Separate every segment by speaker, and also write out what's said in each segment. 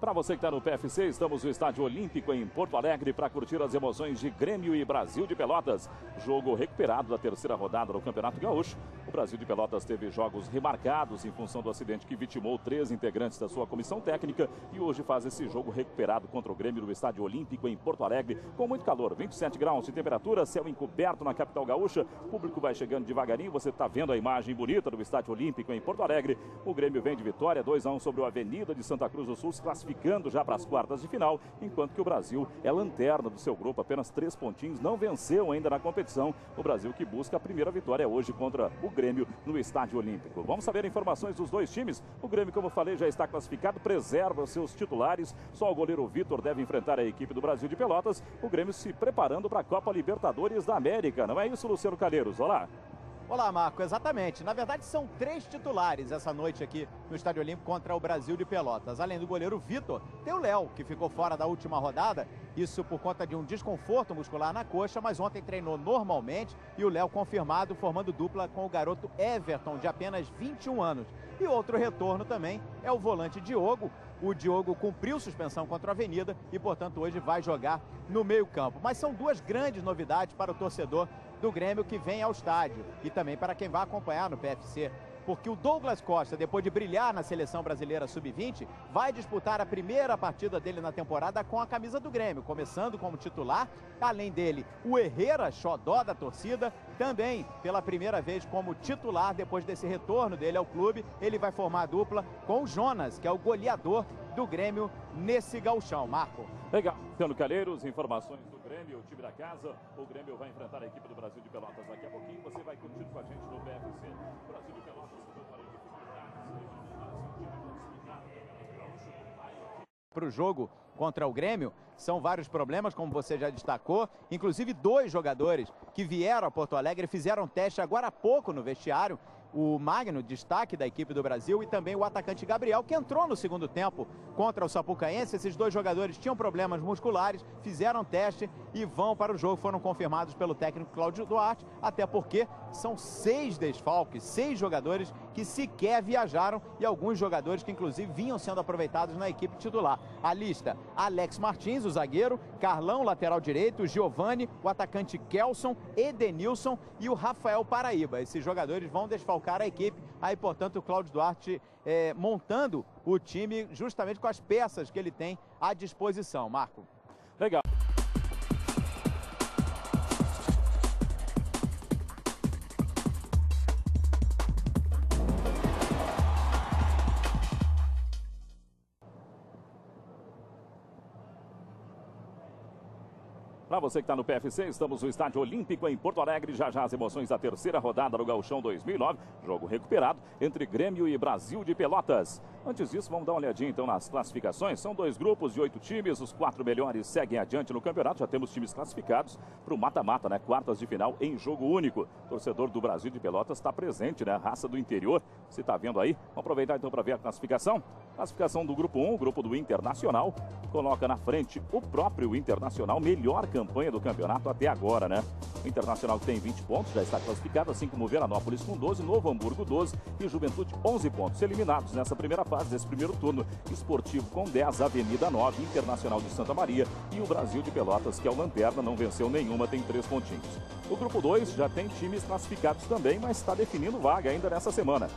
Speaker 1: Para você que está no PFC, estamos no Estádio Olímpico em Porto Alegre para curtir as emoções de Grêmio e Brasil de Pelotas. Jogo recuperado da terceira rodada do Campeonato Gaúcho. O Brasil de Pelotas teve jogos remarcados em função do acidente que vitimou 3 integrantes da sua comissão técnica e hoje faz esse jogo recuperado contra o Grêmio no Estádio Olímpico em Porto Alegre com muito calor, 27 graus de temperatura, céu encoberto na capital gaúcha. O público vai chegando devagarinho, você está vendo a imagem bonita do Estádio Olímpico em Porto Alegre. O Grêmio vem de vitória, 2-1 sobre o Avenida de Santa Cruz do Sul, se classificando já para as quartas de final, enquanto que o Brasil é lanterna do seu grupo, apenas 3 pontinhos, não venceu ainda na competição. O Brasil que busca a primeira vitória hoje contra o Grêmio no Estádio Olímpico. Vamos saber informações dos dois times. O Grêmio, como eu falei, já está classificado, preserva seus titulares, só o goleiro Vitor deve enfrentar a equipe do Brasil de Pelotas. O Grêmio se preparando para a Copa Libertadores da América, não é isso, Luciano Calheiros? Olá!
Speaker 2: Olá, Marco, exatamente. Na verdade, são 3 titulares essa noite aqui no Estádio Olímpico contra o Brasil de Pelotas. Além do goleiro Vitor, tem o Léo, que ficou fora da última rodada, isso por conta de um desconforto muscular na coxa, mas ontem treinou normalmente e o Léo confirmado, formando dupla com o garoto Everton, de apenas 21 anos. E outro retorno também é o volante Diogo. O Diogo cumpriu suspensão contra a Avenida e, portanto, hoje vai jogar no meio-campo. Mas são 2 grandes novidades para o torcedor do Grêmio que vem ao estádio e também para quem vai acompanhar no PFC. Porque o Douglas Costa, depois de brilhar na seleção brasileira sub-20, vai disputar a primeira partida dele na temporada com a camisa do Grêmio, começando como titular. Além dele, o Herrera, xodó da torcida, também pela primeira vez como titular, depois desse retorno dele ao clube, ele vai formar a dupla com o Jonas, que é o goleador do Grêmio nesse gauchão. Marco.
Speaker 1: Legal. Luciano Calheiros, informações do Grêmio, o time da casa. O Grêmio vai enfrentar a equipe do Brasil de Pelotas daqui a pouquinho. Você vai curtir com a gente no PFC. Brasil de Pelotas,
Speaker 2: para o jogo contra o Grêmio, são vários problemas, como você já destacou, inclusive 2 jogadores que vieram a Porto Alegre fizeram teste agora há pouco no vestiário. O Magno, destaque da equipe do Brasil, e também o atacante Gabriel, que entrou no segundo tempo contra o Sapucaense. Esses 2 jogadores tinham problemas musculares, fizeram teste e vão para o jogo. Foram confirmados pelo técnico Cláudio Duarte, até porque são 6 desfalques, 6 jogadores que sequer viajaram e alguns jogadores que inclusive vinham sendo aproveitados na equipe titular. A lista: Alex Martins, o zagueiro, Carlão, lateral direito, Giovani, o atacante Kelson, Edenilson e o Rafael Paraíba. Esses jogadores vão desfalcar a equipe, aí portanto o Cláudio Duarte montando o time justamente com as peças que ele tem à disposição. Marco.
Speaker 1: Legal. Para você que está no PFC, estamos no Estádio Olímpico em Porto Alegre. Já as emoções da terceira rodada do Gauchão 2009. Jogo recuperado entre Grêmio e Brasil de Pelotas. Antes disso, vamos dar uma olhadinha então nas classificações. São 2 grupos de 8 times. Os 4 melhores seguem adiante no campeonato. Já temos times classificados para o mata-mata, né? Quartas de final em jogo único. O torcedor do Brasil de Pelotas está presente, né? Raça do interior. Você está vendo aí? Vamos aproveitar então para ver a classificação. Classificação do grupo 1, o grupo do Internacional. Coloca na frente o próprio Internacional. Melhor campanha do campeonato até agora, né? O Internacional tem 20 pontos, já está classificado, assim como o Veranópolis com 12, Novo Hamburgo 12 e Juventude 11 pontos. Eliminados nessa primeira fase desse primeiro turno. Esportivo com 10, Avenida 9, Internacional de Santa Maria e o Brasil de Pelotas, que é o lanterna, não venceu nenhuma, tem 3 pontinhos. O grupo 2 já tem times classificados também, mas está definindo vaga ainda nessa semana.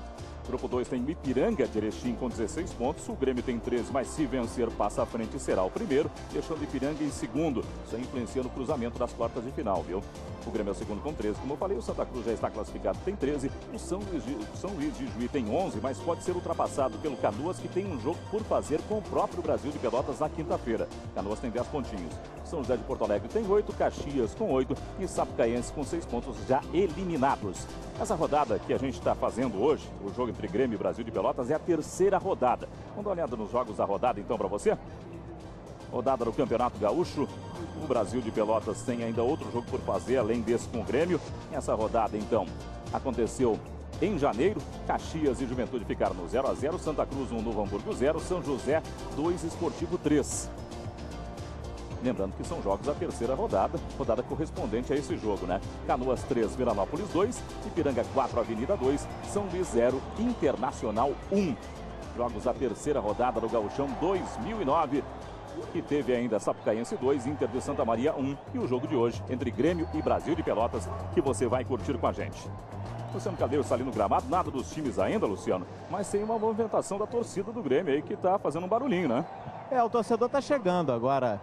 Speaker 1: Grupo 2 tem Ipiranga de Erechim com 16 pontos. O Grêmio tem 13, mas se vencer passa à frente e será o primeiro, deixando Ipiranga em segundo. Isso aí influencia no cruzamento das quartas de final, viu? O Grêmio é o segundo com 13, como eu falei. O Santa Cruz já está classificado, tem 13. O São Luís de Juí tem 11, mas pode ser ultrapassado pelo Canoas, que tem um jogo por fazer com o próprio Brasil de Pelotas na quinta-feira. Canoas tem 10 pontinhos. São José de Porto Alegre tem 8, Caxias com 8 e Sapucaense com 6 pontos já eliminados. Essa rodada que a gente está fazendo hoje, o jogo entre Grêmio e Brasil de Pelotas, é a terceira rodada. Vamos dar uma olhada nos jogos da rodada então para você? Rodada do Campeonato Gaúcho. O Brasil de Pelotas tem ainda outro jogo por fazer, além desse com o Grêmio. Essa rodada então aconteceu em janeiro. Caxias e Juventude ficaram no 0-0. Santa Cruz 1, Novo Hamburgo 0. São José 2, Esportivo 3. Lembrando que são jogos da terceira rodada correspondente a esse jogo, né? Canoas 3, Veranópolis 2, Ipiranga 4, Avenida 2, São Luís 0, Internacional 1. jogos a terceira rodada do Gauchão 2009. Que teve ainda Sapucaense 2, Inter de Santa Maria 1 e o jogo de hoje entre Grêmio e Brasil de Pelotas, que você vai curtir com a gente. Luciano Calheiros está ali no gramado, nada dos times ainda, Luciano, mas tem uma movimentação da torcida do Grêmio aí que está fazendo um barulhinho, né?
Speaker 2: O torcedor está chegando agora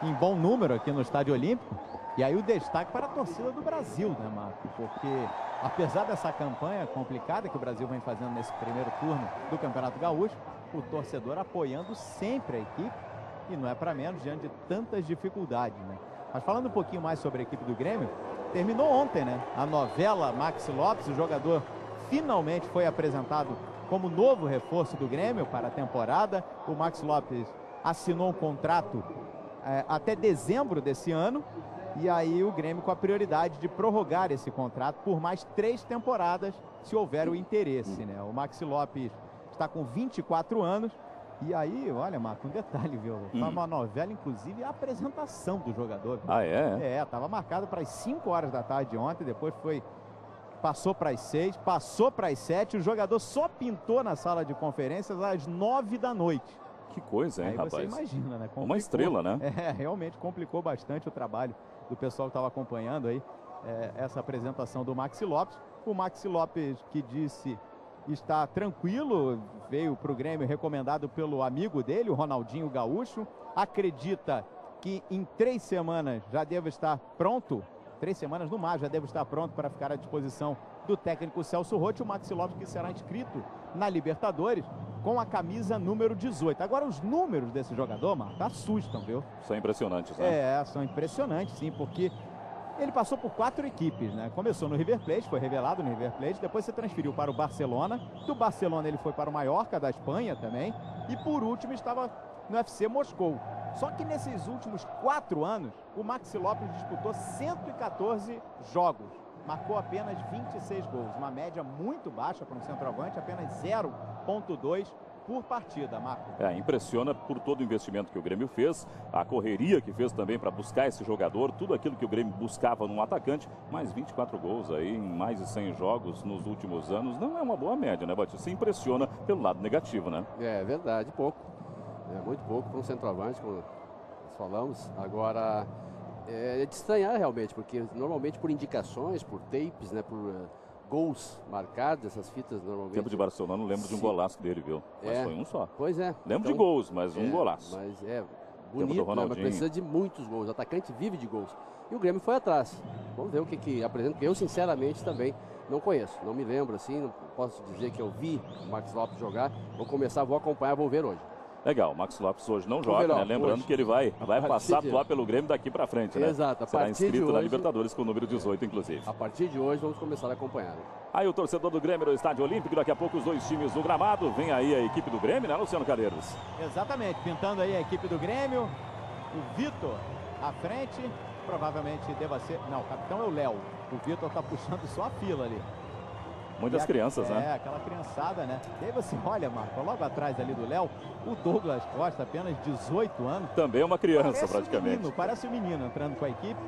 Speaker 2: em bom número aqui no Estádio Olímpico. E aí o destaque para a torcida do Brasil, né, Marco? Porque apesar dessa campanha complicada que o Brasil vem fazendo nesse primeiro turno do Campeonato Gaúcho, o torcedor apoiando sempre a equipe, e não é para menos diante de tantas dificuldades, né? Mas falando um pouquinho mais sobre a equipe do Grêmio, terminou ontem, né? A novela Maxi Lopes, o jogador finalmente foi apresentado como novo reforço do Grêmio para a temporada. O Maxi Lopes assinou um contrato até dezembro desse ano, e aí o Grêmio com a prioridade de prorrogar esse contrato por mais 3 temporadas, se houver o interesse, né? O Maxi Lopes está com 24 anos. E aí, olha, Marco, um detalhe, viu? Foi uma novela, inclusive, a apresentação do jogador.
Speaker 1: Ah, é?
Speaker 2: Estava marcado para as 5 horas da tarde ontem, depois passou para as 6, passou para as 7, o jogador só pintou na sala de conferências às 9 da noite.
Speaker 1: Que coisa, hein,
Speaker 2: aí
Speaker 1: rapaz?
Speaker 2: Você imagina, né? Complicou.
Speaker 1: Uma estrela, né?
Speaker 2: Realmente complicou bastante o trabalho do pessoal que estava acompanhando aí essa apresentação do Maxi Lopes. O Maxi Lopes, que disse está tranquilo, veio para o Grêmio recomendado pelo amigo dele, o Ronaldinho Gaúcho. Acredita que em 3 semanas já deve estar pronto, 3 semanas no máximo já deve estar pronto para ficar à disposição do técnico Celso Roth. O Maxi Lopes que será inscrito na Libertadores com a camisa número 18. Agora os números desse jogador, Marta, assustam, viu?
Speaker 1: São impressionantes, né?
Speaker 2: São impressionantes, sim, porque ele passou por 4 equipes, né? Começou no River Plate, foi revelado no River Plate, depois se transferiu para o Barcelona. Do Barcelona ele foi para o Mallorca da Espanha também, e por último estava no FC Moscou. Só que nesses últimos 4 anos, o Maxi Lopes disputou 114 jogos, marcou apenas 26 gols, uma média muito baixa para um centroavante, apenas 0,2 por partida, Marco.
Speaker 1: Impressiona por todo o investimento que o Grêmio fez, a correria que fez também para buscar esse jogador, tudo aquilo que o Grêmio buscava num atacante, mais 24 gols aí em mais de 100 jogos nos últimos anos, não é uma boa média, né, Batista? Se impressiona pelo lado negativo, né?
Speaker 3: É verdade, pouco. É muito pouco para um centroavante, como nós falamos. Agora, é de estranhar realmente, porque normalmente por indicações, por tapes, né, por gols marcados, essas fitas normalmente.
Speaker 1: Tempo de Barcelona, não lembro de um golaço dele, viu? Mas foi um só.
Speaker 3: Pois é.
Speaker 1: Lembro de gols, mas um golaço.
Speaker 3: Mas bonito, né? Mas precisa de muitos gols. O atacante vive de gols. E o Grêmio foi atrás. Vamos ver o que apresenta, porque eu sinceramente também não conheço. Não me lembro assim, não posso dizer que eu vi o Maxi Lopes jogar. Vou acompanhar, vou ver hoje.
Speaker 1: Legal, o Maxi Lopes hoje não joga, né? Lembrando hoje, que ele vai passar a atuar pelo Grêmio daqui para frente, né?
Speaker 3: Exato.
Speaker 1: Será inscrito na Libertadores com o número 18, inclusive.
Speaker 3: A partir de hoje vamos começar a acompanhar.
Speaker 1: Aí o torcedor do Grêmio no Estádio Olímpico, daqui a pouco os 2 times no gramado. Vem aí a equipe do Grêmio, né, Luciano Calheiros?
Speaker 2: Exatamente, pintando aí a equipe do Grêmio. O Vitor à frente, provavelmente deva ser... Não, o capitão é o Léo. O Vitor tá puxando só a fila ali.
Speaker 1: Muitas crianças, né?
Speaker 2: Aquela criançada, né? E aí você olha, Marco, logo atrás ali do Léo, o Douglas Costa, apenas 18 anos.
Speaker 1: Também é uma criança, praticamente.
Speaker 2: Parece um menino entrando com a equipe.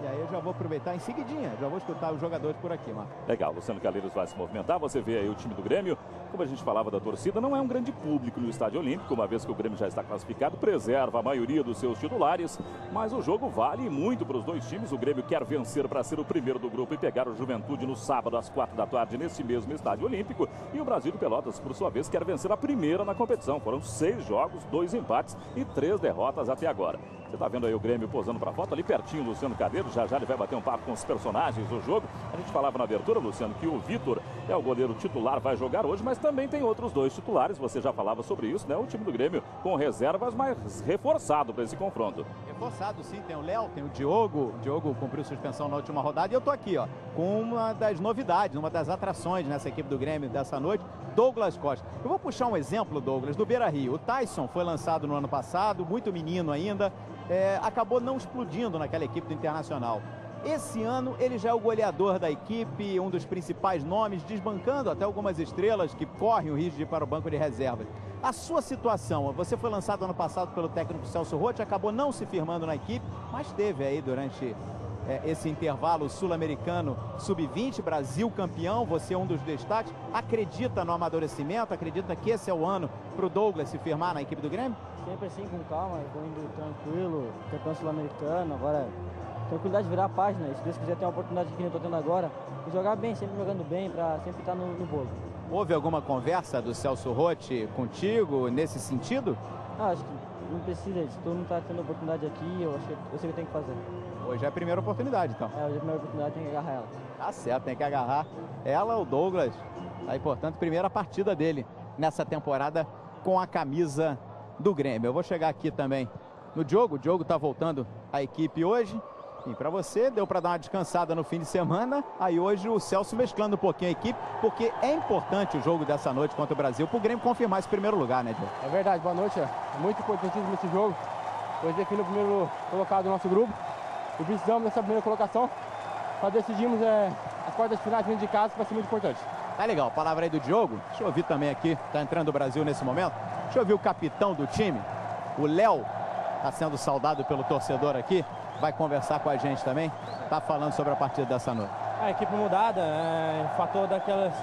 Speaker 2: E aí eu já vou aproveitar em seguidinha, já vou escutar os jogadores por aqui, Marco.
Speaker 1: Legal, Luciano Calheiros vai se movimentar, você vê aí o time do Grêmio, como a gente falava da torcida, não é um grande público no Estádio Olímpico, uma vez que o Grêmio já está classificado, preserva a maioria dos seus titulares, mas o jogo vale muito para os 2 times, o Grêmio quer vencer para ser o primeiro do grupo e pegar o Juventude no sábado às 4 da tarde nesse mesmo Estádio Olímpico, e o Brasil de Pelotas, por sua vez, quer vencer a primeira na competição, foram 6 jogos, 2 empates e 3 derrotas até agora. Você está vendo aí o Grêmio posando para foto, ali pertinho o Luciano Calheiros, já ele vai bater um papo com os personagens do jogo. A gente falava na abertura, Luciano, que o Vitor é o goleiro titular, vai jogar hoje, mas também tem outros 2 titulares, você já falava sobre isso, né? O time do Grêmio com reservas, mas reforçado para esse confronto.
Speaker 2: Reforçado, sim, tem o Léo, tem o Diogo. O Diogo cumpriu suspensão na última rodada e eu tô aqui, ó, com uma das novidades, uma das atrações nessa equipe do Grêmio dessa noite, Douglas Costa. Eu vou puxar um exemplo, Douglas, do Beira-Rio. O Tyson foi lançado no ano passado, muito menino ainda, acabou não explodindo naquela equipe do Internacional. Esse ano ele já é o goleador da equipe, um dos principais nomes, desbancando até algumas estrelas que correm o risco de ir para o banco de reservas. A sua situação, você foi lançado ano passado pelo técnico Celso Roth, acabou não se firmando na equipe, mas teve aí durante esse intervalo sul-americano sub-20, Brasil campeão, você é um dos destaques. Acredita no amadurecimento? Acredita que esse é o ano para o Douglas se firmar na equipe do Grêmio?
Speaker 4: Sempre assim, com calma, vou indo tranquilo, campeão sul-americano, agora tranquilidade de virar a página, e se Deus quiser ter uma oportunidade que eu estou tendo agora, e jogar bem, sempre jogando bem, para sempre estar no bolo.
Speaker 2: Houve alguma conversa do Celso Roth contigo nesse sentido?
Speaker 4: Não, acho que não precisa, se todo mundo está tendo oportunidade aqui, eu sei o que eu tenho que fazer.
Speaker 2: Hoje é a primeira oportunidade, então.
Speaker 4: Hoje é a primeira oportunidade, tem que agarrar ela.
Speaker 2: Tá certo, tem que agarrar ela, o Douglas. Aí, portanto, primeira partida dele nessa temporada com a camisa do Grêmio. Eu vou chegar aqui também no Diogo. O Diogo tá voltando à equipe hoje. E para você, deu para dar uma descansada no fim de semana. Aí hoje o Celso mesclando um pouquinho a equipe, porque é importante o jogo dessa noite contra o Brasil para o Grêmio confirmar esse primeiro lugar, né, Diogo?
Speaker 5: É verdade, boa noite. É muito importantíssimo esse jogo. Hoje define o primeiro colocado do nosso grupo. E precisamos dessa primeira colocação para decidirmos as quartas de finais dentro de casa, que vai ser muito importante.
Speaker 2: Tá legal, palavra aí do Diogo. Deixa eu ouvir também aqui, tá entrando o Brasil nesse momento. Deixa eu ouvir o capitão do time, o Léo, tá sendo saudado pelo torcedor aqui. Vai conversar com a gente também, tá falando sobre a partida dessa noite.
Speaker 6: A equipe mudada, fator daquelas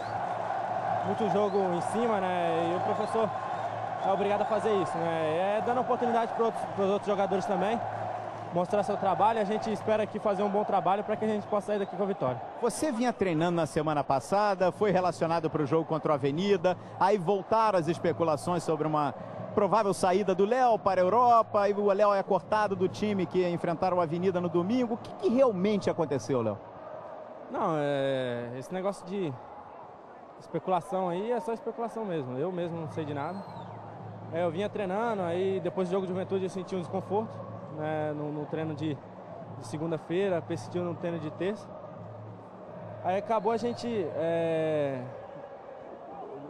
Speaker 6: muito jogo em cima, né? E o professor é obrigado a fazer isso, né? Dando oportunidade para os outros jogadores também mostrar seu trabalho. A gente espera aqui fazer um bom trabalho para que a gente possa sair daqui com a vitória.
Speaker 2: Você vinha treinando na semana passada, foi relacionado para o jogo contra o Avenida, aí voltaram as especulações sobre uma provável saída do Léo para a Europa, e o Léo é cortado do time que enfrentaram a Avenida no domingo. O que realmente aconteceu, Léo?
Speaker 6: Não, esse negócio de especulação aí é só especulação mesmo. Eu mesmo não sei de nada. Eu vinha treinando, aí depois do jogo de Juventude eu senti um desconforto, né, no treino de segunda-feira, persistiu no treino de terça. Aí acabou a gente...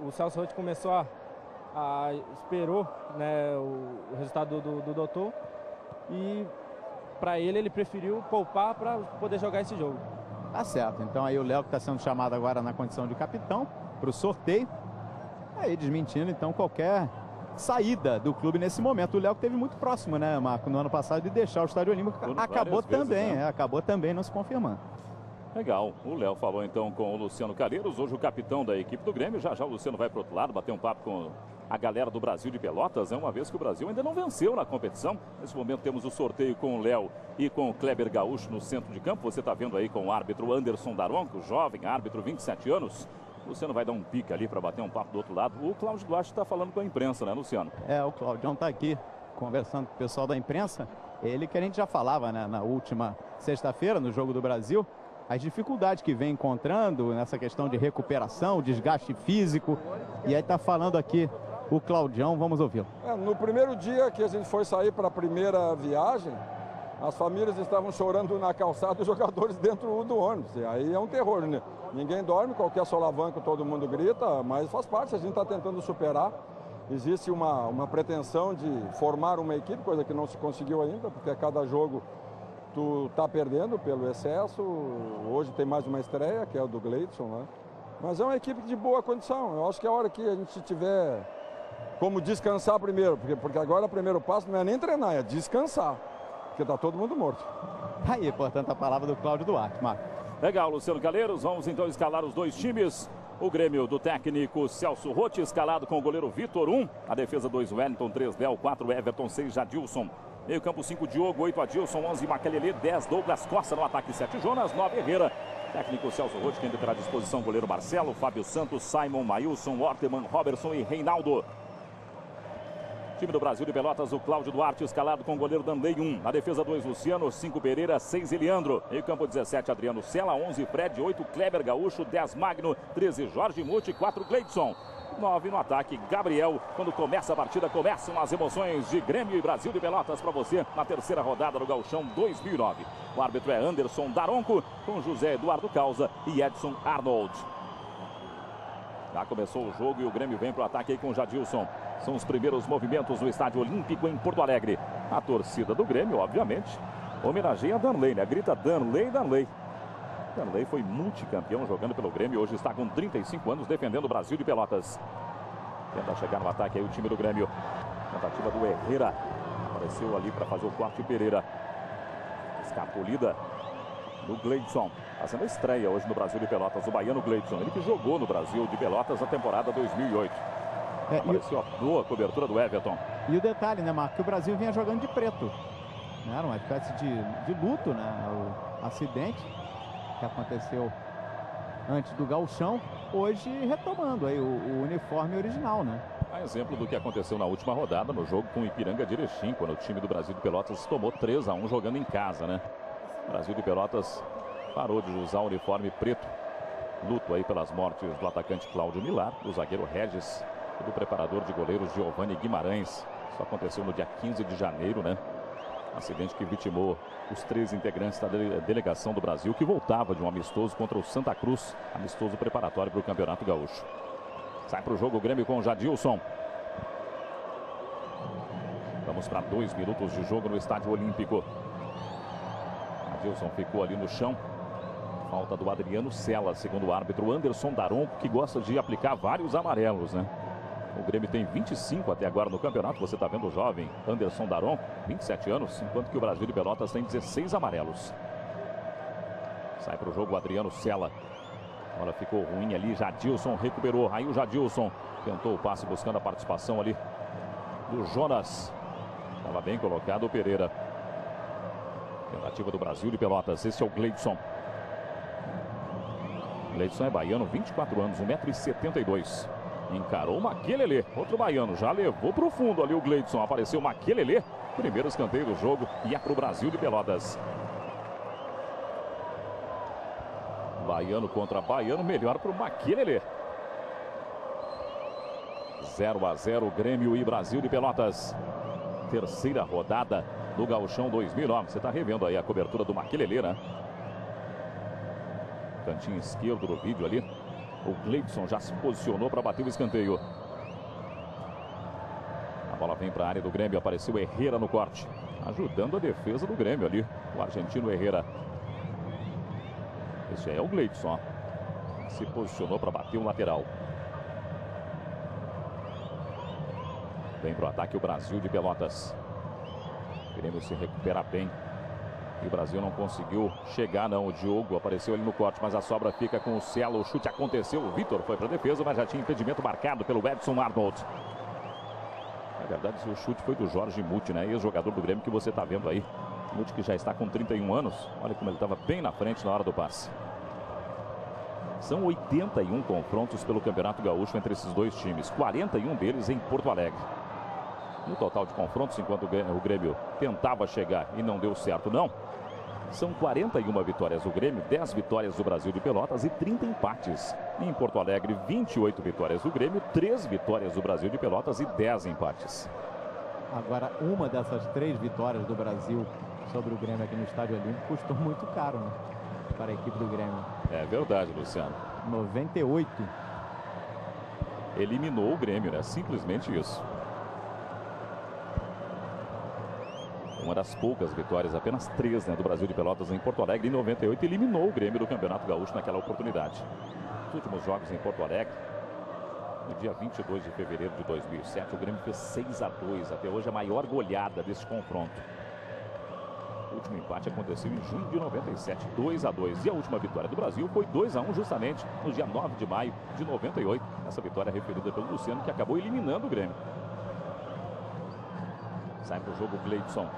Speaker 6: o Celso Roth começou esperou, né, o resultado do doutor, e para ele preferiu poupar para poder jogar esse jogo.
Speaker 2: Tá certo, então aí o Léo que está sendo chamado agora na condição de capitão para o sorteio, aí desmentindo então qualquer saída do clube nesse momento. O Léo que esteve muito próximo, né, Marco, no ano passado de deixar o Estádio Olímpico, acabou também, vezes, né? Acabou também não se confirmando.
Speaker 1: Legal, o Léo falou então com o Luciano Calheiros, hoje o capitão da equipe do Grêmio. Já já o Luciano vai para o outro lado, bater um papo com a galera do Brasil de Pelotas, uma vez que o Brasil ainda não venceu na competição. Nesse momento temos o sorteio com o Léo e com o Kleber Gaúcho no centro de campo. Você está vendo aí com o árbitro Anderson Daronco, jovem árbitro, 27 anos. O Luciano vai dar um pique ali para bater um papo do outro lado. O Cláudio Duarte está falando com a imprensa, né, Luciano?
Speaker 2: O Claudião está aqui conversando com o pessoal da imprensa. Ele que a gente já falava, né, na última sexta-feira, no Jogo do Brasil, as dificuldades que vem encontrando nessa questão de recuperação, desgaste físico. E aí está falando aqui o Claudião, vamos ouvi-lo.
Speaker 7: No primeiro dia que a gente foi sair para a primeira viagem, as famílias estavam chorando na calçada, os jogadores dentro do ônibus. E aí é um terror, né? Ninguém dorme, qualquer solavanco todo mundo grita, mas faz parte, a gente está tentando superar. Existe uma pretensão de formar uma equipe, coisa que não se conseguiu ainda, porque a cada jogo tu tá perdendo pelo excesso. Hoje tem mais uma estreia, que é o do Gleidson, né? Mas é uma equipe de boa condição. Eu acho que é a hora que a gente tiver como descansar primeiro, porque agora o primeiro passo não é nem treinar, é descansar, porque tá todo mundo morto.
Speaker 2: Aí, portanto, a palavra do Cláudio Duarte, Marco.
Speaker 1: Legal, Luciano Calheiros. Vamos então escalar os dois times. O Grêmio do técnico Celso Roth, escalado com o goleiro Vitor, 1. A defesa 2, Wellington, 3, Léo, 4, Everton, 6, Jadilson. Meio campo 5, Diogo, 8, Adilson, 11, Makelele, 10, Douglas Costa no ataque, 7, Jonas, 9, Herrera. Técnico Celso Roth, quem terá à disposição, goleiro Marcelo, Fábio Santos, Simon, Mailson, Orteman, Robertson e Reinaldo. Time do Brasil de Pelotas, o Cláudio Duarte, escalado com o goleiro Danley, 1. Na defesa 2, Luciano, 5, Pereira, 6, Eliandro. Meio campo 17, Adriano Sela, 11, Fred, 8, Kleber Gaúcho, 10, Magno, 13, Jorge Muti, 4, Gleidson. 9 no ataque, Gabriel. Quando começa a partida, começam as emoções de Grêmio e Brasil de Pelotas para você na terceira rodada do Gauchão 2009. O árbitro é Anderson Daronco, com José Eduardo Causa e Edson Arnold. Já começou o jogo e o Grêmio vem para o ataque aí com o Jadilson. São os primeiros movimentos no Estádio Olímpico em Porto Alegre. A torcida do Grêmio, obviamente, homenageia Danley, né? Grita Danley, Danley. Danley foi multicampeão jogando pelo Grêmio. Hoje está com 35 anos defendendo o Brasil de Pelotas. Tenta chegar no ataque aí o time do Grêmio. Tentativa do Herrera. Apareceu ali para fazer o corte, Pereira. Escapulida. do Gleidson. Está sendo a estreia hoje no Brasil de Pelotas, o baiano Gleidson. Ele que jogou no Brasil de Pelotas na temporada 2008. Apareceu a boa cobertura do Everton.
Speaker 2: E o detalhe, né, Marco, que o Brasil vinha jogando de preto. Era uma espécie de luto, né? O acidente que aconteceu antes do gauchão, hoje retomando aí o uniforme original, né?
Speaker 1: A exemplo do que aconteceu na última rodada no jogo com o Ipiranga de Erechim, quando o time do Brasil de Pelotas tomou 3-1 jogando em casa, né? O Brasil de Pelotas parou de usar o uniforme preto. Luto aí pelas mortes do atacante Cláudio Milar, do zagueiro Regis e do preparador de goleiros Giovanni Guimarães. Isso aconteceu no dia 15 de janeiro, né? Acidente que vitimou os 3 integrantes da delegação do Brasil, que voltava de um amistoso contra o Santa Cruz, amistoso preparatório para o Campeonato Gaúcho. Sai para o jogo o Grêmio com o Jadilson. Vamos para 2 minutos de jogo no Estádio Olímpico. Jadilson ficou ali no chão. Falta do Adriano Cella, segundo o árbitro Anderson Daronco, que gosta de aplicar vários amarelos, né? O Grêmio tem 25 até agora no campeonato. Você está vendo o jovem Anderson Daronco, 27 anos, enquanto que o Brasil de Pelotas tem 16 amarelos. Sai para o jogo o Adriano Cella. Agora ficou ruim ali, Jadilson recuperou. Aí o Jadilson tentou o passe buscando a participação ali do Jonas. Estava bem colocado o Pereira. Tentativa do Brasil de Pelotas. Esse é o Gleidson. Gleidson é baiano, 24 anos, 1,72 m. Encarou o Maquelele, outro baiano, já levou para o fundo ali o Gleidson. Apareceu o Maquelele, primeiro escanteio do jogo e é para o Brasil de Pelotas. Baiano contra baiano, melhor para o Maquelele. 0-0, Grêmio e Brasil de Pelotas. Terceira rodada do Gauchão 2009. Você está revendo aí a cobertura do Maquelele, né? Cantinho esquerdo do vídeo ali. O Gleidson já se posicionou para bater o escanteio. A bola vem para a área do Grêmio. Apareceu Herrera no corte, ajudando a defesa do Grêmio ali. O argentino Herrera. Esse aí é o Gleidson. Se posicionou para bater o lateral. Vem para o ataque o Brasil de Pelotas. O Grêmio se recupera bem. E o Brasil não conseguiu chegar, não. O Diogo apareceu ali no corte, mas a sobra fica com o Cella. O chute aconteceu. O Vitor foi para a defesa, mas já tinha impedimento marcado pelo Edson Arnold. Na verdade, o chute foi do Jorge Muti, né? Ex-jogador do Grêmio que você está vendo aí. Muti que já está com 31 anos. Olha como ele estava bem na frente na hora do passe. São 81 confrontos pelo Campeonato Gaúcho entre esses dois times. 41 deles em Porto Alegre. No total de confrontos, enquanto o Grêmio tentava chegar e não deu certo, não. São 41 vitórias do Grêmio, 10 vitórias do Brasil de Pelotas e 30 empates. Em Porto Alegre, 28 vitórias do Grêmio, 3 vitórias do Brasil de Pelotas e 10 empates.
Speaker 2: Agora, uma dessas 3 vitórias do Brasil sobre o Grêmio aqui no Estádio Olímpico custou muito caro, né, para a equipe do Grêmio.
Speaker 1: É verdade, Luciano.
Speaker 2: 98.
Speaker 1: Eliminou o Grêmio, né? Simplesmente isso. Uma das poucas vitórias, apenas 3, né, do Brasil de Pelotas em Porto Alegre. Em 98, eliminou o Grêmio do Campeonato Gaúcho naquela oportunidade. Os últimos jogos em Porto Alegre, no dia 22 de fevereiro de 2007, o Grêmio fez 6-2. Até hoje, a maior goleada deste confronto. O último empate aconteceu em junho de 97, 2-2. E a última vitória do Brasil foi 2-1, justamente no dia 9 de maio de 98. Essa vitória é referida pelo Luciano, que acabou eliminando o Grêmio. Sai para o jogo o Gleidson.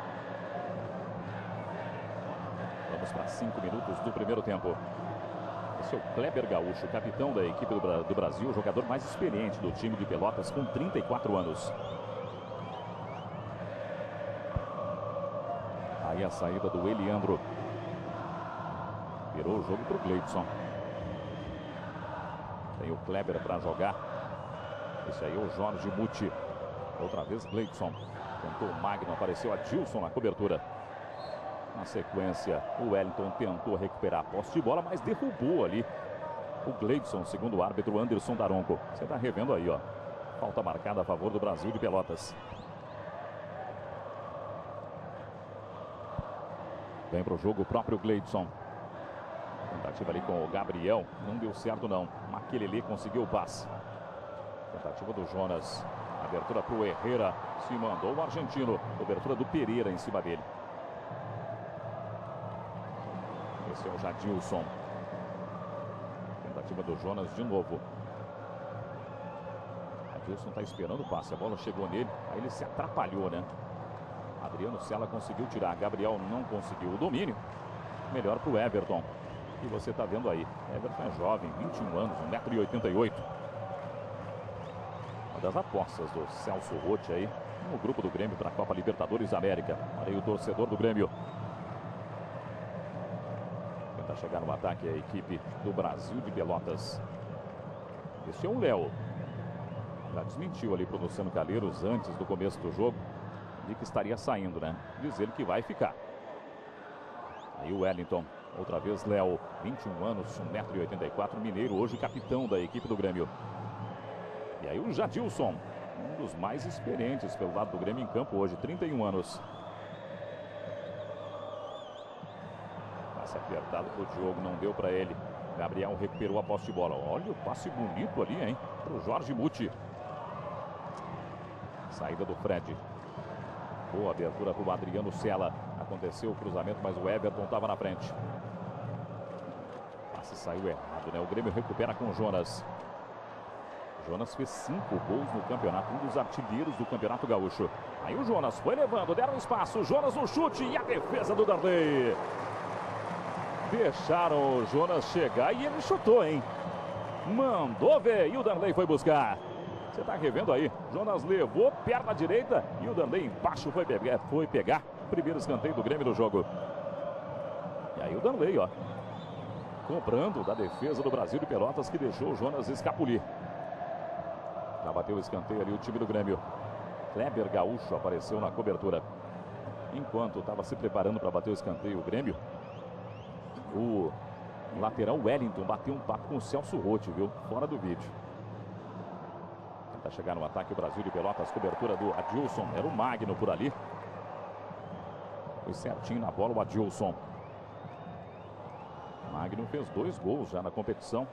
Speaker 1: Vamos para 5 minutos do primeiro tempo. Esse é o Kleber Gaúcho, capitão da equipe do Brasil, o jogador mais experiente do time de Pelotas, com 34 anos. Aí a saída do Eliandro. Virou o jogo para o Gleidson. Tem o Kleber para jogar. Esse aí é o Jorge Muti. Outra vez Gleidson. Tentou o Magno, apareceu a Dilson na cobertura. Na sequência, o Wellington tentou recuperar a posse de bola, mas derrubou ali o Gleidson, segundo o árbitro Anderson Daronco. Você está revendo aí, ó. Falta marcada a favor do Brasil de Pelotas. Vem para o jogo o próprio Gleidson. Tentativa ali com o Gabriel. Não deu certo, não. Maquelele conseguiu o passe. Tentativa do Jonas. Abertura para o Herrera. Se mandou o argentino. Cobertura do Pereira em cima dele. Esse é o Jadilson. Tentativa do Jonas de novo. Jadilson está esperando o passe. A bola chegou nele. Aí ele se atrapalhou, né? Adriano Cella conseguiu tirar. Gabriel não conseguiu o domínio. Melhor para o Everton. E você está vendo aí. Everton é jovem, 21 anos, 1,88 m. Uma das apostas do Celso Roth aí no grupo do Grêmio para a Copa Libertadores da América. Olha aí o torcedor do Grêmio. Tenta chegar no ataque a equipe do Brasil de Pelotas. Esse é o Léo. Já desmentiu ali para o Luciano Calheiros antes do começo do jogo de que estaria saindo, né? Diz ele que vai ficar. Aí o Wellington, outra vez Léo, 21 anos, 1,84 m, mineiro, hoje capitão da equipe do Grêmio. E aí o Jadilson, um dos mais experientes pelo lado do Grêmio em campo hoje, 31 anos. Passe apertado pro Diogo, não deu para ele. Gabriel recuperou a posse de bola. Olha o passe bonito ali, hein? Pro Jorge Muti. Saída do Fred. Boa abertura para o Adriano Cella. Aconteceu o cruzamento, mas o Everton estava na frente. O passe saiu errado, né? O Grêmio recupera com o Jonas. Jonas fez 5 gols no campeonato, um dos artilheiros do Campeonato Gaúcho. Aí o Jonas foi levando, deram espaço. O Jonas no chute e a defesa do Darley. Deixaram o Jonas chegar e ele chutou, hein? Mandou ver e o Darley foi buscar. Você está revendo aí. Jonas levou, perna direita e o Darley embaixo foi pegar. Primeiro escanteio do Grêmio no jogo. E aí o Darley, ó. Cobrando da defesa do Brasil de Pelotas que deixou o Jonas escapulir. Já bateu o escanteio ali o time do Grêmio. Kleber Gaúcho apareceu na cobertura. Enquanto estava se preparando para bater o escanteio o Grêmio, o lateral Wellington bateu um papo com o Celso Roth, viu? Fora do vídeo. Tenta chegar no ataque o Brasil de Pelotas. Cobertura do Adilson. Era o Magno por ali. Foi certinho na bola o Adilson. Magno fez 2 gols já na competição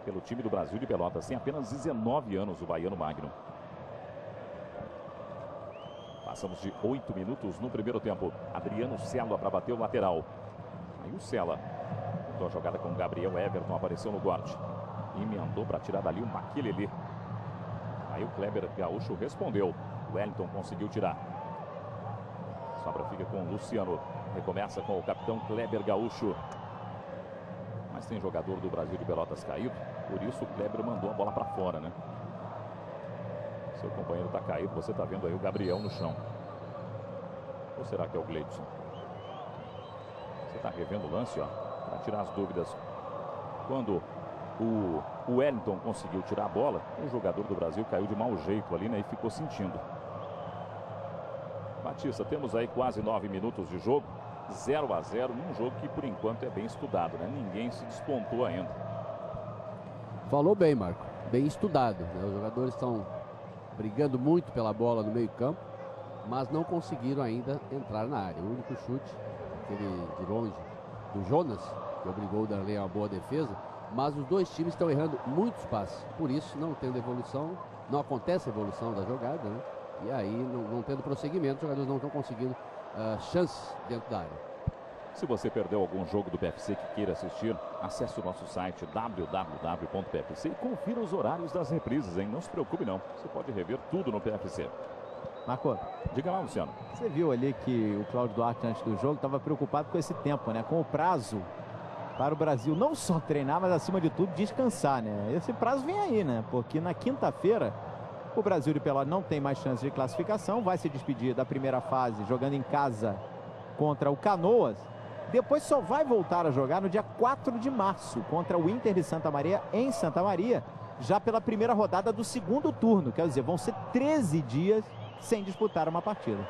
Speaker 1: pelo time do Brasil de Pelotas. Tem apenas 19 anos o baiano Magno. Passamos de 8 minutos no primeiro tempo. Adriano Cella para bater o lateral. Aí o Cella. A jogada com o Gabriel. Everton apareceu no corte. Emendou para tirar dali o Maquilele. Aí o Kleber Gaúcho respondeu. O Wellington conseguiu tirar. Sobra fica com o Luciano. Recomeça com o capitão Kleber Gaúcho. Mas tem jogador do Brasil de Pelotas caído. Por isso o Kleber mandou a bola para fora, né? Seu companheiro está caído. Você está vendo aí o Gabriel no chão. Ou será que é o Gleidson? Você está revendo o lance, ó. Para tirar as dúvidas. Quando o Wellington conseguiu tirar a bola, o jogador do Brasil caiu de mau jeito ali, né? E ficou sentindo. Batista, temos aí quase 9 minutos de jogo. 0 a 0 num jogo que por enquanto é bem estudado, né? Ninguém se despontou ainda.
Speaker 3: Falou bem, Marco. Bem estudado, né? Os jogadores estão brigando muito pela bola no meio campo, mas não conseguiram ainda entrar na área. O único chute, aquele de longe do Jonas, que obrigou o Darley a uma boa defesa, mas os dois times estão errando muitos passes. Por isso, não tendo evolução, não acontece a evolução da jogada, né? E aí, não tendo prosseguimento, os jogadores não estão conseguindo chances dentro da área.
Speaker 1: Se você perdeu algum jogo do PFC que queira assistir, acesse o nosso site www.pfc e confira os horários das reprises, hein? Não se preocupe não, você pode rever tudo no PFC.
Speaker 2: Marco,
Speaker 1: diga lá, Luciano.
Speaker 2: Você viu ali que o Cláudio Duarte antes do jogo estava preocupado com esse tempo, né? Com o prazo para o Brasil não só treinar, mas acima de tudo descansar, né? Esse prazo vem aí, né? Porque na quinta-feira o Brasil de Pelotas não tem mais chance de classificação, vai se despedir da primeira fase jogando em casa contra o Canoas. Depois só vai voltar a jogar no dia 4 de março contra o Inter de Santa Maria em Santa Maria, já pela primeira rodada do segundo turno. Quer dizer, vão ser 13 dias sem disputar uma partida.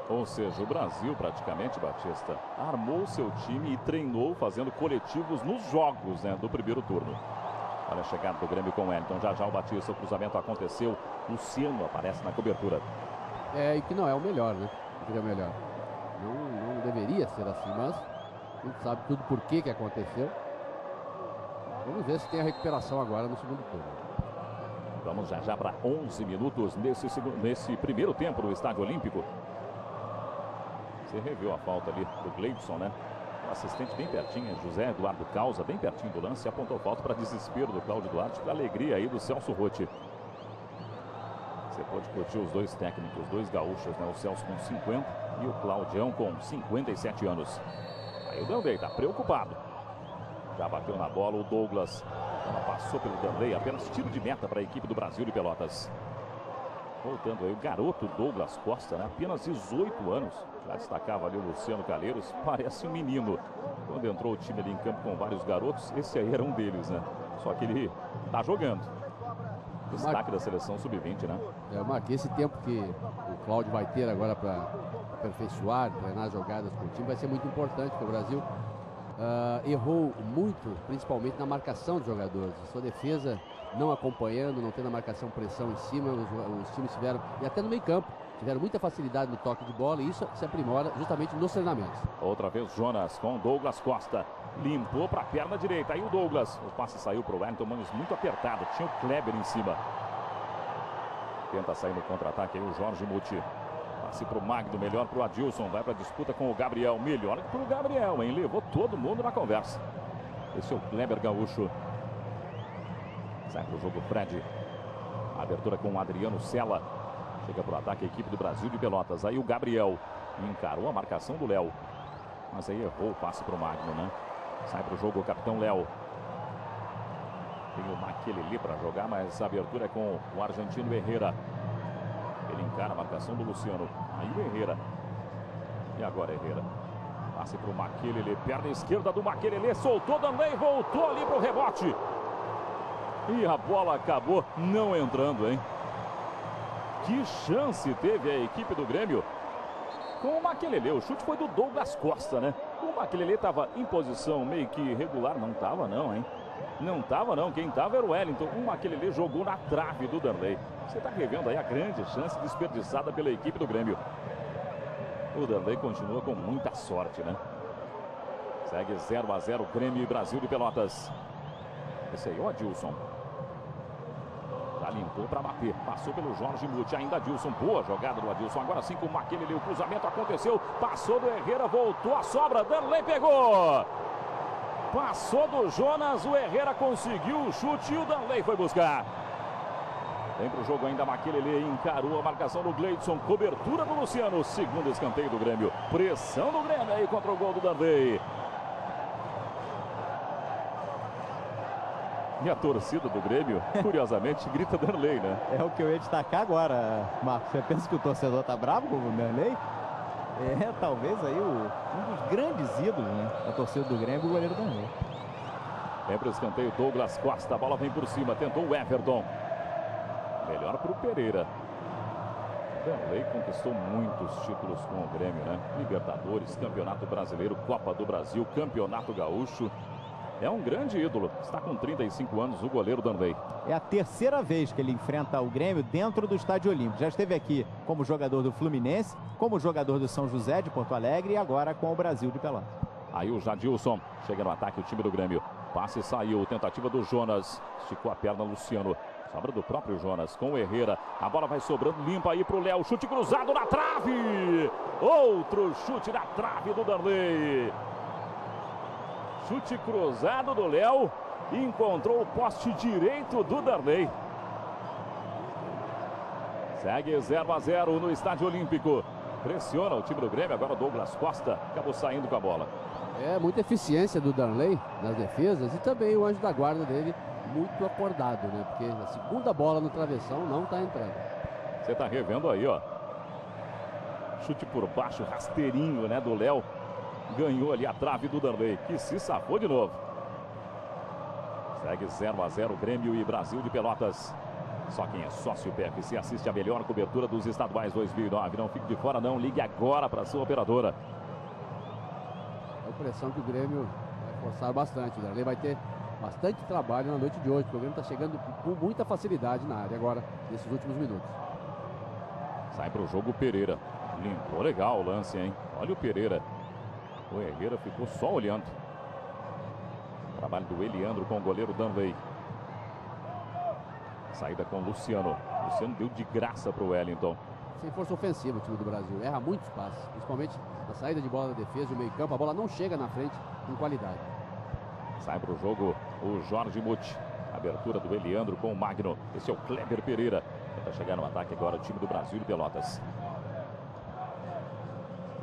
Speaker 1: Ou seja, o Brasil praticamente, Batista, armou seu time e treinou fazendo coletivos nos jogos, né, do primeiro turno. Olha a chegada do Grêmio com o Wellington. Já o Batista, o cruzamento aconteceu. Luciano aparece na cobertura.
Speaker 3: E que não é o melhor, né? Seria o melhor. Não deveria ser assim, mas a gente sabe tudo por que aconteceu. Vamos ver se tem a recuperação agora no segundo turno.
Speaker 1: Vamos já para 11 minutos nesse primeiro tempo do Estádio Olímpico. Você reviu a falta ali do Gleidson, né? O assistente bem pertinho, José Eduardo Causa, bem pertinho do lance, apontou falta para desespero do Cláudio Duarte, para alegria aí do Celso Rotti. Você pode curtir os dois técnicos, dois gaúchos, né? O Celso com 50 e o Claudião com 57 anos. Aí o Danley está preocupado. Já bateu na bola o Douglas. Ela passou pelo Danley, apenas tiro de meta para a equipe do Brasil de Pelotas. Voltando aí o garoto Douglas Costa, né? Apenas 18 anos. Já destacava ali o Luciano Calheiros, parece um menino. Quando entrou o time ali em campo com vários garotos, esse aí era um deles, né? Só que ele tá jogando. Destaque da seleção sub-20, né?
Speaker 3: Eu marquei esse tempo que o Cláudio vai ter agora para aperfeiçoar, treinar as jogadas para o time, vai ser muito importante, porque o Brasil errou muito, principalmente na marcação dos jogadores. A sua defesa não acompanhando, não tendo a marcação pressão em cima, os times tiveram, e até no meio campo, tiveram muita facilidade no toque de bola, e isso se aprimora justamente nos treinamentos.
Speaker 1: Outra vez Jonas com Douglas Costa. Limpou para a perna direita. Aí o Douglas. O passe saiu para o Wellington Manes muito apertado. Tinha o Kleber em cima. Tenta sair no contra-ataque aí o Jorge Muti. Passe para o Magno. Melhor para o Adilson. Vai para a disputa com o Gabriel. Melhor para o Gabriel, hein? Levou todo mundo na conversa. Esse é o Kleber Gaúcho. Sai para o jogo Fred. Abertura com o Adriano Sela. Chega para o ataque a equipe do Brasil de Pelotas. Aí o Gabriel encarou a marcação do Léo. Mas aí errou o passe para o Magno, né? Sai para o jogo o capitão Léo. Tem o Maquelele para jogar, mas a abertura é com o argentino Herrera. Ele encara a marcação do Luciano. Aí o Herrera. E agora Herrera. Passe para o Maquelele. Perna esquerda do Maquelele. Soltou Danley. Voltou ali para o rebote. E a bola acabou não entrando, hein? Que chance teve a equipe do Grêmio com o Maquelele. O chute foi do Douglas Costa, né? O Maquelele estava em posição meio que irregular. Não estava não, hein? Não estava não. Quem estava era o Wellington. O Maquelele jogou na trave do Danley. Você está revendo aí a grande chance desperdiçada pela equipe do Grêmio. O Danley continua com muita sorte, né? Segue 0-0 Grêmio e Brasil de Pelotas. Esse aí, o Adilson. Já limpou para bater. Passou pelo Jorge Muti. Ainda Adilson. Boa jogada do Adilson. Agora sim com o Maquelele. O cruzamento aconteceu. Passou do Herrera. Voltou a sobra. Danley pegou. Passou do Jonas. O Herrera conseguiu o chute. E o Danley foi buscar. Vem para o jogo ainda Maquelele. Encarou a marcação do Gleidson. Cobertura do Luciano. Segundo escanteio do Grêmio. Pressão do Grêmio aí contra o gol do Danley. E a torcida do Grêmio, curiosamente, grita Danley, né?
Speaker 2: É o que eu ia destacar agora, Marcos. Você pensa que o torcedor tá bravo com o Danley? É, talvez aí um dos grandes ídolos, né, da torcida do Grêmio, o goleiro Danley.
Speaker 1: Vem para o escanteio Douglas Costa, a bola vem por cima, tentou o Everton. Melhor para o Pereira. Danley conquistou muitos títulos com o Grêmio, né? Libertadores, Campeonato Brasileiro, Copa do Brasil, Campeonato Gaúcho. É um grande ídolo. Está com 35 anos o goleiro Danley.
Speaker 2: É a terceira vez que ele enfrenta o Grêmio dentro do Estádio Olímpico. Já esteve aqui como jogador do Fluminense, como jogador do São José de Porto Alegre e agora com o Brasil de Pelotas.
Speaker 1: Aí o Jadilson. Chega no ataque o time do Grêmio. Passe saiu. Tentativa do Jonas. Esticou a perna Luciano. Sobra do próprio Jonas com o Herrera. A bola vai sobrando limpa aí para o Léo. Chute cruzado na trave. Outro chute na trave do Danley. Chute cruzado do Léo. Encontrou o poste direito do Danley. Segue 0-0 no Estádio Olímpico. Pressiona o time do Grêmio. Agora o Douglas Costa acabou saindo com a bola.
Speaker 3: É muita eficiência do Danley nas defesas. E também o anjo da guarda dele muito acordado, né? Porque a segunda bola no travessão não está entrando.
Speaker 1: Você está revendo aí, ó. Chute por baixo, rasteirinho, né, do Léo. Ganhou ali a trave do Danley, que se safou de novo. Segue 0-0 Grêmio e Brasil de Pelotas. Só quem é sócio PFC assiste a melhor cobertura dos estaduais 2009. Não fique de fora não, ligue agora para a sua operadora.
Speaker 3: É a pressão que o Grêmio vai forçar bastante. O Danley vai ter bastante trabalho na noite de hoje. O Grêmio está chegando com muita facilidade na área agora, nesses últimos minutos.
Speaker 1: Sai para o jogo Pereira. Limpou legal o lance, hein? Olha o Pereira. O Herrera ficou só olhando. Trabalho do Eliandro com o goleiro Danley. Saída com o Luciano. Luciano deu de graça para o Wellington.
Speaker 3: sem força ofensiva o time do Brasil. Erra muitos passes, principalmente na saída de bola da defesa, o meio campo. A bola não chega na frente com qualidade.
Speaker 1: Sai para o jogo o Jorge Muti. Abertura do Eliandro com o Magno. Esse é o Kleber Pereira. Tenta chegar no ataque agora o time do Brasil de Pelotas.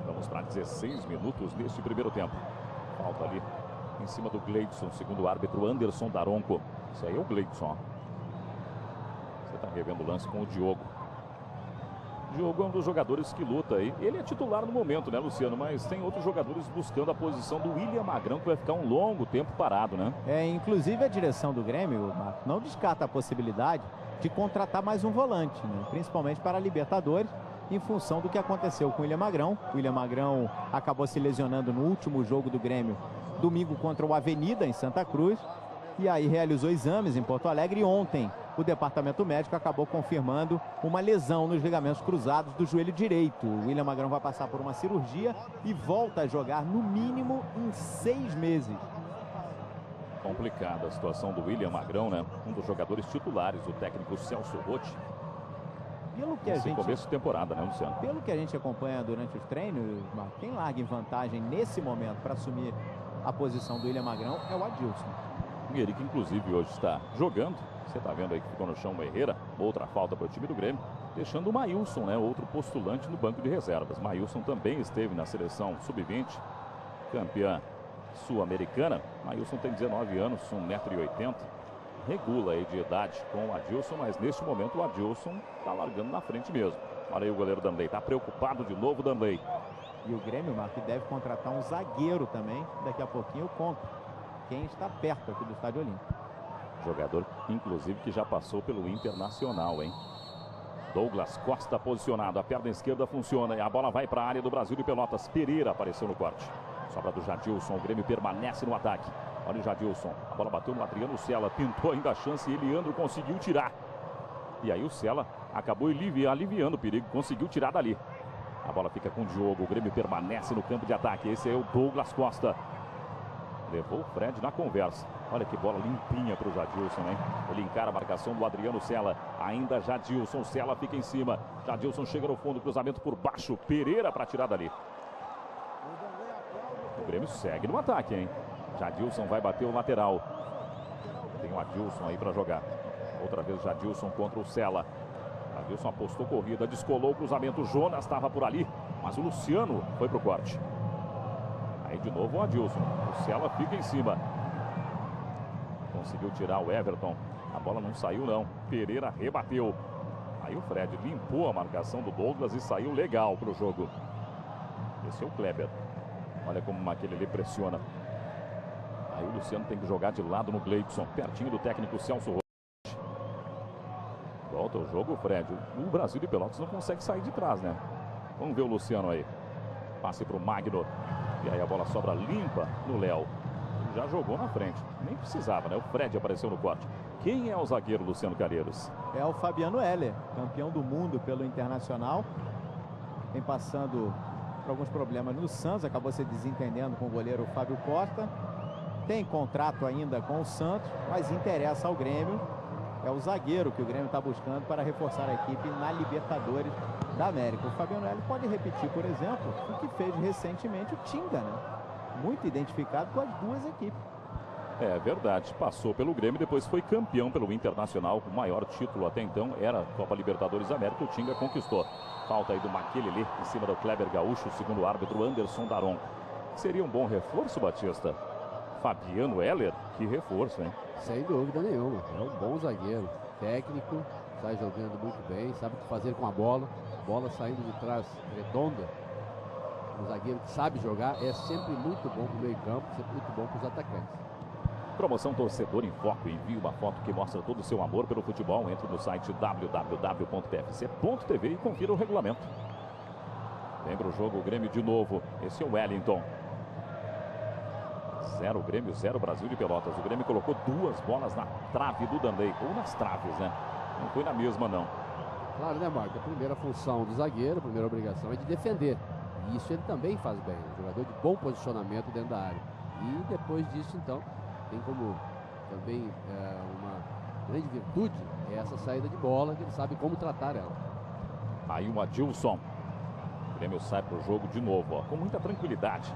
Speaker 1: Vamos para 16 minutos neste primeiro tempo. Falta ali em cima do Gleidson, segundo o árbitro Anderson Daronco. Esse aí é o Gleidson. Você está revendo o lance com o Diogo. Diogo é um dos jogadores que luta aí. Ele é titular no momento, né, Luciano? Mas tem outros jogadores buscando a posição do William Magrão, que vai ficar um longo tempo parado, né?
Speaker 2: Inclusive a direção do Grêmio, Marco, não descarta a possibilidade de contratar mais um volante, né? Principalmente para a Libertadores, em função do que aconteceu com o William Magrão. O William Magrão acabou se lesionando no último jogo do Grêmio, domingo contra o Avenida, em Santa Cruz. E aí realizou exames em Porto Alegre e ontem o departamento médico acabou confirmando uma lesão nos ligamentos cruzados do joelho direito. O William Magrão vai passar por uma cirurgia e volta a jogar no mínimo em 6 meses.
Speaker 1: Complicada a situação do William Magrão, né? Um dos jogadores titulares, o técnico Celso Rotti. Começo de temporada, né, Luciano?
Speaker 2: Pelo que a gente acompanha durante os treinos, quem larga em vantagem nesse momento para assumir a posição do William Magrão é o Adilson.
Speaker 1: O Henrique, inclusive, hoje está jogando. Você está vendo aí que ficou no chão o Herrera. Outra falta para o time do Grêmio. Deixando o Maílson, né? Outro postulante no banco de reservas. Maílson também esteve na seleção sub-20. Campeã sul-americana. Maílson tem 19 anos, 1,80 m. Regula aí de idade com o Adilson. Mas neste momento o Adilson está largando na frente mesmo. Olha aí o goleiro Danley. Está preocupado de novo o Danley.
Speaker 2: E o Grêmio, Marco, deve contratar um zagueiro também. Daqui a pouquinho eu conto quem está perto aqui do Estádio Olímpico.
Speaker 1: Jogador, inclusive, que já passou pelo Internacional, hein? Douglas Costa posicionado. A perna esquerda funciona e a bola vai para a área do Brasil de Pelotas. Pereira apareceu no corte. Sobra do Jadilson. O Grêmio permanece no ataque. Olha o Jadilson. A bola bateu no Adriano Cella. Pintou ainda a chance e Eliandro conseguiu tirar. E aí o Cella acabou aliviando o perigo. Conseguiu tirar dali. A bola fica com o Diogo. O Grêmio permanece no campo de ataque. Esse é o Douglas Costa. Levou o Fred na conversa. Olha que bola limpinha para o Jadilson, hein? Ele encara a marcação do Adriano Cella. Ainda Jadilson. Cella fica em cima. Jadilson chega no fundo. Cruzamento por baixo. Pereira para tirar dali. O Grêmio segue no ataque, hein? Jadilson vai bater o lateral. Tem o Adilson aí para jogar. Outra vez Jadilson contra o Cella. Jadilson apostou corrida. Descolou o cruzamento. Jonas estava por ali. Mas o Luciano foi para o corte. Aí de novo o Adilson. O Cella fica em cima. Conseguiu tirar o Everton. A bola não saiu não. Pereira rebateu. Aí o Fred limpou a marcação do Douglas e saiu legal para o jogo. Esse é o Kleber. Olha como aquele ali pressiona. Aí o Luciano tem que jogar de lado no Gleidson. Pertinho do técnico Celso Rotti. Volta o jogo o Fred. O Brasil de Pelotas não consegue sair de trás, né? Vamos ver o Luciano aí. Passe para o Magno. E aí a bola sobra limpa no Léo. Já jogou na frente. Nem precisava, né? O Fred apareceu no corte. Quem é o zagueiro Luciano Calheiros?
Speaker 2: É o Fabiano Heller, campeão do mundo pelo Internacional. Vem passando por alguns problemas no Santos. Acabou se desentendendo com o goleiro Fábio Costa. Tem contrato ainda com o Santos, mas interessa ao Grêmio. É o zagueiro que o Grêmio está buscando para reforçar a equipe na Libertadores da América. O Fabiano Heller pode repetir, por exemplo, o que fez recentemente o Tinga, né? Muito identificado com as duas equipes.
Speaker 1: É verdade, passou pelo Grêmio, depois foi campeão pelo Internacional. O maior título até então era a Copa Libertadores da América. O Tinga conquistou. Falta aí do Maquelele em cima do Kleber Gaúcho, segundo o árbitro Anderson Daron. Seria um bom reforço, Batista? Fabiano Heller, que reforço, hein?
Speaker 3: Sem dúvida nenhuma. É um bom zagueiro, técnico, sai jogando muito bem, sabe o que fazer com a bola. Bola saindo de trás redonda. Um zagueiro que sabe jogar é sempre muito bom para o meio campo, sempre muito bom para os atacantes.
Speaker 1: Promoção Torcedor em Foco. Envie uma foto que mostra todo o seu amor pelo futebol. Entre no site www.pfc.tv e confira o regulamento. Vem para o jogo o Grêmio de novo. Esse é o Wellington. 0 Grêmio, 0 Brasil de Pelotas. O Grêmio colocou 2 bolas na trave do Danley. Ou nas traves, né? Não foi na mesma, não.
Speaker 3: Claro, né, Marco? A primeira função do zagueiro, a primeira obrigação é de defender. E isso ele também faz bem. Um jogador de bom posicionamento dentro da área. E depois disso, então, tem como também uma grande virtude é essa saída de bola, que ele sabe como tratar ela.
Speaker 1: Aí o Adilson. O Grêmio sai para o jogo de novo, ó, com muita tranquilidade.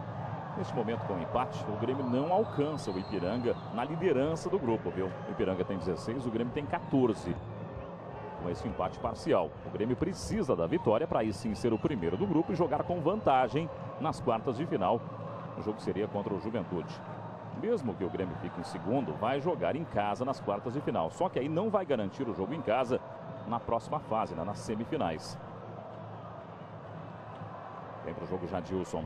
Speaker 1: Neste momento, com o empate, o Grêmio não alcança o Ipiranga na liderança do grupo, viu? O Ipiranga tem 16, o Grêmio tem 14. Com esse empate parcial, o Grêmio precisa da vitória para aí sim ser o primeiro do grupo e jogar com vantagem nas quartas de final. O jogo seria contra o Juventude. Mesmo que o Grêmio fique em segundo, vai jogar em casa nas quartas de final. Só que aí não vai garantir o jogo em casa na próxima fase, né, nas semifinais. Vem para o jogo Jadilson.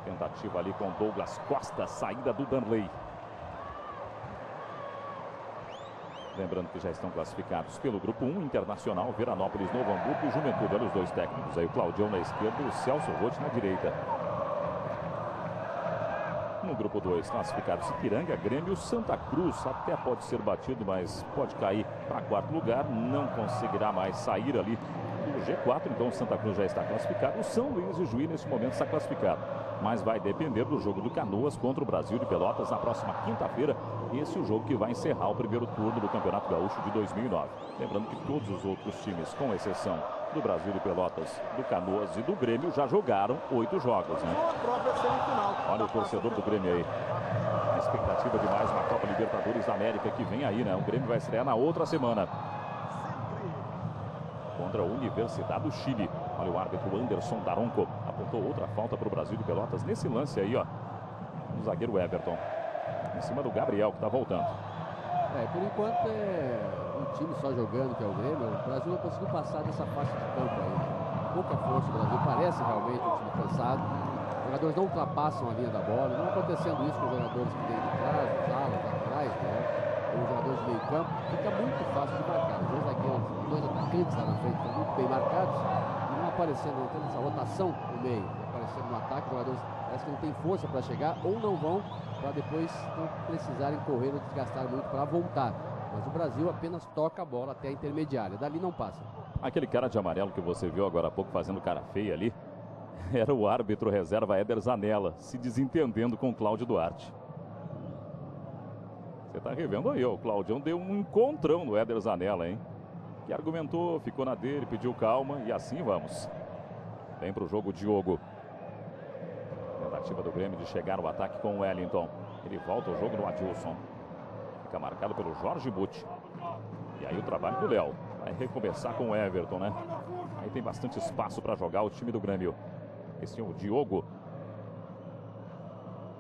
Speaker 1: Tentativa ali com Douglas Costa, saída do Danley. Lembrando que já estão classificados pelo grupo 1, Internacional, Veranópolis, Novo Hamburgo e Juventude. Olha os dois técnicos aí, o Claudião na esquerda e o Celso Roth na direita. No grupo 2, classificados Ipiranga, Grêmio, Santa Cruz. Até pode ser batido, mas pode cair para quarto lugar. Não conseguirá mais sair ali do G4. Então o Santa Cruz já está classificado. O São Luís e Juí nesse momento está classificado. Mas vai depender do jogo do Canoas contra o Brasil de Pelotas na próxima quinta-feira. Esse é o jogo que vai encerrar o primeiro turno do Campeonato Gaúcho de 2009. Lembrando que todos os outros times, com exceção do Brasil de Pelotas, do Canoas e do Grêmio, já jogaram 8 jogos, né? Olha o torcedor do Grêmio aí. A expectativa de mais uma Copa Libertadores da América que vem aí, né? O Grêmio vai estrear na outra semana contra a Universidade do Chile. Olha o árbitro Anderson Daronco. Apontou outra falta para o Brasil de Pelotas nesse lance aí, ó. O zagueiro Everton. Em cima do Gabriel, que está voltando.
Speaker 3: Por enquanto é um time só jogando, que é o Grêmio. O Brasil não conseguiu passar dessa faixa de campo aí. Pouca força o Brasil. Parece realmente um time cansado. Os jogadores não ultrapassam a linha da bola. Não acontecendo isso com os jogadores que vêm de trás, os alas, atrás, né? Os jogadores de meio campo. Fica muito fácil de marcar. Os dois zagueiros, os dois atacantes lá na frente estão muito bem marcados. E não aparecendo, não tendo essa rotação no meio. Aparecendo no ataque, os jogadores parece que não tem força para chegar ou não vão, para depois não precisarem correr ou desgastar muito para voltar. Mas o Brasil apenas toca a bola até a intermediária, dali não passa.
Speaker 1: Aquele cara de amarelo que você viu agora há pouco fazendo cara feia ali, era o árbitro reserva Éder Zanella, se desentendendo com o Cláudio Duarte. Você está revendo aí, ó, o Claudião deu um encontrão no Éder Zanella, hein? Que argumentou, ficou na dele, pediu calma e assim vamos. Vem para o jogo o Diogo. Tentativa do Grêmio de chegar no ataque com o Wellington. Ele volta ao jogo no Adilson. Fica marcado pelo Jorge Butti. E aí o trabalho do Léo. Vai recomeçar com o Everton, né? Aí tem bastante espaço para jogar o time do Grêmio. Esse é o Diogo.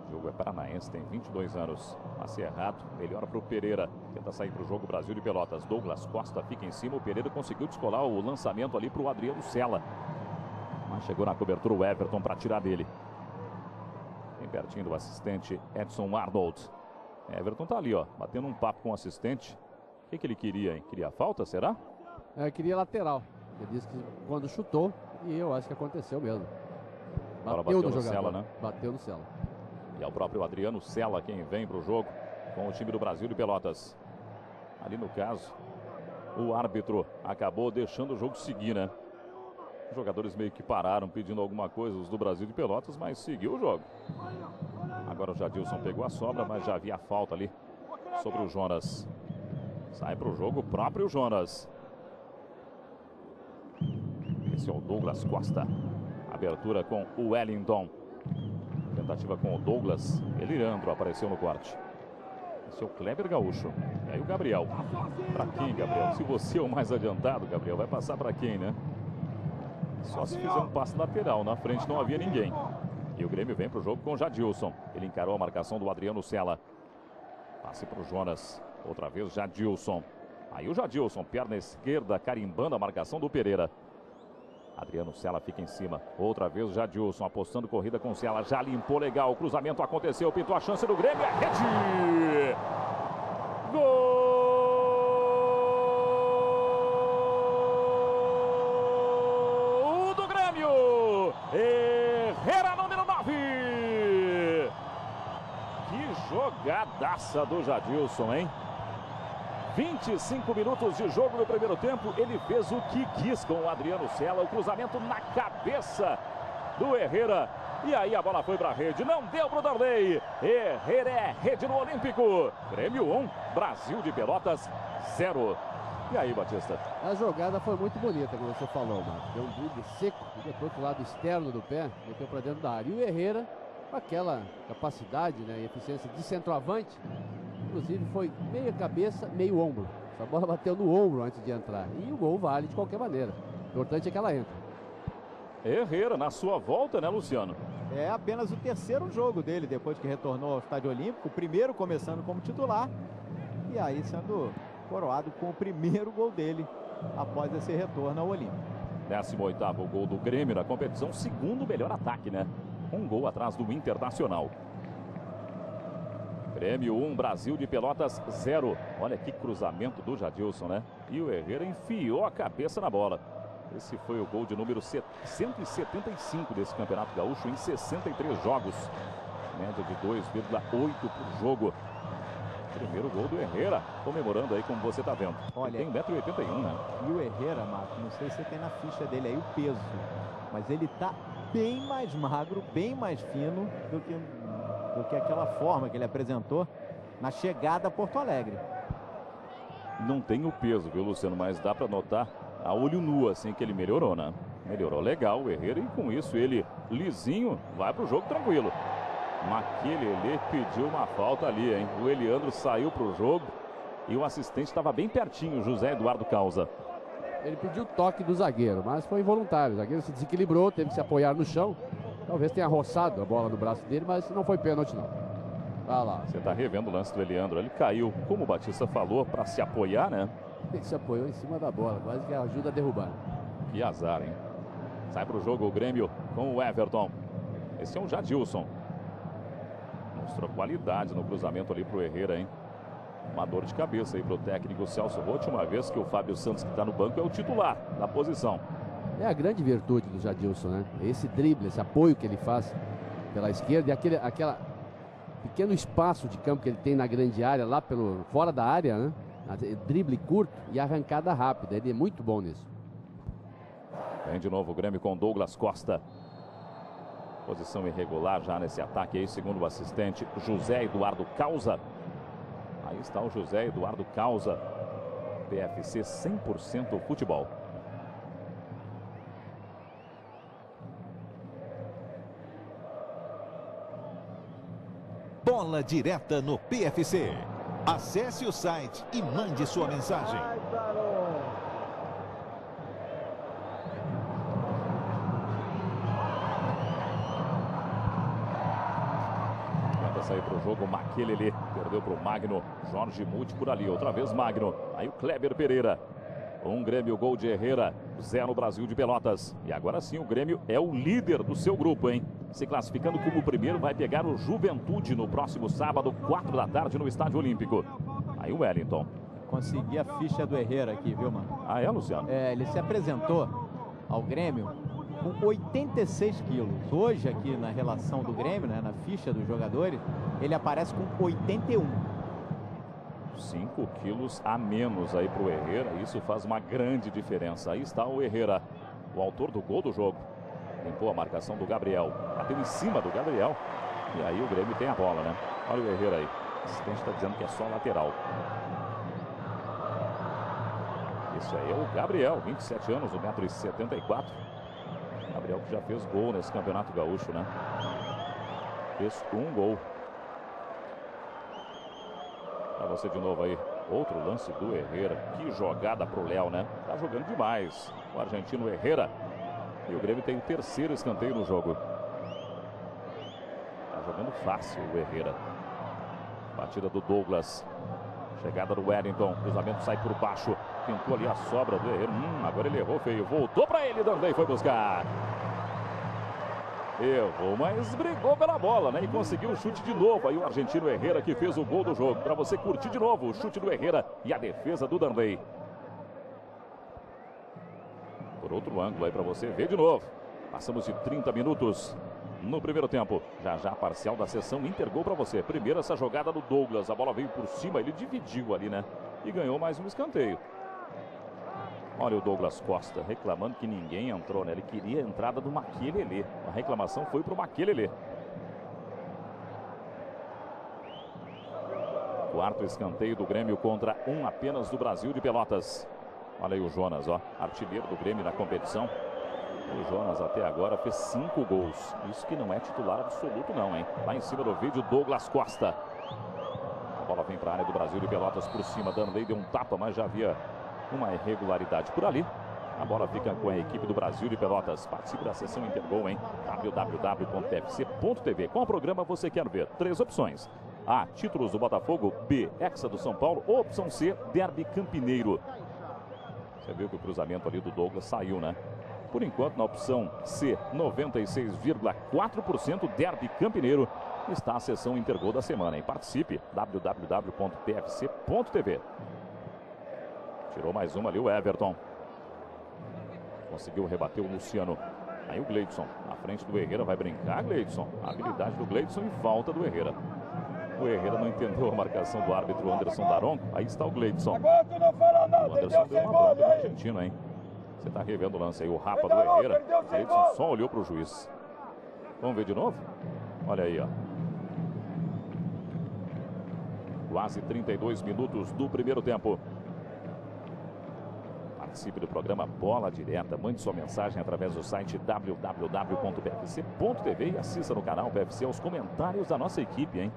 Speaker 1: O Diogo é paranaense, tem 22 anos. Passe errado, melhor para o Pereira. Tenta sair para o jogo Brasil de Pelotas. Douglas Costa fica em cima. O Pereira conseguiu descolar o lançamento ali para o Adriano Cella. Mas chegou na cobertura o Everton para tirar dele. Bem pertinho do assistente Edson Arnold. Everton tá ali, ó, batendo um papo com o assistente. O que ele queria, hein? Queria falta, será?
Speaker 3: Queria lateral. Ele disse que quando chutou, e eu acho que aconteceu mesmo.
Speaker 1: Bateu no Cella, né?
Speaker 3: Bateu no Cella.
Speaker 1: E é o próprio Adriano Cella quem vem para o jogo com o time do Brasil de Pelotas. Ali no caso, o árbitro acabou deixando o jogo seguir, né? Os jogadores meio que pararam pedindo alguma coisa, os do Brasil de Pelotas, mas seguiu o jogo. Agora o Jadilson pegou a sobra, mas já havia falta ali sobre o Jonas. Sai para o jogo o próprio Jonas. Esse é o Douglas Costa. Abertura com o Wellington. Tentativa com o Douglas. Elirandro apareceu no corte. Esse é o Kleber Gaúcho. E aí o Gabriel. Para quem, Gabriel? Se você é o mais adiantado, Gabriel, vai passar para quem, né? Só se fizer um passe lateral. Na frente não havia ninguém. E o Grêmio vem para o jogo com o Jadilson. Ele encarou a marcação do Adriano Cella. Passe para o Jonas. Outra vez Jadilson. Aí o Jadilson, perna esquerda, carimbando a marcação do Pereira. Adriano Cella fica em cima. Outra vez o Jadilson apostando corrida com o Cella. Já limpou legal. O cruzamento aconteceu. Pintou a chance do Grêmio. É rede! Gol! Herrera, número 9. Que jogadaça do Jadilson, hein? 25 minutos de jogo no primeiro tempo. Ele fez o que quis com o Adriano Cella. O cruzamento na cabeça do Herrera. E aí a bola foi para a rede. Não deu para o Darley. Herrera é rede no Olímpico. Grêmio 1, Brasil de Pelotas 0. E aí, Batista?
Speaker 3: A jogada foi muito bonita, como você falou, Marcos. Deu um drible seco, depois pro lado externo do pé, meteu para dentro da área. E o Herrera, com aquela capacidade, né, e eficiência de centroavante, inclusive foi meia cabeça, meio ombro. Essa bola bateu no ombro antes de entrar. E o gol vale de qualquer maneira. O importante é que ela entra.
Speaker 1: Herrera na sua volta, né, Luciano?
Speaker 2: É apenas o terceiro jogo dele depois que retornou ao Estádio Olímpico. O primeiro começando como titular. E aí sendo coroado com o primeiro gol dele após esse retorno ao Olímpico.
Speaker 1: 18º gol do Grêmio na competição. Segundo melhor ataque, né? Um gol atrás do Internacional. Grêmio 1, Brasil de Pelotas 0. Olha que cruzamento do Jadilson, né? E o Herrera enfiou a cabeça na bola. Esse foi o gol de número 175 desse Campeonato Gaúcho em 63 jogos. Média de 2,8 por jogo. Primeiro gol do Herrera, comemorando aí como você está vendo.
Speaker 2: Olha,
Speaker 1: ele tem 1,81 m, né?
Speaker 2: E o Herrera, Marcos, não sei se você tem na ficha dele aí o peso, mas ele tá bem mais magro, bem mais fino do que aquela forma que ele apresentou na chegada a Porto Alegre.
Speaker 1: Não tem o peso, viu, Luciano? Mas dá para notar a olho nu, assim, que ele melhorou, né? Melhorou legal o Herrera e com isso ele, lisinho, vai pro jogo tranquilo. Maquelele pediu uma falta ali, hein? O Eliandro saiu pro jogo e o assistente estava bem pertinho, José Eduardo Causa.
Speaker 3: Ele pediu toque do zagueiro, mas foi involuntário. O zagueiro se desequilibrou, teve que se apoiar no chão. Talvez tenha roçado a bola no braço dele, mas não foi pênalti, não. Vai lá.
Speaker 1: Você tá revendo o lance do Eliandro. Ele caiu, como o Batista falou, para se apoiar, né?
Speaker 3: Ele se apoiou em cima da bola, quase que ajuda a derrubar.
Speaker 1: Que azar, hein? Sai pro jogo o Grêmio com o Everton. Esse é o Jadilson. Mostrou qualidade no cruzamento ali pro Herrera, hein? Uma dor de cabeça aí pro técnico Celso Roth, uma vez que o Fábio Santos, que está no banco, é o titular da posição.
Speaker 3: É a grande virtude do Jadilson, né? Esse drible, esse apoio que ele faz pela esquerda e aquela pequeno espaço de campo que ele tem na grande área, lá fora da área, né? Drible curto e arrancada rápida. Ele é muito bom nisso.
Speaker 1: Vem de novo o Grêmio com Douglas Costa. Posição irregular já nesse ataque aí, segundo o assistente José Eduardo Causa. Aí está o José Eduardo Causa. PFC 100% futebol.
Speaker 8: Bola direta no PFC. Acesse o site e mande sua mensagem.
Speaker 1: Tenta sair para o jogo, Maquelele perdeu para o Magno. Jorge Muti por ali, outra vez Magno. Aí o Kleber Pereira. Um Grêmio, gol de Herrera, 0 Brasil de Pelotas. E agora sim o Grêmio é o líder do seu grupo, hein? Se classificando como o primeiro, vai pegar o Juventude no próximo sábado, 4 da tarde, no Estádio Olímpico. Aí o Wellington.
Speaker 2: Consegui a ficha do Herrera aqui, viu, mano?
Speaker 1: Ah, é, Luciano?
Speaker 2: É, ele se apresentou ao Grêmio com 86 quilos. Hoje, aqui na relação do Grêmio, né, na ficha dos jogadores, ele aparece com 81.
Speaker 1: 5 quilos a menos aí para o Herrera. Isso faz uma grande diferença. Aí está o Herrera, o autor do gol do jogo. Limpou a marcação do Gabriel. Bateu em cima do Gabriel. E aí o Grêmio tem a bola, né? Olha o Herrera aí. O assistente está dizendo que é só lateral. Isso aí é o Gabriel, 27 anos, 1,74 m. Gabriel que já fez gol nesse Campeonato Gaúcho, né? Fez um gol. Para você de novo aí. Outro lance do Herrera. Que jogada pro Léo, né? Tá jogando demais. O argentino Herrera. E o Grêmio tem o terceiro escanteio no jogo. Tá jogando fácil o Herrera. Batida do Douglas. Chegada do Wellington. Cruzamento sai por baixo. Pintou ali a sobra do Herrera. Agora ele errou feio. Voltou para ele. Danley foi buscar. Errou, mas brigou pela bola, né? E conseguiu o chute de novo. Aí o argentino Herrera que fez o gol do jogo. Para você curtir de novo o chute do Herrera e a defesa do Danley. Por outro ângulo aí para você ver de novo. Passamos de 30 minutos no primeiro tempo. Já parcial da sessão Inter-gol para você. Primeiro essa jogada do Douglas. A bola veio por cima, ele dividiu ali, né? E ganhou mais um escanteio. Olha o Douglas Costa reclamando que ninguém entrou, né? Ele queria a entrada do Maquelele. A reclamação foi para o Maquelele. Quarto escanteio do Grêmio contra um apenas do Brasil de Pelotas. Olha aí o Jonas, ó, artilheiro do Grêmio na competição. O Jonas até agora fez 5 gols. Isso que não é titular absoluto não, hein? Lá em cima do vídeo, Douglas Costa. A bola vem para a área do Brasil de Pelotas por cima. Danley deu um tapa, mas já havia uma irregularidade por ali. A bola fica com a equipe do Brasil de Pelotas. Participe da sessão Intergol em www.pfc.tv. Qual programa você quer ver? 3 opções. A, títulos do Botafogo. B, Hexa do São Paulo. Ou opção C, Derby Campineiro. Você viu que o cruzamento ali do Douglas saiu, né? Por enquanto, na opção C, 96,4%, Derby Campineiro, está a sessão Intergol da semana, hein? Participe, www.pfc.tv. Tirou mais uma ali o Everton. Conseguiu rebater o Luciano. Aí o Gleidson, na frente do Herrera, vai brincar, Gleidson. A habilidade do Gleidson e falta do Herrera. O Herrera não entendeu a marcação do árbitro Anderson Daronco. Aí está o Gleidson. O Anderson deu uma bronca no argentino, hein? Você está revendo o lance aí, o rapa do Herrera. O Gleidson só olhou para o juiz. Vamos ver de novo? Olha aí, ó. Quase 32 minutos do primeiro tempo. Participe do programa Bola Direta. Mande sua mensagem através do site www.pfc.tv e assista no canal PFC os comentários da nossa equipe, hein?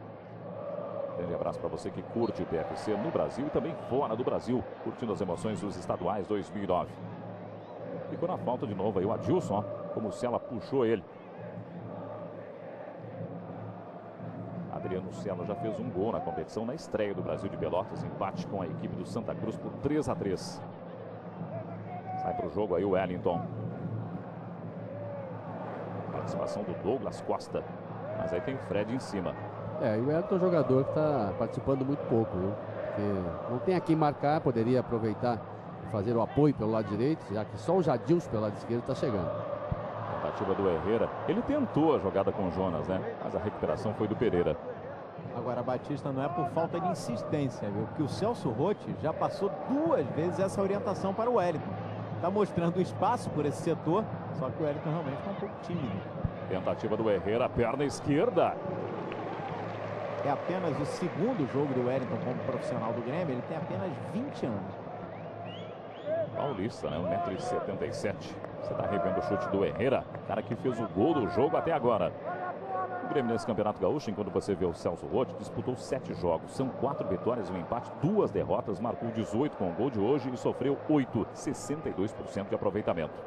Speaker 1: Grande abraço para você que curte o PFC no Brasil e também fora do Brasil, curtindo as emoções dos estaduais 2009. Ficou na falta de novo aí o Adilson, ó, como se ela puxou ele. Adriano Celo já fez um gol na competição na estreia do Brasil de Pelotas, empate com a equipe do Santa Cruz por 3-3. Sai para o jogo aí o Wellington. Participação do Douglas Costa. Mas aí tem o Fred em cima.
Speaker 3: E o Wellington é um jogador que está participando muito pouco, viu? Porque não tem a quem marcar, poderia aproveitar e fazer o apoio pelo lado direito, já que só o Jadilson pelo lado esquerdo está chegando.
Speaker 1: Tentativa do Herrera. Ele tentou a jogada com o Jonas, né? Mas a recuperação foi do Pereira.
Speaker 2: Agora, Batista, não é por falta de insistência, viu? Porque o Celso Rotti já passou 2 vezes essa orientação para o Wellington. Está mostrando espaço por esse setor, só que o Wellington realmente está um pouco tímido.
Speaker 1: Tentativa do Herrera, perna esquerda.
Speaker 2: É apenas o 2º jogo do Wellington como profissional do Grêmio, ele tem apenas 20 anos.
Speaker 1: Paulista, né? 1,77 m. Você está revendo o chute do Herrera, cara que fez o gol do jogo até agora. O Grêmio nesse Campeonato Gaúcho, enquanto você vê o Celso Rotti, disputou 7 jogos. São 4 vitórias, um empate, 2 derrotas, marcou 18 com o gol de hoje e sofreu 8, 62% de aproveitamento.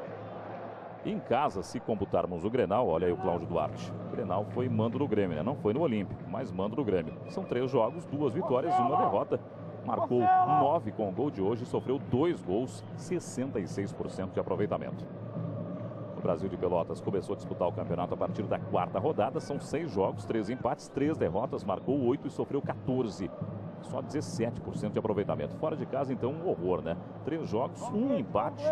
Speaker 1: Em casa, se computarmos o Grenal, olha aí o Cláudio Duarte. O Grenal foi mando do Grêmio, né? Não foi no Olímpico, mas mando do Grêmio. São 3 jogos, 2 vitórias, 1 derrota. Marcou 9 com o gol de hoje e sofreu 2 gols, 66% de aproveitamento. O Brasil de Pelotas começou a disputar o campeonato a partir da 4ª rodada. São 6 jogos, 3 empates, 3 derrotas, marcou 8 e sofreu 14. Só 17% de aproveitamento. Fora de casa, então, um horror, né? 3 jogos, 1 empate,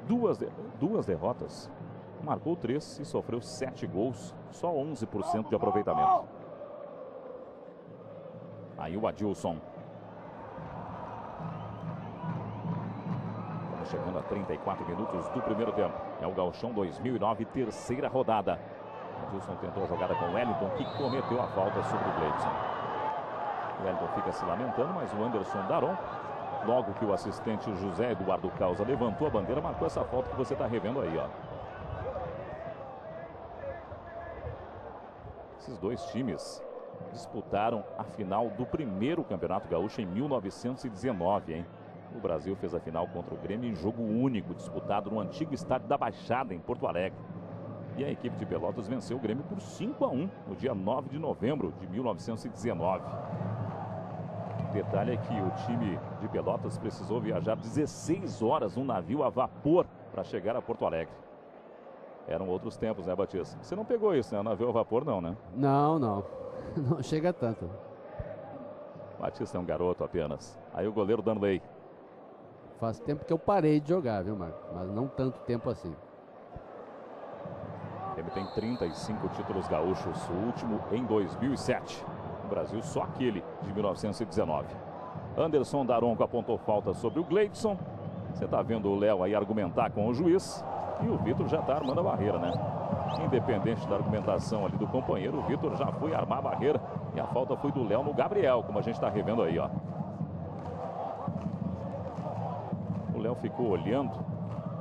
Speaker 1: 2 derrotas. Marcou 3 e sofreu 7 gols, só 11% de aproveitamento. Aí o Adilson. Estamos chegando a 34 minutos do primeiro tempo. É o Gauchão 2009, 3ª rodada. Adilson tentou a jogada com o Wellington, que cometeu a falta sobre o Gleidson. O Wellington fica se lamentando, mas o Anderson Daron, logo que o assistente José Eduardo Causa levantou a bandeira, marcou essa falta que você está revendo aí, ó. Esses 2 times disputaram a final do primeiro Campeonato Gaúcho em 1919, hein? O Brasil fez a final contra o Grêmio em jogo único, disputado no antigo estádio da Baixada, em Porto Alegre. E a equipe de Pelotas venceu o Grêmio por 5-1 no dia 9 de novembro de 1919. O detalhe é que o time de Pelotas precisou viajar 16 horas num navio a vapor para chegar a Porto Alegre. Eram outros tempos, né, Batista? Você não pegou isso, né? O navio a vapor não, né?
Speaker 3: Não, não. Não chega tanto.
Speaker 1: Batista é um garoto apenas. Aí o goleiro Danley.
Speaker 3: Faz tempo que eu parei de jogar, viu, Marco? Mas não tanto tempo assim.
Speaker 1: Ele tem 35 títulos gaúchos, o último em 2007. No Brasil, só aquele de 1919. Anderson Daronco apontou falta sobre o Gleidson. Você está vendo o Léo aí argumentar com o juiz. E o Vitor já está armando a barreira, né? Independente da argumentação ali do companheiro, o Vitor já foi armar a barreira. E a falta foi do Léo no Gabriel, como a gente está revendo aí, ó. O O Léo ficou olhando.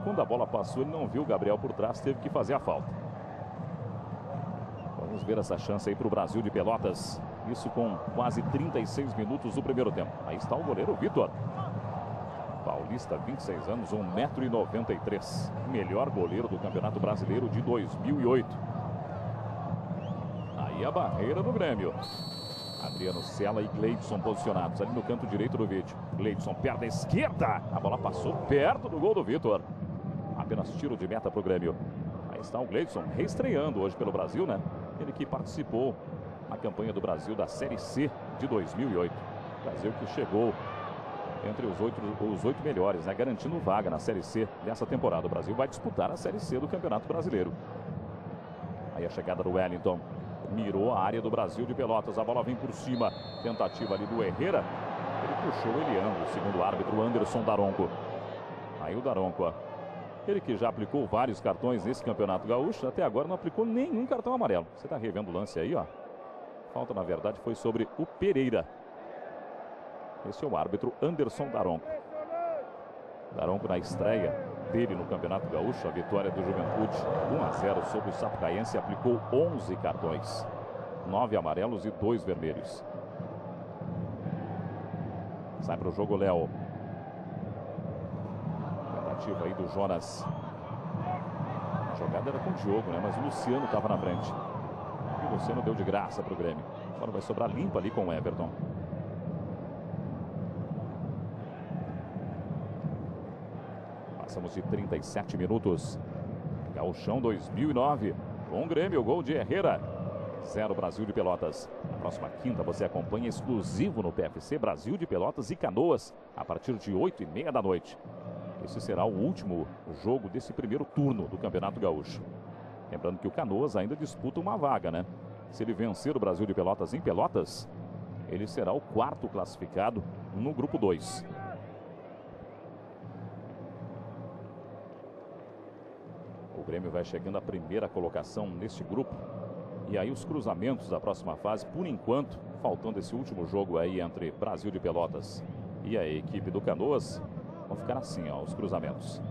Speaker 1: Quando a bola passou, ele não viu o Gabriel por trás, teve que fazer a falta. Vamos ver essa chance aí para o Brasil de Pelotas. Isso com quase 36 minutos do primeiro tempo. Aí está o goleiro Vitor. Paulista, 26 anos, 1,93 m. Melhor goleiro do Campeonato Brasileiro de 2008. Aí a barreira do Grêmio. Adriano Cella e Gleidson posicionados ali no canto direito do vídeo. Gleidson perna esquerda. A bola passou perto do gol do Vitor. Apenas tiro de meta para o Grêmio. Aí está o Gleidson reestreando hoje pelo Brasil, né? Ele que participou na campanha do Brasil da Série C de 2008. Brasil que chegou entre os oito melhores, né? Garantindo vaga na Série C dessa temporada. O Brasil vai disputar a Série C do Campeonato Brasileiro. Aí a chegada do Wellington. Mirou a área do Brasil de Pelotas. A bola vem por cima. Tentativa ali do Herrera. Ele puxou o Eliandro, segundo o árbitro Anderson Daronco. Aí o Daronco, ó. Ele que já aplicou vários cartões nesse Campeonato Gaúcho, até agora não aplicou nenhum cartão amarelo. Você está revendo o lance aí, ó. Falta, na verdade, foi sobre o Pereira. Esse é o árbitro Anderson Daronco. Daronco na estreia dele no Campeonato Gaúcho, a vitória do Juventude 1-0 sobre o Sapucaense, aplicou 11 cartões, 9 amarelos e 2 vermelhos. Sai para o jogo Léo. Tentativa aí do Jonas. A jogada era com o Diogo, né? Mas o Luciano estava na frente. E o Luciano deu de graça para o Grêmio. Agora vai sobrar limpa ali com o Everton. Passamos de 37 minutos. Gauchão 2009. Com o Grêmio, gol de Herrera. 0 Brasil de Pelotas. Na próxima quinta você acompanha exclusivo no PFC Brasil de Pelotas e Canoas a partir de 8h30 da noite. Esse será o último jogo desse primeiro turno do Campeonato Gaúcho. Lembrando que o Canoas ainda disputa uma vaga, né? Se ele vencer o Brasil de Pelotas em Pelotas, ele será o 4º classificado no grupo 2. O Grêmio vai chegando à primeira colocação neste grupo. E aí os cruzamentos da próxima fase, por enquanto, faltando esse último jogo aí entre Brasil de Pelotas e a equipe do Canoas, vão ficar assim, ó, os cruzamentos.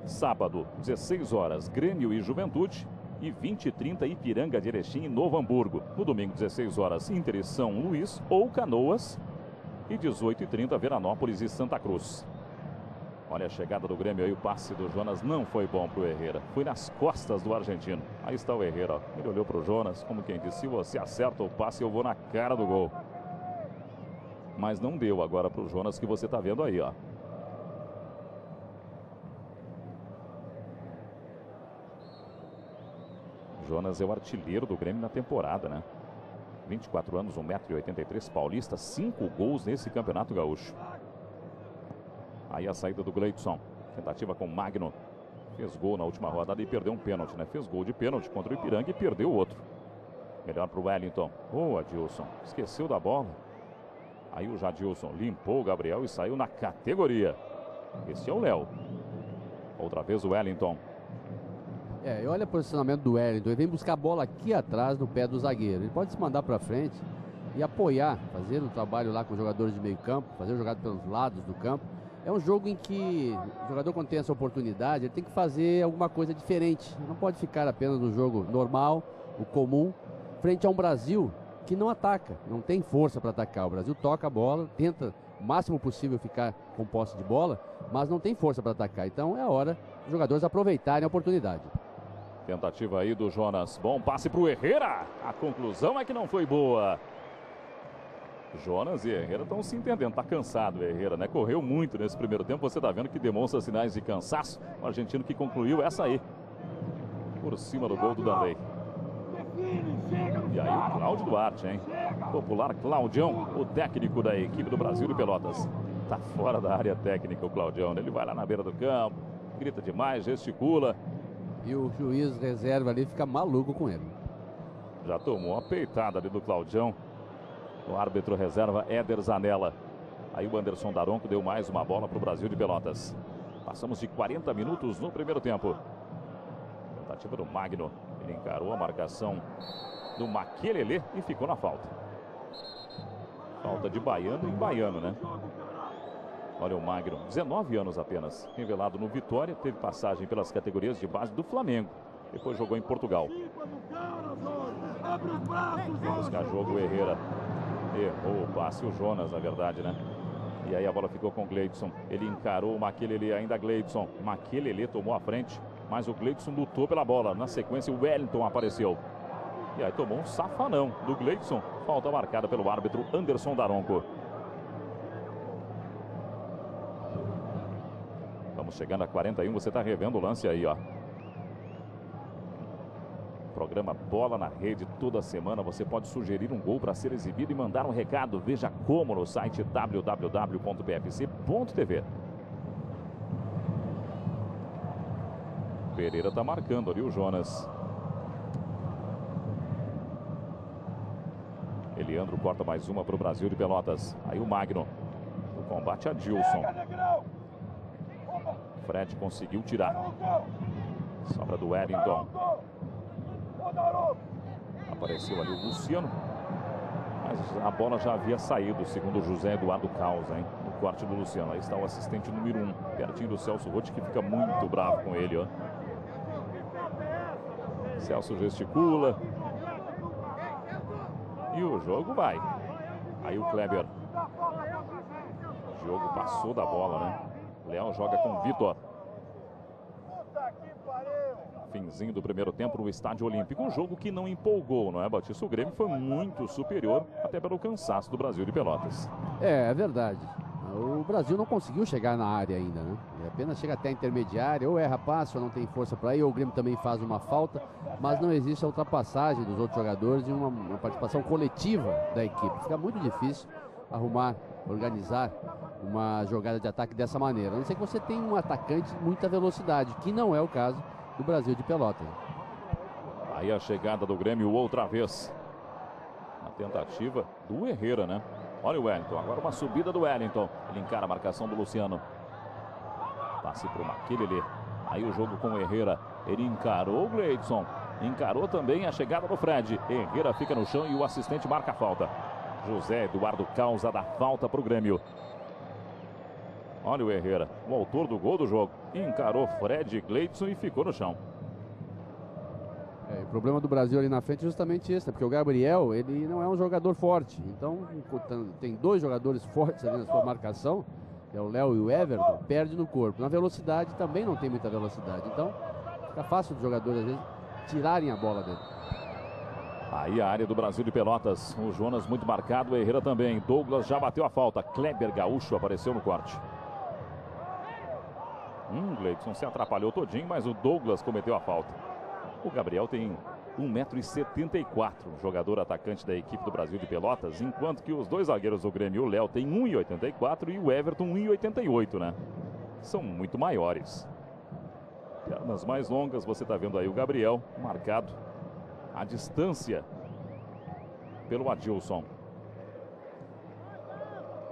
Speaker 1: Sábado, 16 horas, Grêmio e Juventude. E 20h30, Ipiranga de Erechim e Novo Hamburgo. No domingo, 16 horas, Inter e São Luís ou Canoas. E 18h30, Veranópolis e Santa Cruz. Olha a chegada do Grêmio aí, o passe do Jonas não foi bom para o Herrera. Foi nas costas do argentino. Aí está o Herrera, ó. Ele olhou para o Jonas, como quem disse, se você acerta o passe, eu vou na cara do gol. Mas não deu agora para o Jonas, que você está vendo aí, ó. Jonas é o artilheiro do Grêmio na temporada, né? 24 anos, 1,83 m, paulista, 5 gols nesse Campeonato Gaúcho. Aí a saída do Gleidson. Tentativa com o Magno. Fez gol na última rodada e perdeu um pênalti, né? Fez gol de pênalti contra o Ipiranga e perdeu o outro. Melhor para o Wellington. Boa, Adilson. Esqueceu da bola. Aí o Jadilson limpou o Gabriel e saiu na categoria. Esse é o Léo. Outra vez o Wellington.
Speaker 3: E olha o posicionamento do Wellington. Ele vem buscar a bola aqui atrás no pé do zagueiro. Ele pode se mandar para frente e apoiar, fazer o trabalho lá com os jogadores de meio campo, fazer o jogado pelos lados do campo. É um jogo em que o jogador, quando tem essa oportunidade, ele tem que fazer alguma coisa diferente. Não pode ficar apenas no jogo normal, o comum, frente a um Brasil que não ataca, não tem força para atacar. O Brasil toca a bola, tenta o máximo possível ficar com posse de bola, mas não tem força para atacar. Então é a hora dos jogadores aproveitarem a oportunidade.
Speaker 1: Tentativa aí do Jonas. Bom passe para o Herrera. A conclusão é que não foi boa. Jonas e Herrera estão se entendendo. Está cansado o Herrera, né? Correu muito nesse primeiro tempo. Você está vendo que demonstra sinais de cansaço. O argentino que concluiu essa aí. Por cima do gol do Danley. E aí o Cláudio Duarte, hein? Popular Claudião, o técnico da equipe do Brasil de Pelotas. Está fora da área técnica o Claudião. Ele vai lá na beira do campo, grita demais, gesticula.
Speaker 3: E o juiz reserva ali fica maluco com ele.
Speaker 1: Já tomou uma peitada ali do Claudião. O árbitro reserva Éder Zanella. Aí o Anderson Daronco deu mais uma bola para o Brasil de Pelotas. Passamos de 40 minutos no primeiro tempo. Tentativa do Magno. Ele encarou a marcação do Maquelele e ficou na falta. Falta de baiano em baiano, né? Olha o Magno, 19 anos apenas, revelado no Vitória, teve passagem pelas categorias de base do Flamengo. Depois jogou em Portugal. Busca jogo o Herrera. Errou o passe, o Jonas, na verdade, né? E aí a bola ficou com o Gleidson. Ele encarou o Makelele, ainda Gleidson. Makelele tomou a frente, mas o Gleidson lutou pela bola. Na sequência, o Wellington apareceu. E aí tomou um safanão do Gleidson. Falta marcada pelo árbitro Anderson Daronco. Vamos chegando a 41, você está revendo o lance aí, ó. Programa Bola na Rede, toda semana você pode sugerir um gol para ser exibido e mandar um recado. Veja como no site www.pfc.tv. Pereira está marcando ali o Jonas. Eliandro corta mais uma para o Brasil de Pelotas. Aí o Magno. O combate a Dilson. Fred conseguiu tirar. Sobra do Wellington. Apareceu ali o Luciano. Mas a bola já havia saído, segundo o José Eduardo Causa, hein? No corte do Luciano. Aí está o assistente número 1, pertinho do Celso Rotti, que fica muito bravo com ele, ó. Celso gesticula. E o jogo vai. Aí o Kleber. O jogo passou da bola, né? Léo joga com o Vitor. Finzinho do primeiro tempo no Estádio Olímpico. Um jogo que não empolgou, não é, Batista? O Grêmio foi muito superior, até pelo cansaço do Brasil de Pelotas.
Speaker 3: É verdade. O Brasil não conseguiu chegar na área ainda, né? Ele apenas chega até a intermediária, ou erra passe, ou não tem força para ir, ou o Grêmio também faz uma falta, mas não existe a ultrapassagem dos outros jogadores e uma participação coletiva da equipe. Fica muito difícil arrumar, organizar uma jogada de ataque dessa maneira. A não ser que você tenha um atacante de muita velocidade, que não é o caso do Brasil de Pelotas.
Speaker 1: Aí a chegada do Grêmio outra vez. Na tentativa do Herrera, né? Olha o Wellington, agora uma subida do Wellington. Ele encara a marcação do Luciano. Passe para o Makelele. Aí o jogo com o Herrera. Ele encarou o Gleidson. Encarou também a chegada do Fred. Herrera fica no chão e o assistente marca a falta. José Eduardo Causa dá falta para o Grêmio. Olha o Herrera, o autor do gol do jogo. Encarou Fred, Gleidson e ficou no chão.
Speaker 3: O problema do Brasil ali na frente é justamente esse, né? Porque o Gabriel, ele não é um jogador forte. Então, tem dois jogadores fortes ali na sua marcação, que é o Léo e o Everton, perde no corpo. Na velocidade também não tem muita velocidade. Então, fica fácil dos jogadores, às vezes, tirarem a bola dele.
Speaker 1: Aí a área do Brasil de Pelotas. O Jonas muito marcado, o Herrera também. Douglas já bateu a falta. Kleber Gaúcho apareceu no corte. Gleidson se atrapalhou todinho, mas o Douglas cometeu a falta. O Gabriel tem 1,74 m, jogador atacante da equipe do Brasil de Pelotas, enquanto que os dois zagueiros do Grêmio, o Léo tem 1,84 e o Everton 1,88, né? São muito maiores. Pernas mais longas, você está vendo aí o Gabriel marcado à distância pelo Adilson.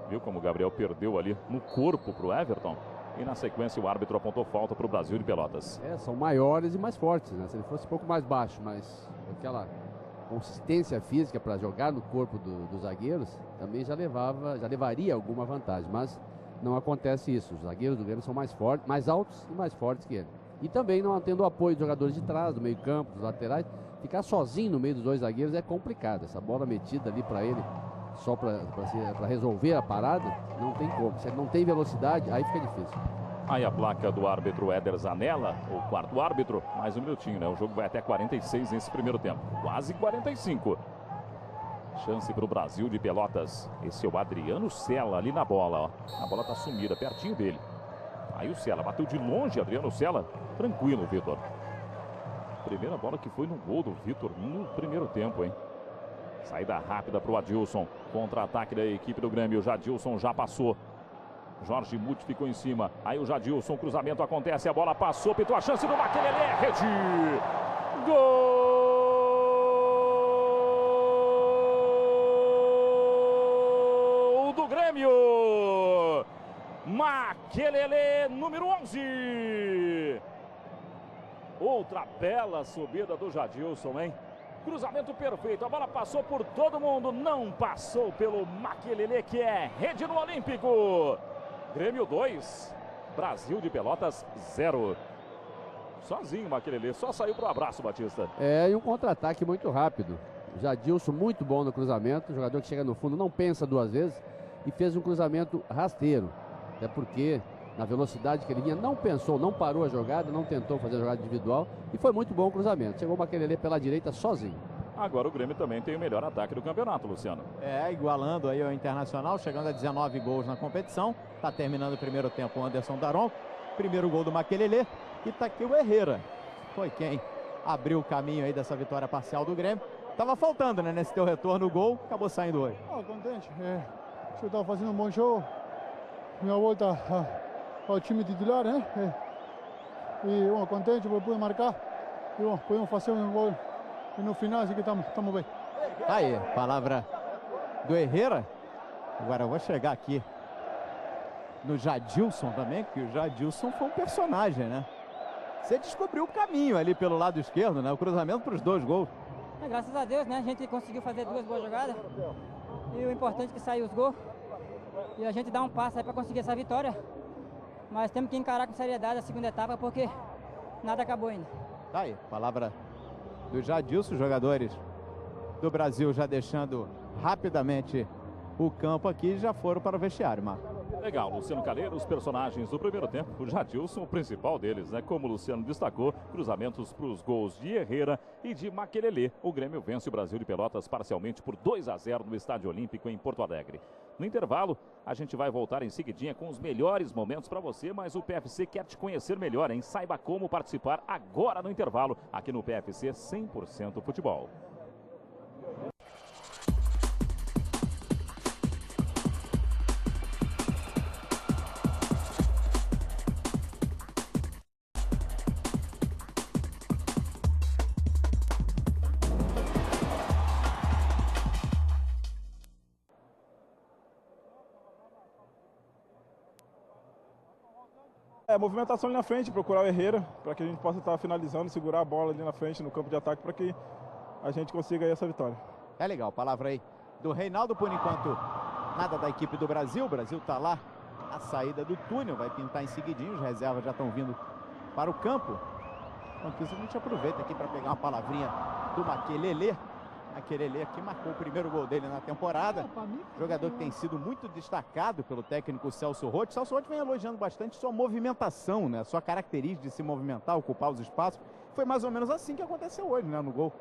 Speaker 1: Viu como o Gabriel perdeu ali no corpo para o Everton? E na sequência o árbitro apontou falta para o Brasil de Pelotas.
Speaker 3: São maiores e mais fortes, né? Se ele fosse um pouco mais baixo, mas aquela consistência física para jogar no corpo dos zagueiros também já levaria alguma vantagem, mas não acontece isso. Os zagueiros do Grêmio são mais fortes, mais altos e mais fortes que ele. E também não tendo o apoio dos jogadores de trás, do meio campo, dos laterais, ficar sozinho no meio dos dois zagueiros é complicado. Essa bola metida ali para ele só para resolver a parada, não tem como. Se ele não tem velocidade, aí fica difícil.
Speaker 1: Aí a placa do árbitro Éder Zanella, o quarto árbitro, mais um minutinho, né? O jogo vai até 46 nesse primeiro tempo, quase 45. Chance para o Brasil de Pelotas. Esse é o Adriano Cella ali na bola, ó. A bola tá sumida, pertinho dele. Aí o Cella bateu de longe, Adriano Cella. Tranquilo, Vitor. Primeira bola que foi no gol do Vitor no primeiro tempo, hein? Saída rápida para o Adilson. Contra-ataque da equipe do Grêmio. O Jadilson já passou. Jorge Muti ficou em cima. Aí o Jadilson, cruzamento acontece. A bola passou, pintou a chance do Makelele. Rede! Gol do Grêmio! Makelele, número 11. Outra bela subida do Jadilson, hein? Cruzamento perfeito, a bola passou por todo mundo, não passou pelo Makelele, que é rede no Olímpico. Grêmio 2, Brasil de Pelotas 0. Sozinho, Makelele, só saiu pro abraço, Batista.
Speaker 3: E um contra-ataque muito rápido. Jadilson muito bom no cruzamento, jogador que chega no fundo, não pensa duas vezes e fez um cruzamento rasteiro. Até porque na velocidade que ele vinha, não pensou, não parou a jogada, não tentou fazer a jogada individual e foi muito bom o cruzamento. Chegou o Makelele pela direita sozinho.
Speaker 1: Agora o Grêmio também tem o melhor ataque do campeonato, Luciano.
Speaker 2: Igualando aí ao Internacional, chegando a 19 gols na competição. Tá terminando o primeiro tempo o Anderson Daronco. Primeiro gol do Makelele. E tá aqui o Herrera. Foi quem abriu o caminho aí dessa vitória parcial do Grêmio. Tava faltando, né, nesse teu retorno o gol. Acabou saindo hoje.
Speaker 9: Contente. Acho que tava fazendo um bom jogo. Minha volta ao time titular, né? E contente por poder marcar. E podemos fazer um gol no final, assim que estamos bem.
Speaker 2: Tá aí, palavra do Herrera. Agora eu vou chegar aqui no Jadilson também, que o Jadilson foi um personagem, né? Você descobriu o caminho ali pelo lado esquerdo, né? O cruzamento para os 2 gols.
Speaker 4: Graças a Deus, né? A gente conseguiu fazer 2 boas jogadas. E o importante é que saiu os gols. E a gente dá um passo aí para conseguir essa vitória. Mas temos que encarar com seriedade a segunda etapa, porque nada acabou ainda.
Speaker 2: Tá aí, palavra do Jadilson. Jogadores do Brasil já deixando rapidamente o campo aqui, já foram para o vestiário, Marco.
Speaker 1: Legal, Luciano Calheiro, os personagens do primeiro tempo, o Jadilson, o principal deles, né? Como o Luciano destacou, cruzamentos para os gols de Herrera e de Makelele. O Grêmio vence o Brasil de Pelotas parcialmente por 2-0 no Estádio Olímpico em Porto Alegre. No intervalo, a gente vai voltar em seguidinha com os melhores momentos para você, mas o PFC quer te conhecer melhor, hein? Saiba como participar agora no intervalo, aqui no PFC 100% Futebol.
Speaker 10: Movimentação ali na frente, procurar o Herrera, para que a gente possa estar finalizando, segurar a bola ali na frente no campo de ataque, para que a gente consiga aí essa vitória.
Speaker 2: É legal, palavra aí do Reinaldo. Por enquanto, nada da equipe do Brasil. O Brasil está lá na saída do túnel, vai pintar em seguidinho, os reservas já estão vindo para o campo. Então, a gente aproveita aqui para pegar uma palavrinha do Makelele. Makelele aqui marcou o primeiro gol dele na temporada. Jogador que tem sido muito destacado pelo técnico Celso Roth. Celso Roth vem elogiando bastante sua movimentação, né? Sua característica de se movimentar, ocupar os espaços. Foi mais ou menos assim que aconteceu hoje, né, no gol.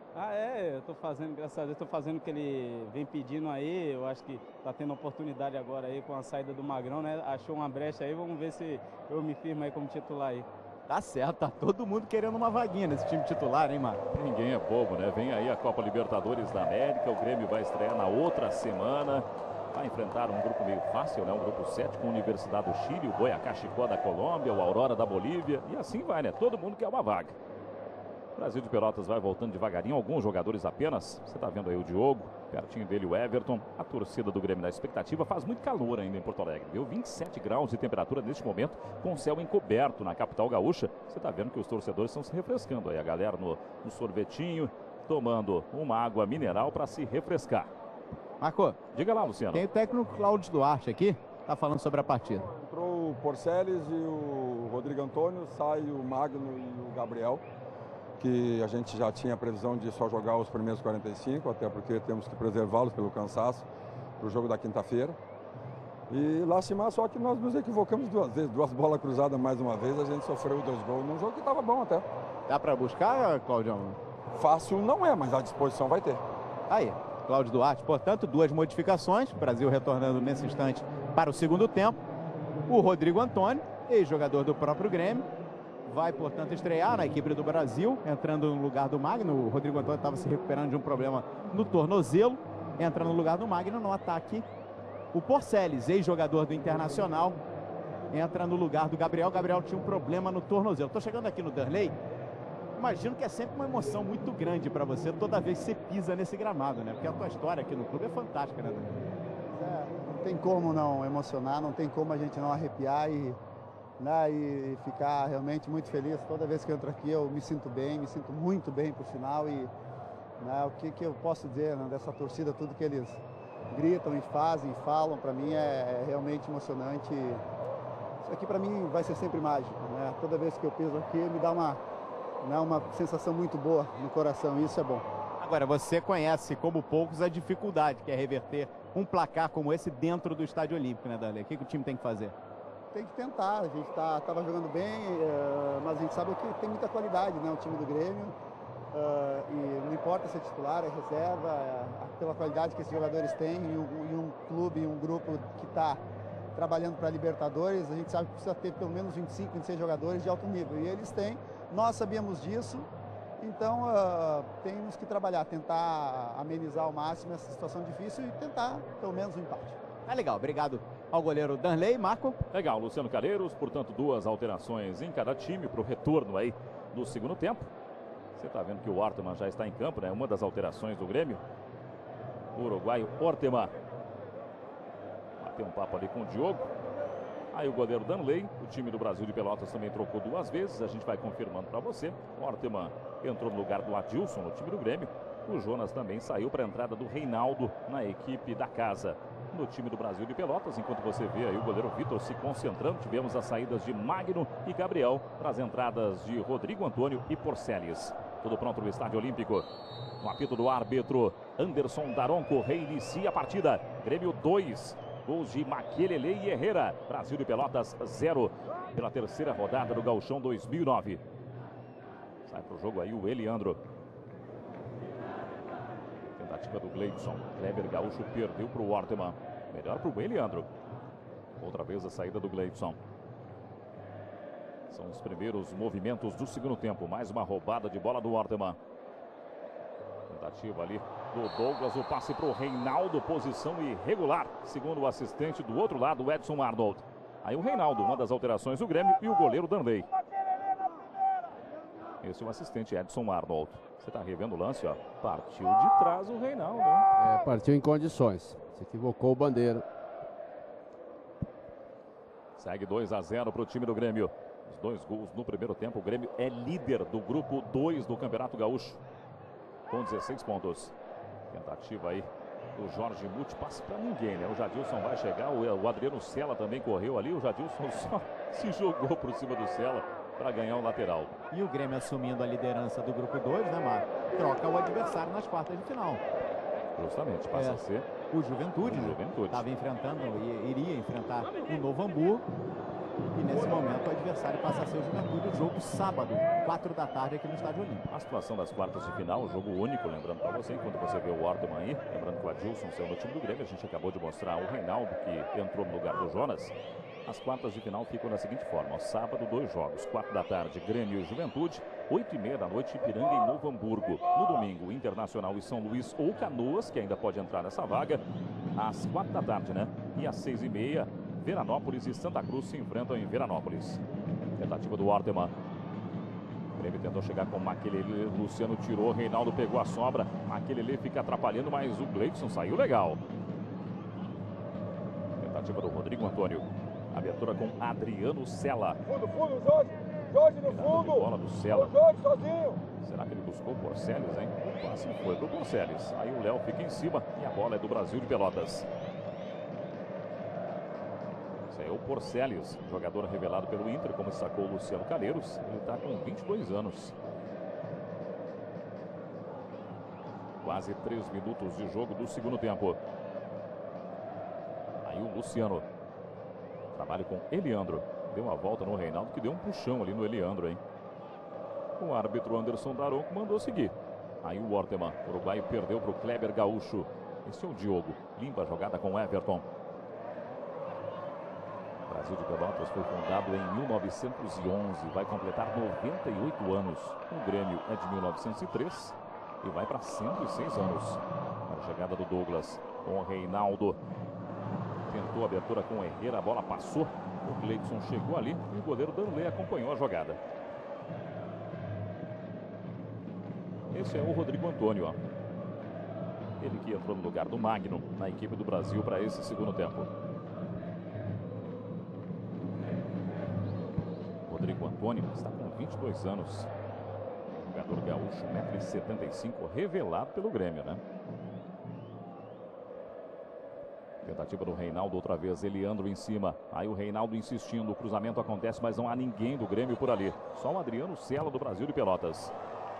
Speaker 11: Eu tô fazendo, graças a Deus, tô fazendo o que ele vem pedindo aí. Eu acho que tá tendo oportunidade agora aí com a saída do Magrão, né? Achou uma brecha aí, vamos ver se eu me firmo aí como titular aí.
Speaker 2: Tá certo, tá todo mundo querendo uma vaguinha nesse time titular, hein, Marco?
Speaker 1: Ninguém é bobo, né? Vem aí a Copa Libertadores da América, o Grêmio vai estrear na outra semana. Vai enfrentar um grupo meio fácil, né? Um grupo 7 com a Universidade do Chile, o Boyacá Chicó da Colômbia, o Aurora da Bolívia. E assim vai, né? Todo mundo quer uma vaga. O Brasil de Pelotas vai voltando devagarinho, alguns jogadores apenas. Você tá vendo aí o Diogo, pertinho dele o Everton. A torcida do Grêmio na expectativa, faz muito calor ainda em Porto Alegre. Deu 27 graus de temperatura neste momento, com o céu encoberto na capital gaúcha. Você tá vendo que os torcedores estão se refrescando aí. A galera no sorvetinho, tomando uma água mineral para se refrescar.
Speaker 2: Marco,
Speaker 1: diga lá, Luciano.
Speaker 2: Tem o técnico Cláudio Duarte aqui, tá falando sobre a partida.
Speaker 7: Entrou o Porceles e o Rodrigo Antônio, sai o Magno e o Gabriel, que a gente já tinha a previsão de só jogar os primeiros 45, até porque temos que preservá-los pelo cansaço para o jogo da quinta-feira. E lastimar, só que nós nos equivocamos 2 vezes, 2 bolas cruzadas mais uma vez, a gente sofreu 2 gols num jogo que estava bom até.
Speaker 2: Dá para buscar, Claudião?
Speaker 7: Fácil não é, mas a disposição vai ter.
Speaker 2: Aí, Cláudio Duarte, portanto, 2 modificações, o Brasil retornando nesse instante para o segundo tempo. O Rodrigo Antônio, ex-jogador do próprio Grêmio, vai, portanto, estrear na equipe do Brasil, entrando no lugar do Magno. O Rodrigo Antônio estava se recuperando de um problema no tornozelo, entra no lugar do Magno no ataque. O Porceles, ex-jogador do Internacional, entra no lugar do Gabriel. O Gabriel tinha um problema no tornozelo. Estou chegando aqui no Darley. Imagino que é sempre uma emoção muito grande para você toda vez que você pisa nesse gramado, né? Porque a tua história aqui no clube é fantástica, né, Daniel?
Speaker 12: Não tem como não emocionar, não tem como a gente não arrepiar e ficar realmente muito feliz. Toda vez que eu entro aqui eu me sinto bem, me sinto muito bem por sinal. E o que eu posso dizer, né, dessa torcida, tudo que eles gritam e fazem, falam, para mim é realmente emocionante. aqui para mim vai ser sempre mágico, né? Toda vez que eu piso aqui me dá uma sensação muito boa no coração, e isso é bom.
Speaker 2: Agora, você conhece como poucos a dificuldade que é reverter um placar como esse dentro do Estádio Olímpico, né, Darley? O que o time tem que fazer?
Speaker 12: Tem que tentar, a gente estava jogando bem, mas a gente sabe que tem muita qualidade, né, o time do Grêmio, e não importa se é titular, é reserva, pela qualidade que esses jogadores têm, e um clube, um grupo que está trabalhando para a Libertadores, a gente sabe que precisa ter pelo menos 25, 26 jogadores de alto nível, e eles têm, nós sabíamos disso, então temos que trabalhar, tentar amenizar ao máximo essa situação difícil e tentar pelo menos um empate.
Speaker 2: Tá legal, obrigado ao goleiro Darley. Marco?
Speaker 1: Legal, Luciano Calheiros, portanto 2 alterações em cada time para o retorno aí do segundo tempo. Você está vendo que o Orteman já está em campo, né? Uma das alterações do Grêmio. O uruguaio Orteman. Bateu um papo ali com o Diogo. Aí o goleiro Darley, o time do Brasil de Pelotas também trocou 2 vezes. A gente vai confirmando para você. O Orteman entrou no lugar do Adilson no time do Grêmio. O Jonas também saiu para a entrada do Reinaldo na equipe da casa. No time do Brasil de Pelotas, enquanto você vê aí o goleiro Vitor se concentrando, tivemos as saídas de Magno e Gabriel para as entradas de Rodrigo Antônio e Porceles. Tudo pronto no Estádio Olímpico. No apito do árbitro Anderson Daronco, reinicia a partida. Grêmio 2, gols de Maquelele e Herrera. Brasil de Pelotas 0 pela terceira rodada do Gauchão 2009. Sai para o jogo aí o Eliandro. Tentativa do Gleidson. Kleber Gaúcho perdeu para o Orteman. Melhor para o Eliandro. Outra vez a saída do Gleidson. São os primeiros movimentos do segundo tempo. Mais uma roubada de bola do Orteman. Tentativa ali do Douglas. O passe para o Reinaldo. Posição irregular. Segundo o assistente do outro lado, o Edson Arnold. Aí o Reinaldo, uma das alterações do Grêmio. E o goleiro Darley. Esse é o assistente Edson Arnold. Você está revendo o lance, ó. Partiu de trás o Reinaldo, hein?
Speaker 3: Partiu em condições. Se equivocou o Bandeira.
Speaker 1: Segue 2-0 para o time do Grêmio. Os 2 gols no primeiro tempo. O Grêmio é líder do grupo 2 do Campeonato Gaúcho. Com 16 pontos. Tentativa aí do Jorge Muti. Passe para ninguém, né? O Jadilson vai chegar. O Adriano Cella também correu ali. O Jadilson só se jogou por cima do Cella para ganhar o lateral.
Speaker 2: E o Grêmio assumindo a liderança do grupo 2, né, Marco? Troca o adversário nas quartas de final.
Speaker 1: Justamente, passa a ser
Speaker 2: o Juventude. O Juventude. Estava enfrentando, iria enfrentar o Novo Hamburgo. E nesse momento o adversário passa a ser o Juventude. O jogo sábado, 4 da tarde aqui no Estádio Olímpico.
Speaker 1: A situação das quartas de final, jogo único, lembrando para você, enquanto você vê o Orteman aí, lembrando que o Adilson saiu no time do Grêmio, a gente acabou de mostrar o Reinaldo que entrou no lugar do Jonas. As quartas de final ficam da seguinte forma, ó, sábado 2 jogos, 4 da tarde Grêmio e Juventude, 8h30 da noite Ipiranga e Novo Hamburgo. No domingo, Internacional e São Luís ou Canoas, que ainda pode entrar nessa vaga, às 4 da tarde, né? E às 6h30, Veranópolis e Santa Cruz se enfrentam em Veranópolis. Tentativa do Orteman. O Grêmio tentou chegar com Maquelele, Luciano tirou, Reinaldo pegou a sobra, Maquelele fica atrapalhando, mas o Gleidson saiu legal. Tentativa do Rodrigo Antônio. Abertura com Adriano Cella.
Speaker 7: Fundo, Jorge. Jorge no fundo.
Speaker 1: Bola do Cella.
Speaker 7: Jorge sozinho.
Speaker 1: Será que ele buscou o Porceles, hein? O passe foi pro Porceles. Aí o Léo fica em cima e a bola é do Brasil de Pelotas. Esse aí é o Porceles, jogador revelado pelo Inter, como destacou o Luciano Calheiros. Ele está com 22 anos. Quase 3 minutos de jogo do segundo tempo. Aí o Luciano. Trabalho com Eliandro. Deu uma volta no Reinaldo, que deu um puxão ali no Eliandro, hein? O árbitro Anderson Daronco mandou seguir. Aí o Orteman. O uruguaio perdeu para o Kleber Gaúcho. Esse é o Diogo. Limpa a jogada com Everton. O Brasil de Pelotas foi fundado em 1911. Vai completar 98 anos. O Grêmio é de 1903 e vai para 106 anos. A chegada do Douglas com o Reinaldo. Tentou a abertura com o Herrera, a bola passou. O Gleidson chegou ali e o goleiro Darley acompanhou a jogada. Esse é o Rodrigo Antônio, ó. Ele que entrou no lugar do Magno na equipe do Brasil para esse segundo tempo. Rodrigo Antônio está com 22 anos. Jogador gaúcho, 1,75 m, revelado pelo Grêmio, né? Tentativa do Reinaldo outra vez, Eliandro em cima. Aí o Reinaldo insistindo, o cruzamento acontece, mas não há ninguém do Grêmio por ali. Só o Adriano Cela do Brasil de Pelotas.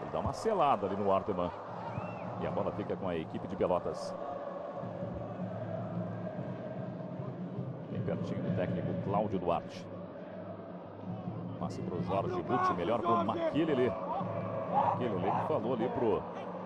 Speaker 1: Ele dá uma selada ali no Arteman. E a bola fica com a equipe de Pelotas. Bem pertinho do técnico Cláudio Duarte. Passe para o Jorge Muti, melhor para o Maquilele. Maquilele que falou ali para o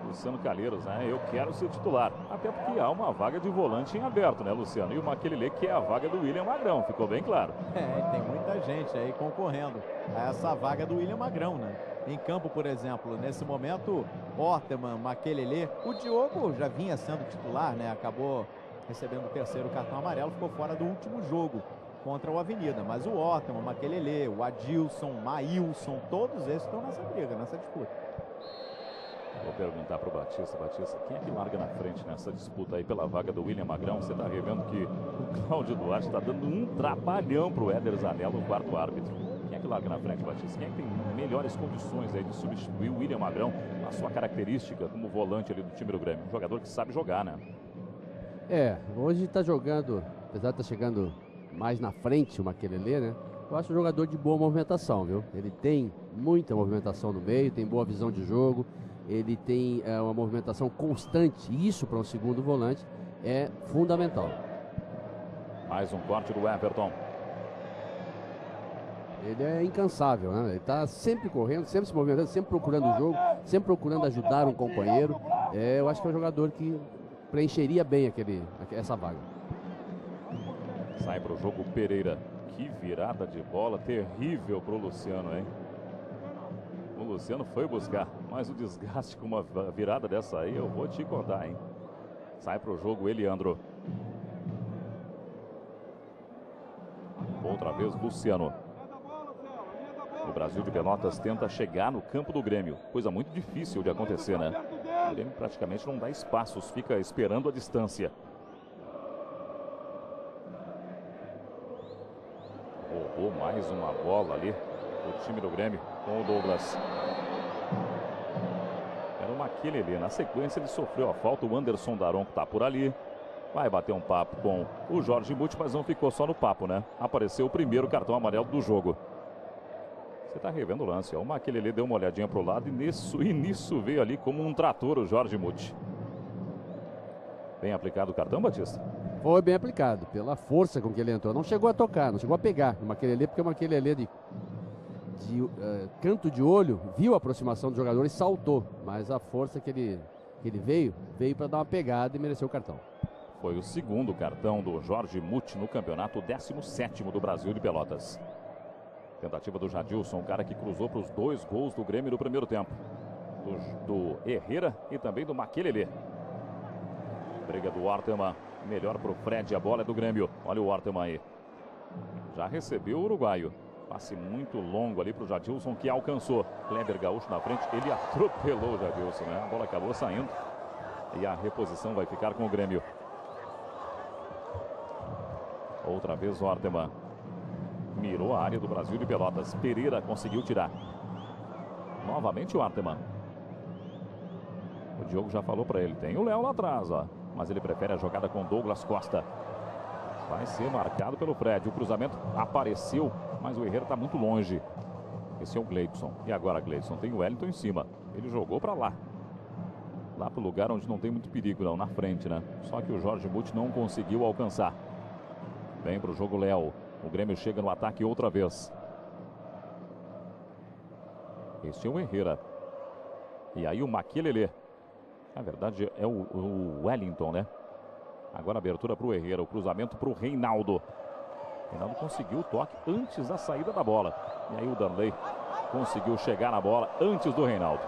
Speaker 1: Luciano Calheiros, né? Eu quero ser titular. Até porque há uma vaga de volante em aberto, né, Luciano? E o Maquilele que é a vaga do William Magrão, ficou bem claro.
Speaker 2: Tem muita gente aí concorrendo a essa vaga do William Magrão, né? Em campo, por exemplo, nesse momento, Orteman, Maquelele, o Diogo já vinha sendo titular, né? Acabou recebendo o terceiro cartão amarelo, ficou fora do último jogo contra o Avenida. Mas o Orteman, Maquelele, o Adilson, Maílson, todos esses estão nessa briga, nessa disputa.
Speaker 1: Vou perguntar para o Batista. Batista, quem é que larga na frente nessa disputa aí pela vaga do William Magrão? Você está revendo que o Cláudio Duarte está dando um trabalhão para o Éder Zanello, o quarto árbitro. Quem é que larga na frente, Batista? Quem é que tem melhores condições aí de substituir o William Magrão, a sua característica como volante ali do time do Grêmio? Um jogador que sabe jogar, né?
Speaker 3: Hoje está jogando, apesar de estar chegando mais na frente o Maquelele, né? Eu acho um jogador de boa movimentação, viu? Ele tem muita movimentação no meio, tem boa visão de jogo, ele tem uma movimentação constante, e isso para um segundo volante é fundamental.
Speaker 1: Mais um corte do Everton.
Speaker 3: Ele é incansável, né? Ele está sempre correndo, sempre se movimentando, sempre procurando o jogo, sempre procurando ajudar um companheiro. Eu acho que é um jogador que preencheria bem essa vaga.
Speaker 1: Sai para o jogo Pereira. Que virada de bola terrível para o Luciano, hein? O Luciano foi buscar, mas o desgaste com uma virada dessa aí, eu vou te contar, hein? Sai para o jogo Eliandro. Outra vez Luciano. O Brasil de Pelotas tenta chegar no campo do Grêmio. Coisa muito difícil de acontecer, né? O Grêmio praticamente não dá espaços, fica esperando a distância. Roubou mais uma bola ali o time do Grêmio com o Douglas. Era o Maquelele. Na sequência ele sofreu a falta. O Anderson Daronco tá por ali. Vai bater um papo com o Jorge Muti, mas não ficou só no papo, né? Apareceu o primeiro cartão amarelo do jogo. Você tá revendo o lance, ó. O Maquelele deu uma olhadinha pro lado e nisso veio ali como um trator o Jorge Muti. Bem aplicado o cartão, Batista?
Speaker 3: Foi bem aplicado, pela força com que ele entrou. Não chegou a tocar, não chegou a pegar no Maquelele, porque o Maquelele de canto de olho viu a aproximação do jogador e saltou. Mas a força que ele veio para dar uma pegada e mereceu o cartão.
Speaker 1: Foi o segundo cartão do Jorge Muti no campeonato, 17º do Brasil de Pelotas. Tentativa do Jadilson, um cara que cruzou para os 2 gols do Grêmio no primeiro tempo. Do Herrera e também do Maquelele. Briga do Orteman, melhor para o Fred, a bola é do Grêmio. Olha o Orteman aí. Já recebeu o uruguaio. Passe muito longo ali para o Jadilson, que alcançou. Kleber Gaúcho na frente, ele atropelou o Jadilson, né? A bola acabou saindo e a reposição vai ficar com o Grêmio. Outra vez o Orteman. Mirou a área do Brasil de Pelotas. Pereira conseguiu tirar. Novamente o Orteman. O Diogo já falou para ele. Tem o Léo lá atrás, ó. Mas ele prefere a jogada com Douglas Costa. Vai ser marcado pelo Fred. O cruzamento apareceu, mas o Herrera está muito longe. Esse é o Gleidson. E agora, Gleidson, tem o Wellington em cima. Ele jogou para lá. Lá para o lugar onde não tem muito perigo, não. Na frente, né? Só que o Jorge Muti não conseguiu alcançar. Vem para o jogo Léo. O Grêmio chega no ataque outra vez. Esse é o Herrera. E aí o Maquelele. Na verdade é o Wellington, né? Agora a abertura para o Herrera. O cruzamento para o Reinaldo. Reinaldo conseguiu o toque antes da saída da bola. E aí o Danley conseguiu chegar na bola antes do Reinaldo.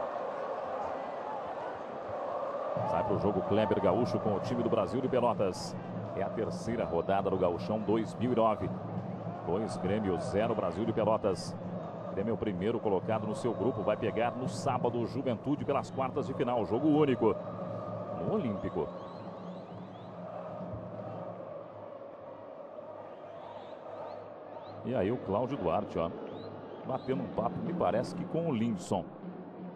Speaker 1: Sai para o jogo Kleber Gaúcho com o time do Brasil de Pelotas. É a terceira rodada do Gauchão 2009. 2 Grêmio, 0 Brasil de Pelotas. Grêmio é o primeiro colocado no seu grupo. Vai pegar no sábado o Juventude pelas quartas de final. Jogo único no Olímpico. E aí o Cláudio Duarte, ó, batendo um papo, me parece que com o Lindson.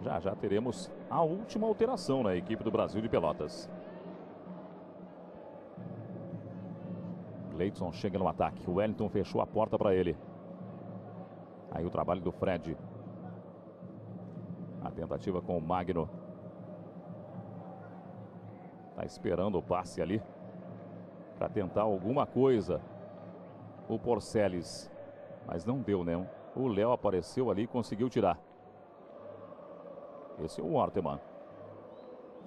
Speaker 1: Já teremos a última alteração na equipe do Brasil de Pelotas. Gleidson chega no ataque. O Wellington fechou a porta para ele. Aí o trabalho do Fred. A tentativa com o Magno. Tá esperando o passe ali para tentar alguma coisa. O Porceles. Mas não deu, né? O Léo apareceu ali e conseguiu tirar. Esse é o Orteman.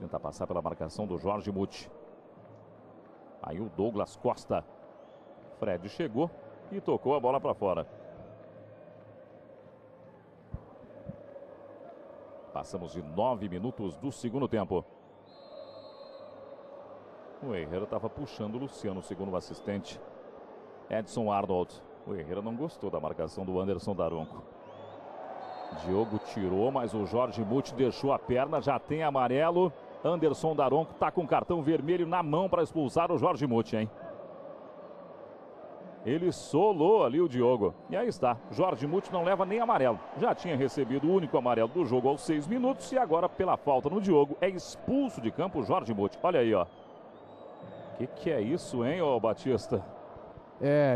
Speaker 1: Tenta passar pela marcação do Jorge Muth. Aí o Douglas Costa. Fred chegou e tocou a bola para fora. Passamos de 9 minutos do segundo tempo. O Herrera estava puxando o Luciano, segundo o assistente Edson Arnold. O Herrera não gostou da marcação do Anderson Daronco. Diogo tirou, mas o Jorge Muth deixou a perna, já tem amarelo. Anderson Daronco está com cartão vermelho na mão para expulsar o Jorge Muth, hein? Ele solou ali o Diogo. E aí está, Jorge Muth não leva nem amarelo. Já tinha recebido o único amarelo do jogo aos 6 minutos e agora, pela falta no Diogo, é expulso de campo o Jorge Muth. Olha aí, ó. Que é isso, hein, ô Batista?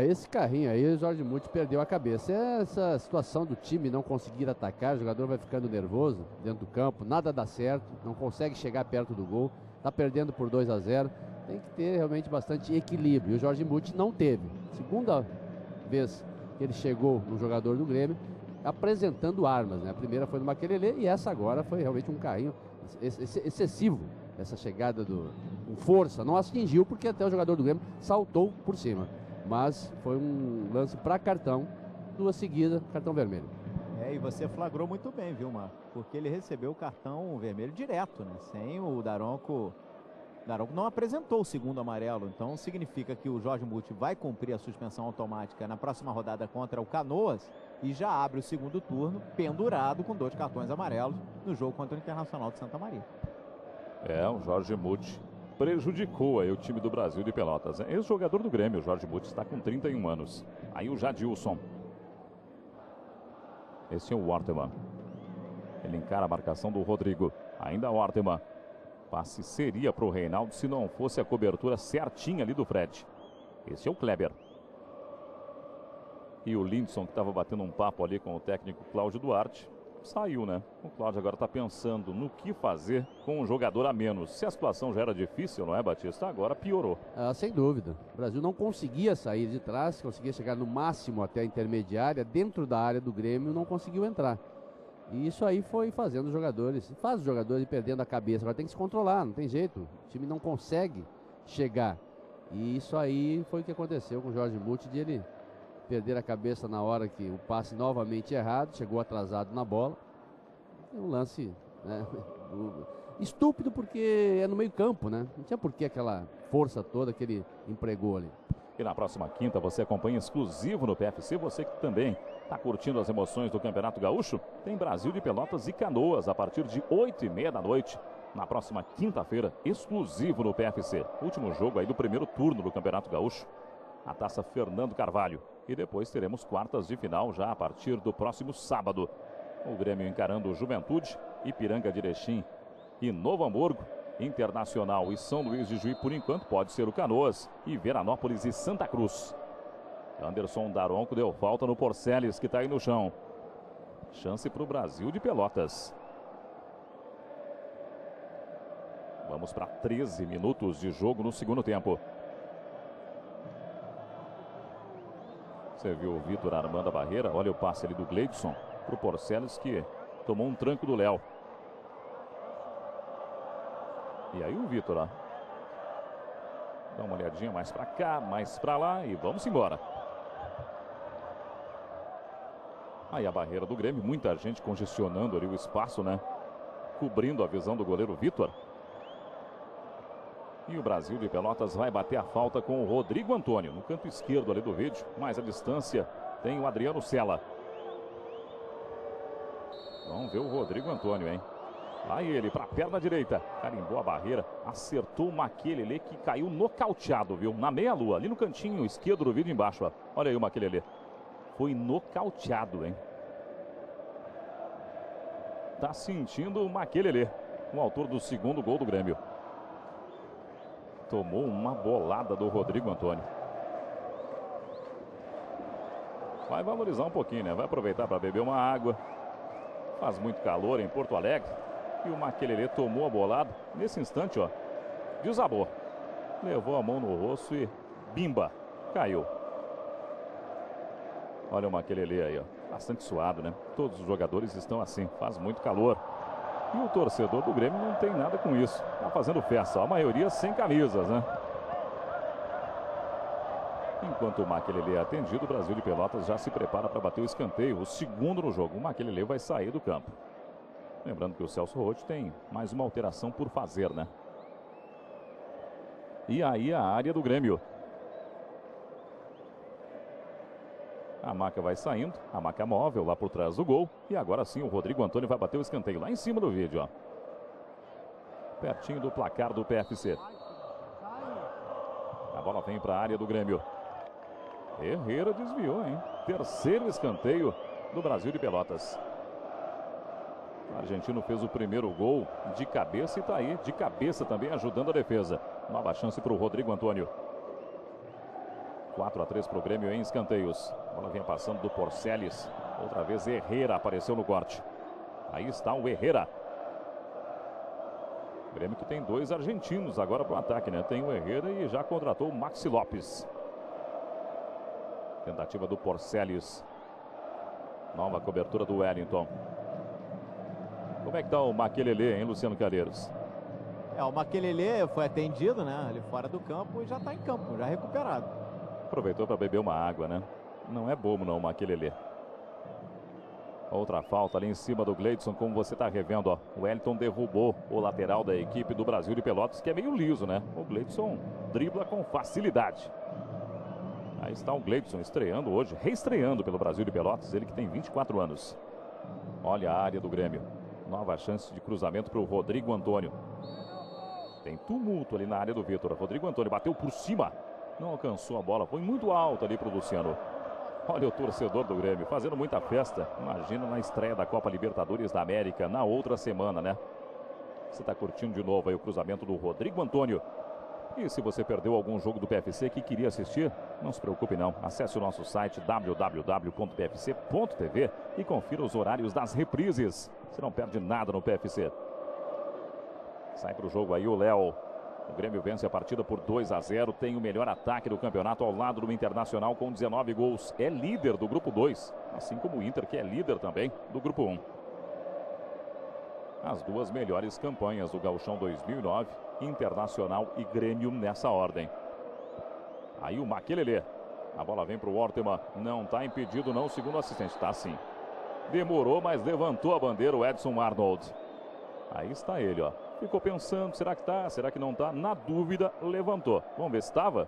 Speaker 3: Esse carrinho aí, o Jorge Muth perdeu a cabeça. Essa situação do time não conseguir atacar, o jogador vai ficando nervoso dentro do campo, nada dá certo, não consegue chegar perto do gol, tá perdendo por 2-0. Tem que ter realmente bastante equilíbrio. E o Jorge Muth não teve. Segunda vez que ele chegou no jogador do Grêmio, apresentando armas, né? A primeira foi no Makelele e essa agora foi realmente um carrinho excessivo. Essa chegada com força, não atingiu porque até o jogador do Grêmio saltou por cima. Mas foi um lance para cartão, duas seguidas, cartão vermelho.
Speaker 2: E você flagrou muito bem, viu, Marco? Porque ele recebeu o cartão vermelho direto, né? Sem o Daronco. Daronco não apresentou o segundo amarelo, então significa que o Jorge Muth vai cumprir a suspensão automática na próxima rodada contra o Canoas e já abre o segundo turno pendurado com 2 cartões amarelos no jogo contra o Internacional de Santa Maria.
Speaker 1: O Jorge Muth prejudicou aí o time do Brasil de Pelotas. Ex-jogador do Grêmio, o Jorge Muth está com 31 anos. Aí o Jadilson. Esse é o Orteman. Ele encara a marcação do Rodrigo. Ainda o Orteman. Passe seria para o Reinaldo se não fosse a cobertura certinha ali do Fred. Esse é o Kleber. E o Lindson, que estava batendo um papo ali com o técnico Cláudio Duarte, saiu, né? O Cláudio agora está pensando no que fazer com um jogador a menos. Se a situação já era difícil, não é, Batista? Agora piorou.
Speaker 3: Sem dúvida. O Brasil não conseguia sair de trás, conseguia chegar no máximo até a intermediária. Dentro da área do Grêmio não conseguiu entrar. E isso aí foi fazendo os jogadores, faz os jogadores perdendo a cabeça. Agora tem que se controlar, não tem jeito. O time não consegue chegar. E isso aí foi o que aconteceu com o Jorge Muth, de ele perder a cabeça na hora que o passe novamente errado, chegou atrasado na bola. É um lance, né, estúpido porque é no meio campo, né? Não tinha por que aquela força toda que ele empregou ali.
Speaker 1: E na próxima quinta você acompanha exclusivo no PFC, você que também está curtindo as emoções do Campeonato Gaúcho, tem Brasil de Pelotas e Canoas a partir de 8h30 da noite. Na próxima quinta-feira, exclusivo no PFC. Último jogo aí do primeiro turno do Campeonato Gaúcho. A Taça Fernando Carvalho. E depois teremos quartas de final já a partir do próximo sábado. O Grêmio encarando o Juventude, Ipiranga de Erechim e Novo Hamburgo. Internacional e São Luís de Juí, por enquanto, pode ser o Canoas e Veranópolis e Santa Cruz. Anderson Daronco deu falta no Porceles, que está aí no chão. Chance para o Brasil de Pelotas. Vamos para 13 minutos de jogo no segundo tempo. Você viu o Vitor armando a barreira. Olha o passe ali do Gleidson para o Porceles, que tomou um tranco do Léo. E aí o Vitor, ó. Dá uma olhadinha mais para cá, mais para lá e vamos embora. Aí a barreira do Grêmio, muita gente congestionando ali o espaço, né? Cobrindo a visão do goleiro Vitor. E o Brasil de Pelotas vai bater a falta com o Rodrigo Antônio, no canto esquerdo ali do vídeo. Mais a distância tem o Adriano Sela. Vamos ver o Rodrigo Antônio, hein? Lá ele, para a perna direita, carimbou a barreira, acertou o Makelele, que caiu nocauteado, viu? Na meia-lua, ali no cantinho esquerdo do vídeo embaixo, ó. Olha aí o Makelele. Foi nocauteado, hein? Tá sentindo o Makelele, o autor do segundo gol do Grêmio. Tomou uma bolada do Rodrigo Antônio. vai valorizar um pouquinho, né? Vai aproveitar para beber uma água. Faz muito calor em Porto Alegre. E o Makelele tomou a bolada. Nesse instante, ó, desabou. Levou a mão no rosto e bimba, caiu. Olha o Makelele aí, ó. Bastante suado, né? Todos os jogadores estão assim, faz muito calor. E o torcedor do Grêmio não tem nada com isso. Tá fazendo festa, a maioria sem camisas, né? Enquanto o Makelele é atendido, o Brasil de Pelotas já se prepara para bater o escanteio, o segundo no jogo. O Makelele vai sair do campo. Lembrando que o Celso Roth tem mais uma alteração por fazer, né? E aí a área do Grêmio. A Maca vai saindo, a Maca móvel lá por trás do gol. E agora sim o Rodrigo Antônio vai bater o escanteio lá em cima do vídeo, ó. Pertinho do placar do PFC. A bola vem para a área do Grêmio. Herrera desviou, hein? Terceiro escanteio do Brasil de Pelotas. O argentino fez o primeiro gol de cabeça e tá aí de cabeça também ajudando a defesa. Nova chance para o Rodrigo Antônio. 4-3 para o Grêmio em escanteios. A bola vem passando do Porceles. Outra vez Herrera apareceu no corte. Aí está o Herrera. O Grêmio que tem dois argentinos agora para o ataque, né? Tem o Herrera e já contratou o Maxi Lopes. Tentativa do Porceles. Nova cobertura do Wellington. Como é que está o Makelele, hein, Luciano Calheiros?
Speaker 2: O Makelele foi atendido, né? Ali fora do campo e já está em campo, já recuperado.
Speaker 1: Aproveitou para beber uma água, né? Não é bobo não o Makelele. Outra falta ali em cima do Gleidson, como você está revendo, ó. O Wellington derrubou o lateral da equipe do Brasil de Pelotas, que é meio liso, né? O Gleidson dribla com facilidade. Aí está o Gleidson estreando hoje, reestreando pelo Brasil de Pelotas, ele que tem 24 anos. Olha a área do Grêmio. Nova chance de cruzamento para o Rodrigo Antônio. Tem tumulto ali na área do Vitor. Rodrigo Antônio bateu por cima. Não alcançou a bola. Foi muito alto ali para o Luciano. Olha o torcedor do Grêmio fazendo muita festa. Imagina na estreia da Copa Libertadores da América na outra semana, né? Você está curtindo de novo aí o cruzamento do Rodrigo Antônio. E se você perdeu algum jogo do PFC que queria assistir, não se preocupe não. Acesse o nosso site www.pfc.tv e confira os horários das reprises. Você não perde nada no PFC. Sai para o jogo aí o Léo. O Grêmio vence a partida por 2-0. Tem o melhor ataque do campeonato ao lado do Internacional com 19 gols. É líder do grupo 2, assim como o Inter, que é líder também do grupo 1. As duas melhores campanhas do Gauchão 2009, Internacional e Grêmio nessa ordem. Aí o Makelele. A bola vem para o Orteman. Não está impedido não, segundo o assistente. Está sim. Demorou, mas levantou a bandeira o Edson Arnold. Aí está ele, ó. Ficou pensando, será que tá? Será que não tá? Na dúvida, levantou. Vamos ver se estava?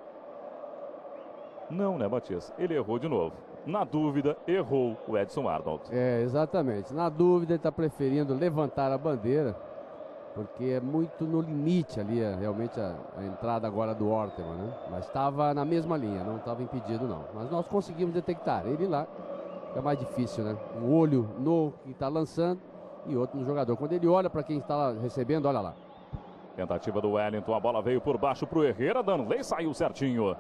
Speaker 1: Não, né, Matias? Ele errou de novo. Na dúvida, errou o Edson Arnold.
Speaker 3: Exatamente. Na dúvida, ele está preferindo levantar a bandeira, porque é muito no limite ali, realmente a entrada agora do Orteman, né? Mas estava na mesma linha, não estava impedido não. Mas nós conseguimos detectar. Ele lá é mais difícil, né? Um olho no que está lançando e outro no jogador. Quando ele olha para quem está recebendo, olha lá.
Speaker 1: Tentativa do Wellington, a bola veio por baixo para o Herrera, Danley saiu certinho.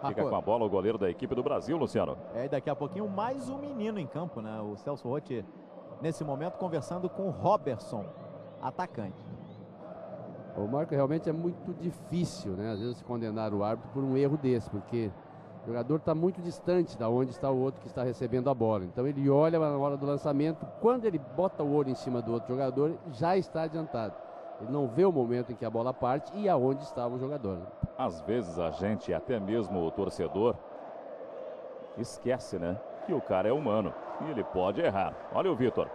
Speaker 1: Fica com a bola o goleiro da equipe do Brasil, Luciano.
Speaker 2: E daqui a pouquinho mais um menino em campo, né? O Celso Roth, nesse momento, conversando com o Robertson, atacante.
Speaker 3: O Marco, realmente é muito difícil, né? Às vezes condenar o árbitro por um erro desse, porque o jogador está muito distante da onde está o outro que está recebendo a bola. Então ele olha na hora do lançamento, quando ele bota o olho em cima do outro jogador, já está adiantado. Ele não vê o momento em que a bola parte e aonde estava o jogador.
Speaker 1: Às vezes a gente, até mesmo o torcedor, esquece, né? Que o cara é humano e ele pode errar. Olha o Vitor.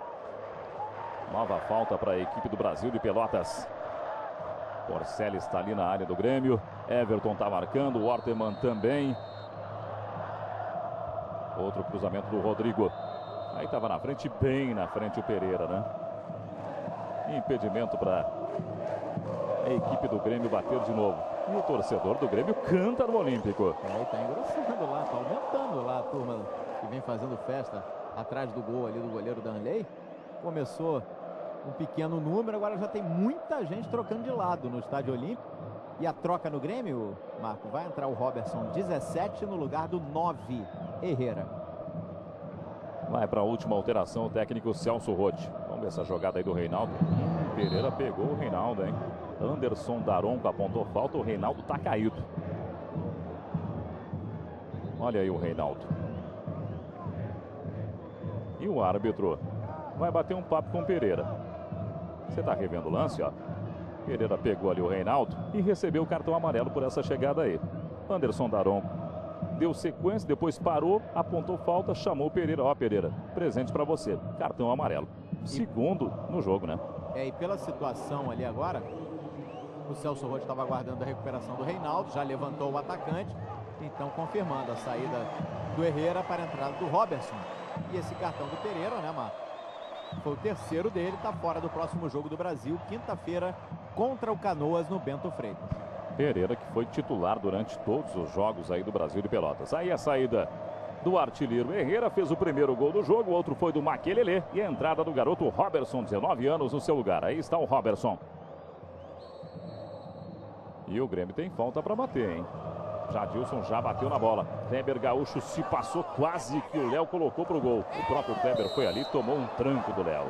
Speaker 1: Nova falta para a equipe do Brasil de Pelotas. Porceles está ali na área do Grêmio. Everton está marcando, o Orteman também. Outro cruzamento do Rodrigo. Aí estava na frente, bem na frente o Pereira, né? Impedimento para a equipe do Grêmio bater de novo. E o torcedor do Grêmio canta no Olímpico.
Speaker 2: Está engrossando lá, está aumentando lá a turma que vem fazendo festa atrás do gol ali do goleiro Danley. Começou um pequeno número, agora já tem muita gente trocando de lado no Estádio Olímpico. E a troca no Grêmio, Marco, vai entrar o Robertson 17 no lugar do 9, Herrera.
Speaker 1: Vai para a última alteração o técnico Celso Roth. Vamos ver essa jogada aí do Reinaldo. Pereira pegou o Reinaldo, hein? Anderson Daronco apontou falta, o Reinaldo tá caído. Olha aí o Reinaldo. E o árbitro vai bater um papo com o Pereira. Você tá revendo o lance, ó. Pereira pegou ali o Reinaldo e recebeu o cartão amarelo por essa chegada aí. Anderson Daronco deu sequência, depois parou, apontou falta, chamou o Pereira. Ó, Pereira, presente para você. Cartão amarelo. Segundo no jogo, né?
Speaker 2: E pela situação ali agora, o Celso Roth estava aguardando a recuperação do Reinaldo, já levantou o atacante, então confirmando a saída do Herrera para a entrada do Robertson. E esse cartão do Pereira, né, Marco? Foi o terceiro dele, está fora do próximo jogo do Brasil, quinta-feira, contra o Canoas no Bento Freitas.
Speaker 1: Pereira, que foi titular durante todos os jogos aí do Brasil de Pelotas. Aí a saída do artilheiro Herrera, fez o primeiro gol do jogo, o outro foi do Makelele e a entrada do garoto Robertson, 19 anos, no seu lugar. Aí está o Robertson. E o Grêmio tem falta para bater, hein? Jadilson já bateu na bola. Kleber Gaúcho se passou, quase que o Léo colocou pro gol. O próprio Kleber foi ali, tomou um tranco do Léo.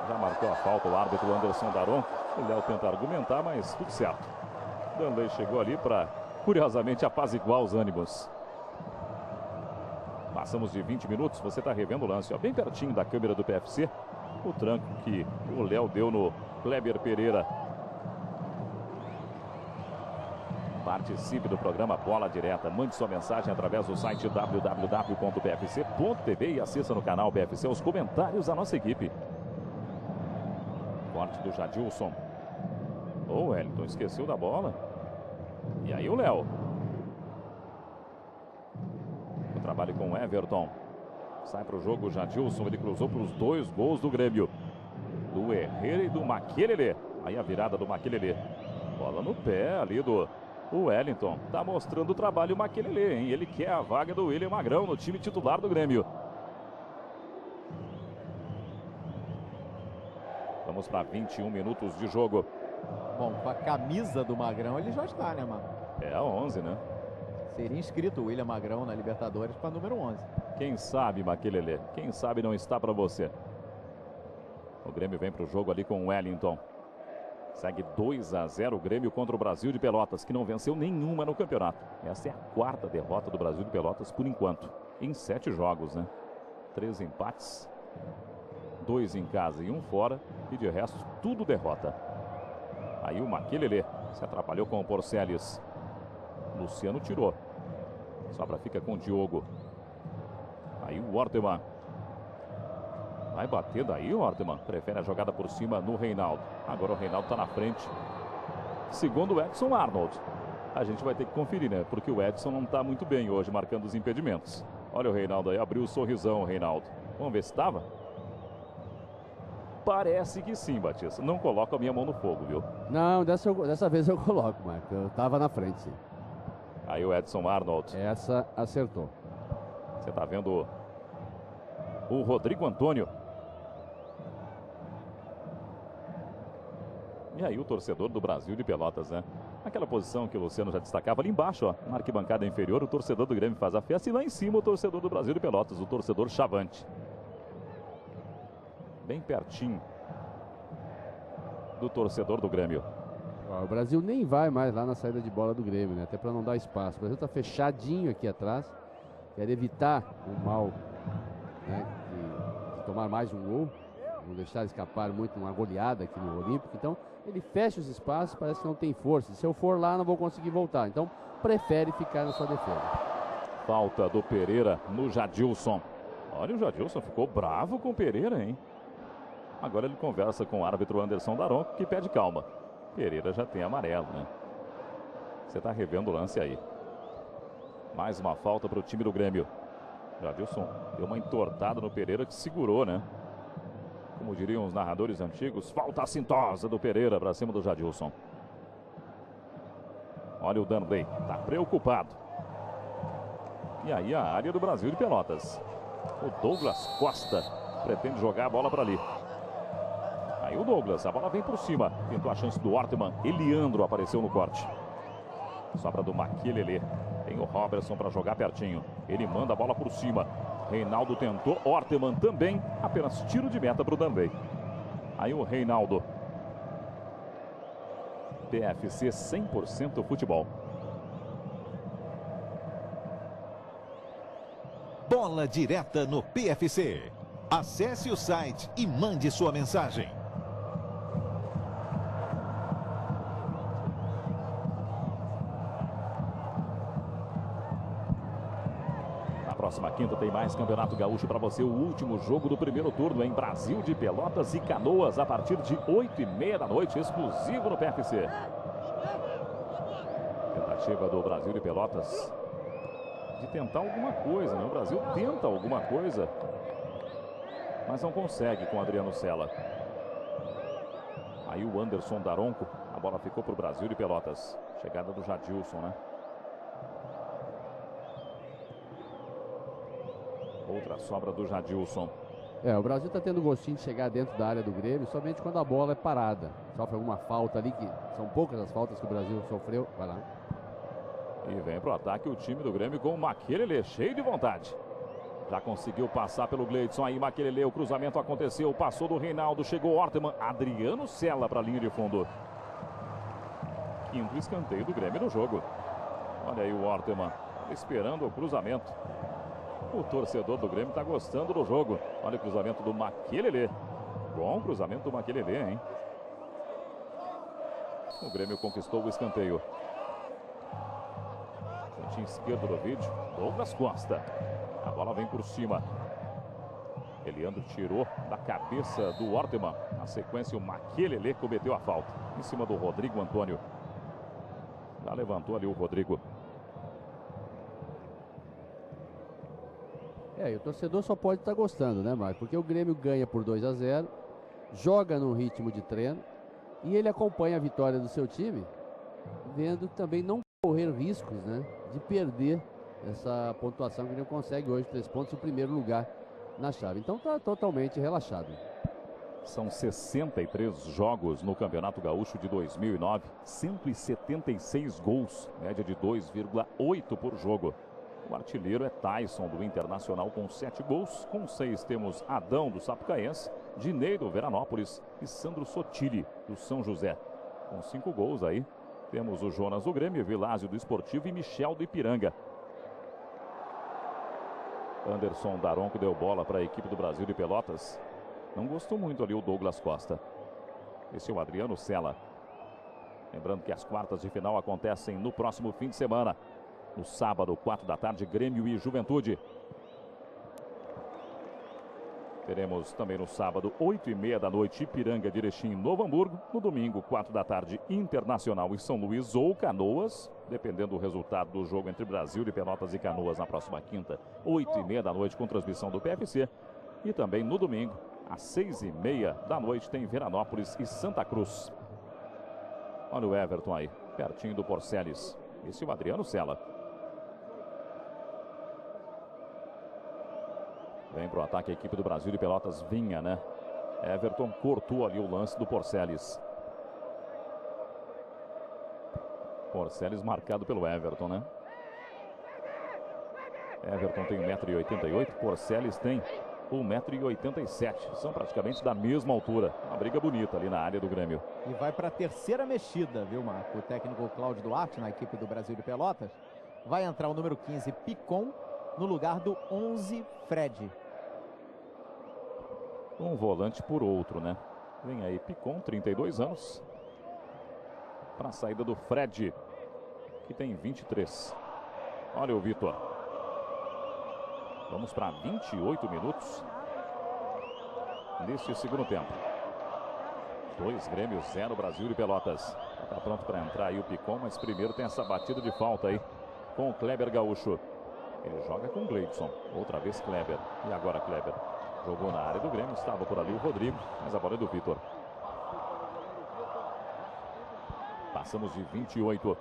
Speaker 1: Já marcou a falta o árbitro Anderson Daronco. O Léo tenta argumentar, mas tudo certo. Danley chegou ali para, curiosamente, apaziguar os ânimos. Passamos de 20 minutos, você está revendo o lance, ó, bem pertinho da câmera do PFC. O tranco que o Léo deu no Kleber Pereira. Participe do programa Bola Direta. Mande sua mensagem através do site www.pfc.tv e assista no canal PFC os comentários da nossa equipe. Corte do Jadilson. O Wellington esqueceu da bola. E aí o Léo. O trabalho com o Everton. Sai para o jogo o Jadilson. Ele cruzou para os dois gols do Grêmio. Do Herrera e do Makelele. Aí a virada do Makelele. Bola no pé ali do Wellington. Tá mostrando o trabalho o Makelele, hein? Ele quer a vaga do William Magrão no time titular do Grêmio. Vamos para 21 minutos de jogo.
Speaker 2: Bom, com a camisa do Magrão ele já está, né, mano?
Speaker 1: É a 11, né?
Speaker 2: Seria inscrito o William Magrão na Libertadores para número 11.
Speaker 1: Quem sabe, Makelele? Quem sabe não está para você. O Grêmio vem para o jogo ali com o Wellington. Segue 2-0 o Grêmio contra o Brasil de Pelotas, que não venceu nenhuma no campeonato. Essa é a quarta derrota do Brasil de Pelotas por enquanto. Em 7 jogos, né? 3 empates, 2 em casa e 1 fora. E de resto, tudo derrota. Aí o Makelele se atrapalhou com o Porceles. Luciano tirou. Sobra fica com o Diogo. Aí o Orteman. Vai bater daí o Orteman. Prefere a jogada por cima no Reinaldo. Agora o Reinaldo está na frente. Segundo o Edson Arnold. A gente vai ter que conferir, né? Porque o Edson não está muito bem hoje, marcando os impedimentos. Olha o Reinaldo aí, abriu o sorrisão o Reinaldo. Vamos ver se estava? Parece que sim, Batista. Não coloco a minha mão no fogo, viu?
Speaker 3: Não, dessa vez eu coloco, Marco. Eu estava na frente, sim.
Speaker 1: Aí o Edson Arnold.
Speaker 3: Essa acertou.
Speaker 1: Você está vendo o Rodrigo Antônio. E aí o torcedor do Brasil de Pelotas, né? Aquela posição que o Luciano já destacava ali embaixo, ó, na arquibancada inferior, o torcedor do Grêmio faz a festa. E lá em cima o torcedor do Brasil de Pelotas, o torcedor Chavante. Bem pertinho do torcedor do Grêmio.
Speaker 3: O Brasil nem vai mais lá na saída de bola do Grêmio, né? Até para não dar espaço. O Brasil está fechadinho aqui atrás. Quer evitar o mal, né, de tomar mais um gol. Não deixar escapar muito uma goleada aqui no Olímpico. Então ele fecha os espaços, parece que não tem força. Se eu for lá não vou conseguir voltar. Então prefere ficar na sua defesa.
Speaker 1: Falta do Pereira no Jadilson. Olha, o Jadilson ficou bravo com o Pereira, hein? Agora ele conversa com o árbitro Anderson Daronco, que pede calma. Pereira já tem amarelo, né? Você está revendo o lance aí. Mais uma falta para o time do Grêmio. Jadilson deu uma entortada no Pereira que segurou, né? Como diriam os narradores antigos, falta assintosa do Pereira para cima do Jadilson. Olha o Danley, tá preocupado. E aí a área do Brasil de Pelotas. O Douglas Costa pretende jogar a bola para ali. Aí o Douglas, a bola vem por cima. Tentou a chance do Orteman. Eliandro apareceu no corte. Sobra do Maquelele. Tem o Robertson para jogar pertinho. Ele manda a bola por cima. Reinaldo tentou. Orteman também. Apenas tiro de meta para o Danley. Aí o Reinaldo. PFC 100% futebol.
Speaker 8: Bola direta no PFC. Acesse o site e mande sua mensagem.
Speaker 1: Próxima quinta tem mais Campeonato Gaúcho para você. O último jogo do primeiro turno em Brasil de Pelotas e Canoas a partir de 8h30 da noite, exclusivo no PFC. Tentativa do Brasil de Pelotas de tentar alguma coisa, né? O Brasil tenta alguma coisa, mas não consegue com Adriano Cella. Aí o Anderson Daronco, a bola ficou para o Brasil de Pelotas. Chegada do Jadilson, né? Outra sobra do Jadilson.
Speaker 3: O Brasil está tendo gostinho de chegar dentro da área do Grêmio somente quando a bola é parada. Sofre alguma falta ali, que são poucas as faltas que o Brasil sofreu. Vai lá.
Speaker 1: E vem para o ataque o time do Grêmio com o Maquelele, cheio de vontade. Já conseguiu passar pelo Gleidson. Aí Maquelele, o cruzamento aconteceu. Passou do Reinaldo, chegou Orteman. Adriano Cella para a linha de fundo. Quinto escanteio do Grêmio no jogo. Olha aí o Orteman esperando o cruzamento. O torcedor do Grêmio está gostando do jogo. Olha o cruzamento do Maquelele. Bom cruzamento do Maquelele, hein? O Grêmio conquistou o escanteio. Cantinho esquerdo do vídeo. Douglas Costa. A bola vem por cima. Eliandro tirou da cabeça do Orteman. Na sequência, o Maquelele cometeu a falta. Em cima do Rodrigo Antônio. Já levantou ali o Rodrigo.
Speaker 3: E o torcedor só pode estar gostando, né, Marcos? Porque o Grêmio ganha por 2-0, joga num ritmo de treino e ele acompanha a vitória do seu time, vendo também não correr riscos, né, de perder essa pontuação que ele consegue hoje, 3 pontos, o primeiro lugar na chave. Então está totalmente relaxado.
Speaker 1: São 63 jogos no Campeonato Gaúcho de 2009, 176 gols, média de 2,8 por jogo. O artilheiro é Tyson, do Internacional, com 7 gols. Com 6 temos Adão, do Sapucaense, Dinei, do Veranópolis e Sandro Sotile, do São José. Com 5 gols aí, temos o Jonas, do Grêmio, Vilásio, do Esportivo e Michel, do Ipiranga. Anderson Daronco deu bola para a equipe do Brasil de Pelotas. Não gostou muito ali o Douglas Costa. Esse é o Adriano Cella. Lembrando que as quartas de final acontecem no próximo fim de semana. No sábado, 4 da tarde, Grêmio e Juventude. Teremos também no sábado, 8h30 da noite, Ipiranga de Erechim, Novo Hamburgo. No domingo, 4 da tarde, Internacional e São Luís ou Canoas, dependendo do resultado do jogo entre Brasil de Pelotas e Canoas na próxima quinta, 8h30 da noite, com transmissão do PFC. E também no domingo, às 6h30 da noite, tem Veranópolis e Santa Cruz. Olha o Everton aí, pertinho do Porceles. Esse é o Adriano Cella. Vem para o ataque a equipe do Brasil de Pelotas, Vinha, né? Everton cortou ali o lance do Porceles. Porceles marcado pelo Everton, né? Everton tem 1,88 m, Porceles tem 1,87 m. São praticamente da mesma altura. Uma briga bonita ali na área do Grêmio.
Speaker 2: E vai para a terceira mexida, viu, Marco? O técnico Cláudio Duarte, na equipe do Brasil de Pelotas. Vai entrar o número 15, Picon, no lugar do 11, Fred.
Speaker 1: Um volante por outro, né? Vem aí Picon, 32 anos. Para a saída do Fred, que tem 23. Olha o Vitor. Vamos para 28 minutos neste segundo tempo. 2 Grêmio, 0 Brasil de Pelotas. Está pronto para entrar aí o Picon, mas primeiro tem essa batida de falta aí com o Kleber Gaúcho. Ele joga com o Gleidson. Outra vez Kleber. E agora Kleber. Jogou na área do Grêmio. Estava por ali o Rodrigo. Mas a bola é do Vitor. Passamos de 28.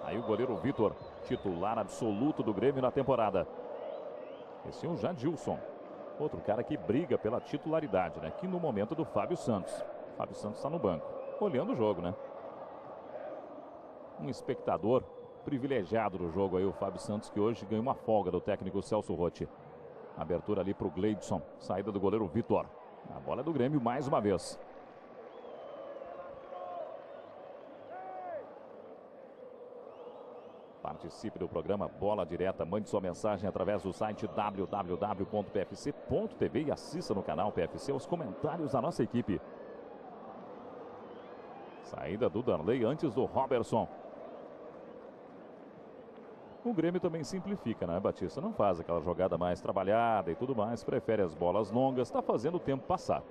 Speaker 1: Aí o goleiro Vitor. Titular absoluto do Grêmio na temporada. Esse é o Jadilson. Outro cara que briga pela titularidade, né? Que no momento do Fábio Santos. Fábio Santos está no banco. Olhando o jogo, né? Um espectador privilegiado do jogo aí, o Fábio Santos, que hoje ganhou uma folga do técnico Celso Rotti. Abertura ali para o Gleidson, saída do goleiro Vitor. A bola é do Grêmio mais uma vez. Participe do programa Bola Direta, mande sua mensagem através do site www.pfc.tv e assista no canal PFC os comentários da nossa equipe. Saída do Darley antes do Robertson. O Grêmio também simplifica, né, Batista? Não faz aquela jogada mais trabalhada e tudo mais, prefere as bolas longas, está fazendo o tempo passar.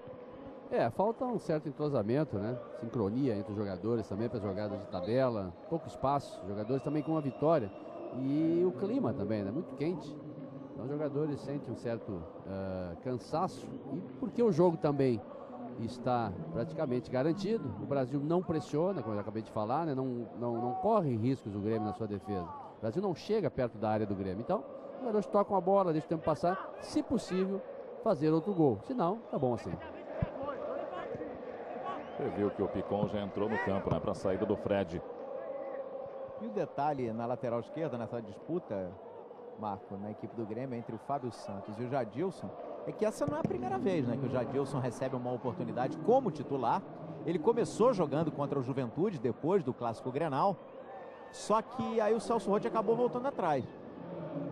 Speaker 3: Falta um certo entrosamento, né? Sincronia entre os jogadores também para jogadas de tabela, pouco espaço, jogadores também com uma vitória. E o clima também, né? Muito quente. Então os jogadores sentem um certo cansaço. E porque o jogo também está praticamente garantido, o Brasil não pressiona, como eu acabei de falar, né? Não corre riscos o Grêmio na sua defesa. O Brasil não chega perto da área do Grêmio. Então, os jogadores tocam a bola, deixam o tempo passar, se possível, fazer outro gol. Se não, tá bom assim.
Speaker 1: Você viu que o Picon já entrou no campo, né, para a saída do Fred.
Speaker 2: E o detalhe na lateral esquerda, nessa disputa, Marco, na equipe do Grêmio, entre o Fábio Santos e o Jadilson, é que essa não é a primeira vez, né, que o Jadilson recebe uma oportunidade como titular. Ele começou jogando contra o Juventude depois do Clássico Grenal, só que aí o Celso Rotti acabou voltando atrás.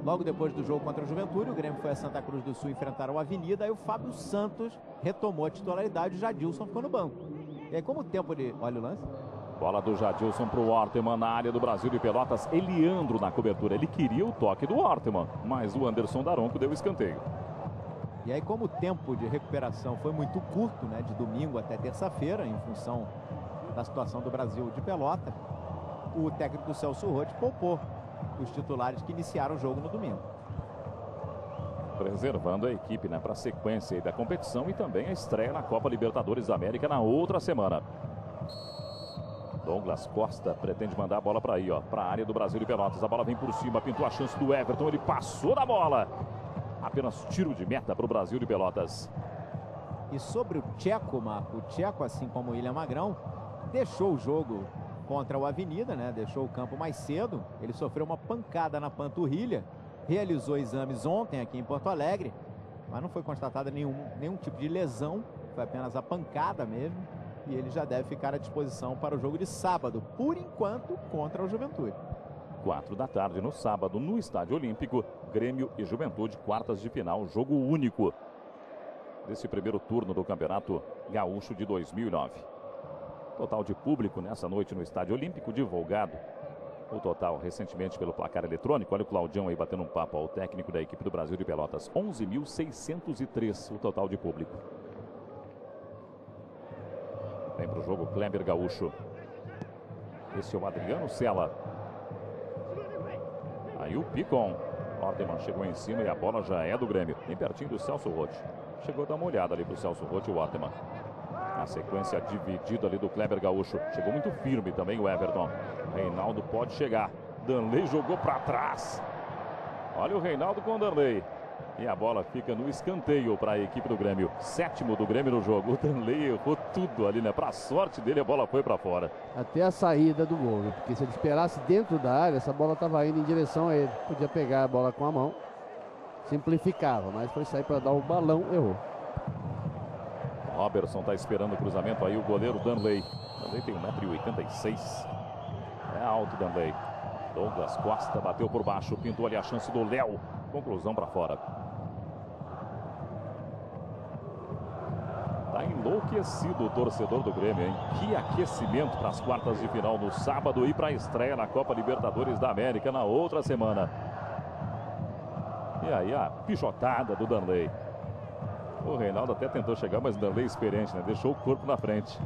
Speaker 2: Logo depois do jogo contra o Juventude, o Grêmio foi a Santa Cruz do Sul enfrentar o Avenida, aí o Fábio Santos retomou a titularidade, o Jadilson ficou no banco. E aí, como o tempo de... Olha o lance.
Speaker 1: Bola do Jadilson para o Orteman na área do Brasil de Pelotas. Eliandro na cobertura. Ele queria o toque do Orteman, mas o Anderson Daronco deu escanteio.
Speaker 2: E aí, como o tempo de recuperação foi muito curto, né, de domingo até terça-feira, em função da situação do Brasil de Pelota, o técnico Celso Rotti poupou os titulares que iniciaram o jogo no domingo.
Speaker 1: Preservando a equipe, né, para a sequência da competição e também a estreia na Copa Libertadores da América na outra semana. Douglas Costa pretende mandar a bola para aí, para a área do Brasil de Pelotas. A bola vem por cima, pintou a chance do Everton, ele passou da bola. Apenas tiro de meta para o Brasil de Pelotas.
Speaker 2: E sobre o Tcheco, Marco, o Tcheco, assim como o William Magrão, deixou o jogo contra o Avenida, né? Deixou o campo mais cedo. Ele sofreu uma pancada na panturrilha, realizou exames ontem aqui em Porto Alegre, mas não foi constatada nenhum tipo de lesão, foi apenas a pancada mesmo, e ele já deve ficar à disposição para o jogo de sábado, por enquanto, contra o Juventude.
Speaker 1: 4 da tarde no sábado, no Estádio Olímpico, Grêmio e Juventude, quartas de final, jogo único desse primeiro turno do Campeonato Gaúcho de 2009. Total de público nessa noite no Estádio Olímpico, divulgado o total recentemente pelo placar eletrônico. Olha o Claudião aí batendo um papo ao técnico da equipe do Brasil de Pelotas. 11.603 o total de público. Vem para o jogo Kleber Gaúcho. Esse é o Adriano Sela. Aí o Picon. Orteman chegou em cima e a bola já é do Grêmio. Bem pertinho do Celso Rotti. Chegou a dar uma olhada ali para o Celso Rotti e o Orteman. A sequência dividida ali do Kleber Gaúcho. Chegou muito firme também o Everton. Reinaldo pode chegar. Danley jogou para trás. Olha o Reinaldo com o Danley. E a bola fica no escanteio para a equipe do Grêmio. 7º do Grêmio no jogo. O Danley errou tudo ali, né? Para sorte dele, a bola foi para fora.
Speaker 3: Até a saída do gol, né? Porque se ele esperasse dentro da área, essa bola estava indo em direção a ele. Podia pegar a bola com a mão. Simplificava, mas foi sair para dar o balão, errou.
Speaker 1: Robertson está esperando o cruzamento aí, o goleiro Danley. Danley tem 1,86 m. É alto Danley. Douglas Costa bateu por baixo, pintou ali a chance do Léo. Conclusão para fora. Tá enlouquecido o torcedor do Grêmio, hein? Que aquecimento para as quartas de final no sábado e para a estreia na Copa Libertadores da América na outra semana. E aí a pichotada do Danley. O Reinaldo até tentou chegar, mas o Danley experiente, né? Deixou o corpo na frente.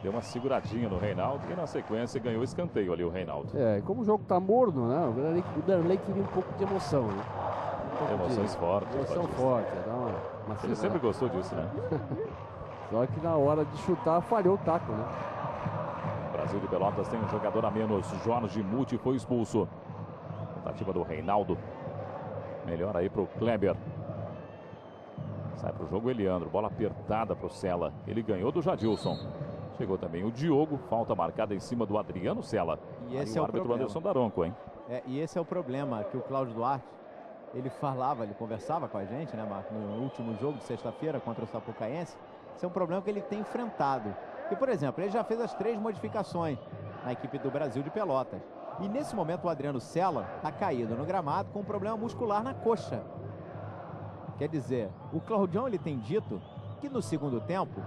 Speaker 1: Deu uma seguradinha no Reinaldo e na sequência ganhou escanteio ali o Reinaldo.
Speaker 3: Como o jogo tá morno, né? O Danley queria um pouco de emoção, né?
Speaker 1: Emoções fortes.
Speaker 3: Emoção forte.
Speaker 1: Ele sempre gostou disso, né?
Speaker 3: Só que na hora de chutar falhou o taco, né?
Speaker 1: O Brasil de Pelotas tem um jogador a menos. Jorge Muti foi expulso. Tentativa do Reinaldo. Melhor aí pro Kleber. Sai pro jogo Eliandro. Bola apertada pro Sela. Ele ganhou do Jadilson. Chegou também o Diogo, falta marcada em cima do Adriano Cella.
Speaker 2: E esse é o
Speaker 1: árbitro
Speaker 2: problema.
Speaker 1: Anderson Daronco, hein?
Speaker 2: E esse é o problema que o Cláudio Duarte, ele conversava com a gente, né, Marco, no último jogo de sexta-feira contra o Sapucaense. Esse é um problema que ele tem enfrentado. E, por exemplo, ele já fez as 3 modificações na equipe do Brasil de Pelotas. E nesse momento o Adriano Cella está caído no gramado com um problema muscular na coxa. Quer dizer, o Claudião ele tem dito que no segundo tempo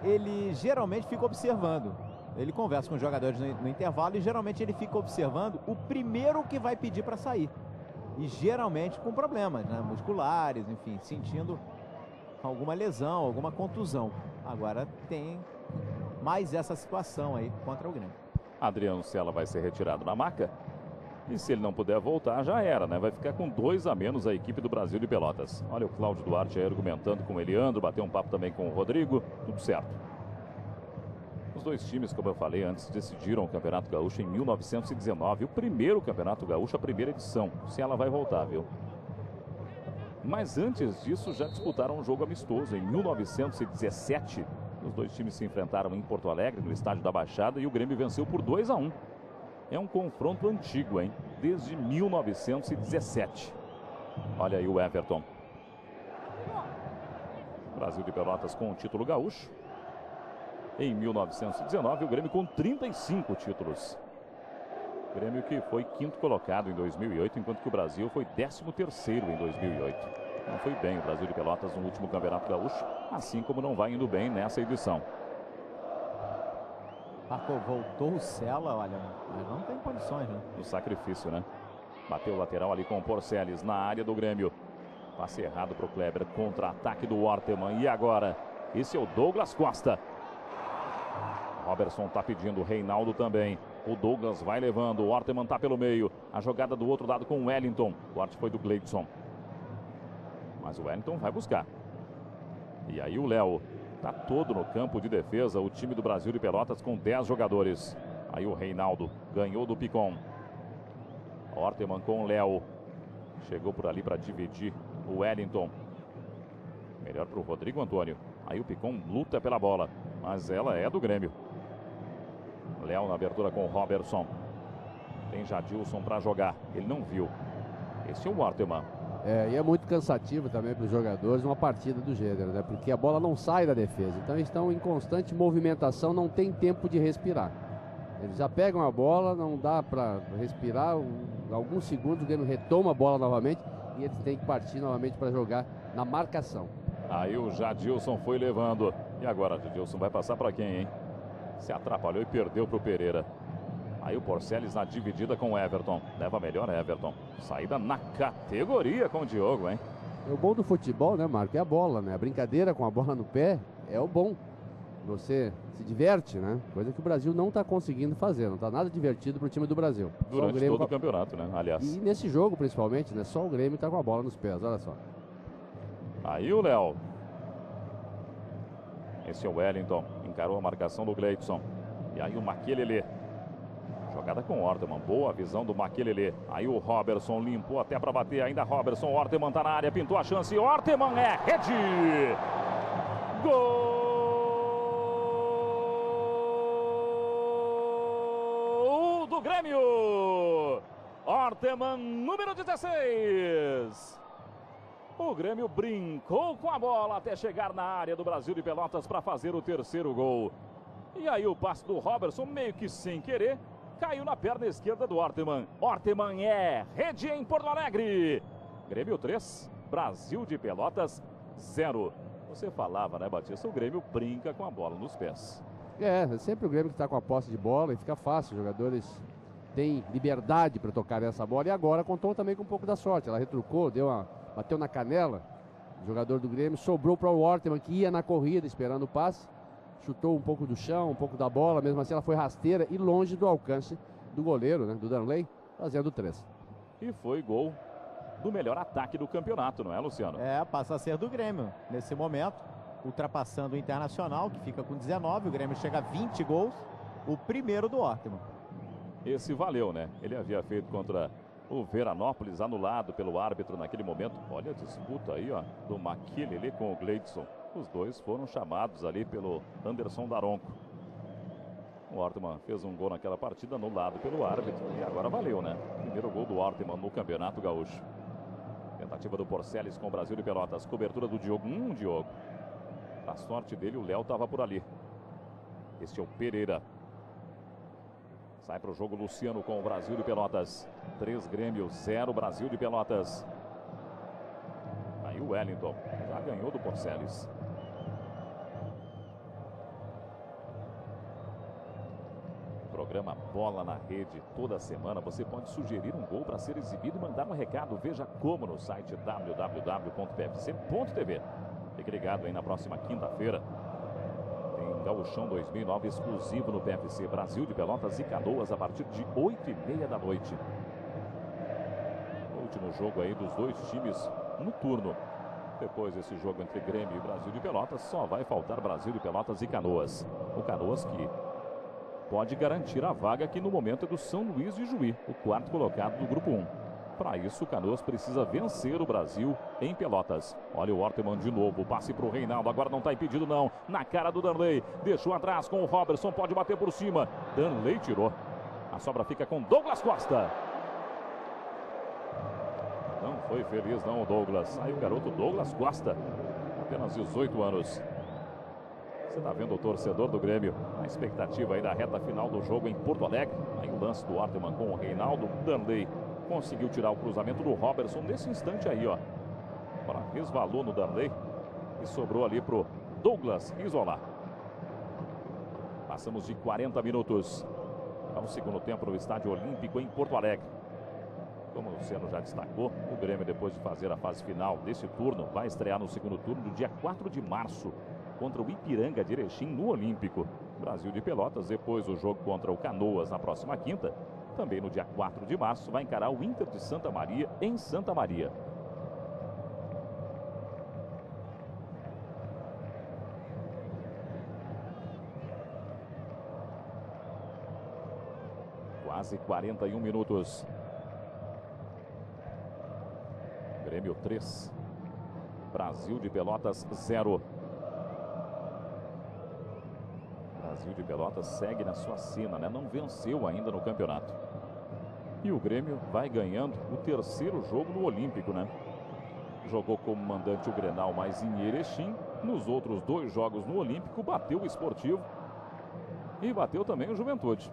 Speaker 2: ele geralmente fica observando. Ele conversa com os jogadores no intervalo e geralmente ele fica observando o primeiro que vai pedir para sair. E geralmente com problemas, né, musculares, enfim, sentindo alguma lesão, alguma contusão. Agora tem mais essa situação aí contra o Grêmio.
Speaker 1: Adriano Cella vai ser retirado na maca. E se ele não puder voltar, já era, né? Vai ficar com 2 a menos a equipe do Brasil de Pelotas. Olha o Cláudio Duarte aí argumentando com o Eliandro, bateu um papo também com o Rodrigo, tudo certo. Os 2 times, como eu falei antes, decidiram o Campeonato Gaúcho em 1919. O primeiro Campeonato Gaúcho, a primeira edição. Se ela vai voltar, viu? Mas antes disso, já disputaram um jogo amistoso em 1917. Os 2 times se enfrentaram em Porto Alegre, no estádio da Baixada, e o Grêmio venceu por 2 a 1. É um confronto antigo, hein? Desde 1917. Olha aí o Everton. Brasil de Pelotas com o título gaúcho. Em 1919, o Grêmio com 35 títulos. O Grêmio que foi 5º colocado em 2008, enquanto que o Brasil foi 13º em 2008. Não foi bem o Brasil de Pelotas no último Campeonato Gaúcho, assim como não vai indo bem nessa edição.
Speaker 2: Marco, voltou o Cella, olha, mas não tem condições, né?
Speaker 1: No sacrifício, né? Bateu o lateral ali com o Porceles na área do Grêmio. Passe errado para o Kleber, contra-ataque do Orteman. E agora, esse é o Douglas Costa. Robertson está pedindo, o Reinaldo também. O Douglas vai levando, o Orteman está pelo meio. A jogada do outro lado com o Wellington. O corte foi do Gleidson. Mas o Wellington vai buscar. E aí o Léo. Está todo no campo de defesa o time do Brasil de Pelotas com 10 jogadores. Aí o Reinaldo ganhou do Picon. Orteman com o Léo. Chegou por ali para dividir o Wellington. Melhor para o Rodrigo Antônio. Aí o Picon luta pela bola, mas ela é do Grêmio. Léo na abertura com o Robertson. Tem Jadilson para jogar. Ele não viu. Esse é o Orteman.
Speaker 3: E é muito cansativo também para os jogadores uma partida do gênero, né? Porque a bola não sai da defesa. Então eles estão em constante movimentação, não tem tempo de respirar. Eles já pegam a bola, não dá para respirar. Alguns segundos o Grêmio retoma a bola novamente e eles têm que partir novamente para jogar na marcação.
Speaker 1: Aí o Jadilson foi levando. E agora o Jadilson vai passar para quem, hein? Se atrapalhou e perdeu para o Pereira. Aí o Porceles na dividida com o Everton. Leva melhor Everton. Saída na categoria com o Diogo, hein?
Speaker 3: O bom do futebol, né, Marco? É a bola, né? A brincadeira com a bola no pé é o bom. Você se diverte, né? Coisa que o Brasil não está conseguindo fazer. Não está nada divertido para o time do Brasil.
Speaker 1: Durante todo o campeonato, né? Aliás.
Speaker 3: E nesse jogo, principalmente, né? Só o Grêmio está com a bola nos pés. Olha só.
Speaker 1: Aí o Léo. Esse é o Wellington. Encarou a marcação do Gleidson. E aí o Maquelele. Jogada com o Orteman, boa visão do Maquelele. Aí o Robertson limpou até para bater, ainda Robertson, Orteman tá na área, pintou a chance, Orteman é rede! Gol do Grêmio! Orteman, número 16! O Grêmio brincou com a bola até chegar na área do Brasil de Pelotas para fazer o 3º gol. E aí o passe do Robertson, meio que sem querer, caiu na perna esquerda do Orteman. Orteman é rede em Porto Alegre. Grêmio 3, Brasil de Pelotas 0. Você falava, né, Batista? O Grêmio brinca com a bola nos pés.
Speaker 3: É sempre o Grêmio que está com a posse de bola e fica fácil. Os jogadores têm liberdade para tocar essa bola. E agora contou também com um pouco da sorte. Ela retrucou, bateu na canela. O jogador do Grêmio sobrou para o Orteman, que ia na corrida esperando o passe. Chutou um pouco do chão, um pouco da bola, mesmo assim ela foi rasteira e longe do alcance do goleiro, né, do Danley, fazendo 3.
Speaker 1: E foi gol do melhor ataque do campeonato, não é, Luciano?
Speaker 2: Passa a ser do Grêmio nesse momento, ultrapassando o Internacional, que fica com 19, o Grêmio chega a 20 gols, o primeiro do Orteman.
Speaker 1: Esse valeu, né? Ele havia feito contra o Veranópolis, anulado pelo árbitro naquele momento. Olha a disputa aí, ó, do Maquelele com o Gleidson. Os dois foram chamados ali pelo Anderson Daronco. O Ortman fez um gol naquela partida anulado pelo árbitro e agora valeu, né? Primeiro gol do Ortman no Campeonato Gaúcho. Tentativa do Porceles com o Brasil de Pelotas. Cobertura do Diogo. Diogo. Pra sorte dele, o Léo estava por ali. Este é o Pereira. Sai para o jogo Luciano com o Brasil de Pelotas. 3 Grêmio, 0 Brasil de Pelotas. Aí o Wellington já ganhou do Porceles. Programa Bola na Rede. Toda semana você pode sugerir um gol para ser exibido e mandar um recado. Veja como no site www.pfc.tv. Fique ligado aí na próxima quinta-feira. Tem Gauchão 2009 exclusivo no PFC. Brasil de Pelotas e Canoas a partir de 8h30 da noite. O último jogo aí dos dois times no turno. Depois desse jogo entre Grêmio e Brasil de Pelotas, só vai faltar Brasil de Pelotas e Canoas. O Canoas que pode garantir a vaga que no momento é do São Luís de Juí, o 4º colocado do Grupo 1. Para isso, o Canoas precisa vencer o Brasil em Pelotas. Olha o Ortman de novo, passe para o Reinaldo, agora não está impedido não, na cara do Danley, deixou atrás com o Robertson, pode bater por cima, Danley tirou. A sobra fica com Douglas Costa. Não foi feliz não o Douglas, aí o garoto Douglas Costa, apenas 18 anos. Você está vendo o torcedor do Grêmio, a expectativa aí da reta final do jogo em Porto Alegre. Aí o lance do Ortman com o Reinaldo. Danley conseguiu tirar o cruzamento do Robertson nesse instante aí, ó. Agora resvalou no Danley e sobrou ali pro Douglas isolar. Passamos de 40 minutos para o segundo tempo no Estádio Olímpico em Porto Alegre. Como o Luciano já destacou, o Grêmio, depois de fazer a fase final desse turno, vai estrear no segundo turno no dia 4 de março. Contra o Ipiranga de Erechim no Olímpico. Brasil de Pelotas, depois o jogo contra o Canoas na próxima quinta. Também no dia 4 de março vai encarar o Inter de Santa Maria em Santa Maria. Quase 41 minutos. Grêmio 3. Brasil de Pelotas 0. Brasil de Pelotas segue na sua sina, né? Não venceu ainda no campeonato. E o Grêmio vai ganhando o terceiro jogo no Olímpico, né? Jogou como mandante o Grenal, mas em Erechim. Nos outros 2 jogos no Olímpico, bateu o Esportivo e bateu também o Juventude.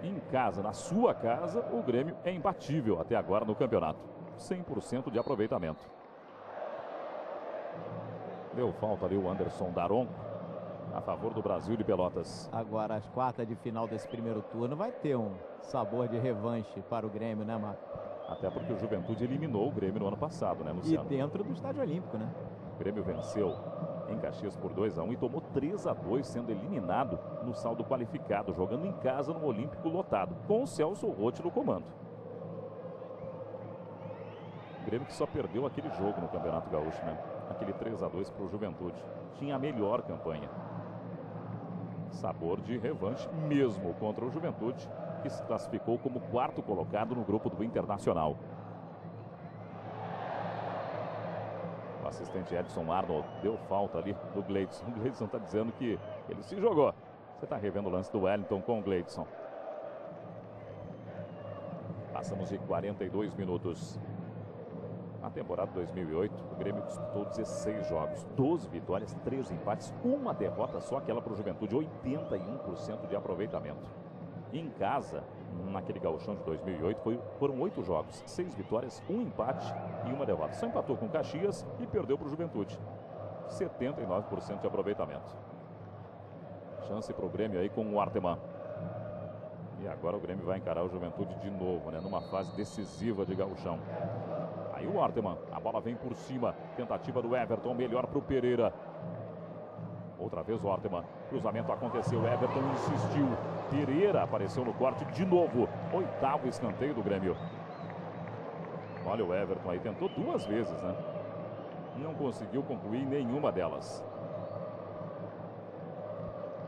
Speaker 1: Em casa, na sua casa, o Grêmio é imbatível até agora no campeonato. 100% de aproveitamento. Deu falta ali o Anderson Daronco a favor do Brasil de Pelotas.
Speaker 2: Agora, as quartas de final desse primeiro turno vai ter um sabor de revanche para o Grêmio, né, Marco?
Speaker 1: Até porque o Juventude eliminou o Grêmio no ano passado, né, Luciano?
Speaker 2: E dentro do Estádio Olímpico, né?
Speaker 1: O Grêmio venceu em Caxias por 2-1 e tomou 3-2, sendo eliminado no saldo qualificado, jogando em casa no Olímpico lotado, com o Celso Rotti no comando. O Grêmio que só perdeu aquele jogo no Campeonato Gaúcho, né? Aquele 3-2 para o Juventude. Tinha a melhor campanha. Sabor de revanche mesmo contra o Juventude, que se classificou como 4º colocado no grupo do Internacional. O assistente Edson Arnold deu falta ali do Gleidson. O Gleidson está dizendo que ele se jogou. Você está revendo o lance do Wellington com o Gleidson. Passamos de 42 minutos. Na temporada 2008, o Grêmio disputou 16 jogos, 12 vitórias, 3 empates, 1 derrota só, aquela para o Juventude, 81% de aproveitamento. Em casa, naquele gauchão de 2008, foram 8 jogos, 6 vitórias, 1 empate e 1 derrota. Só empatou com Caxias e perdeu para o Juventude. 79% de aproveitamento. Chance para o Grêmio aí com o Ortman. E agora o Grêmio vai encarar o Juventude de novo, né? Numa fase decisiva de gauchão. Aí o Ortman, a bola vem por cima, tentativa do Everton, melhor para o Pereira. Outra vez o Ortman, cruzamento aconteceu, Everton insistiu, Pereira apareceu no corte de novo, 8º escanteio do Grêmio. Olha o Everton aí, tentou 2 vezes, né? Não conseguiu concluir nenhuma delas.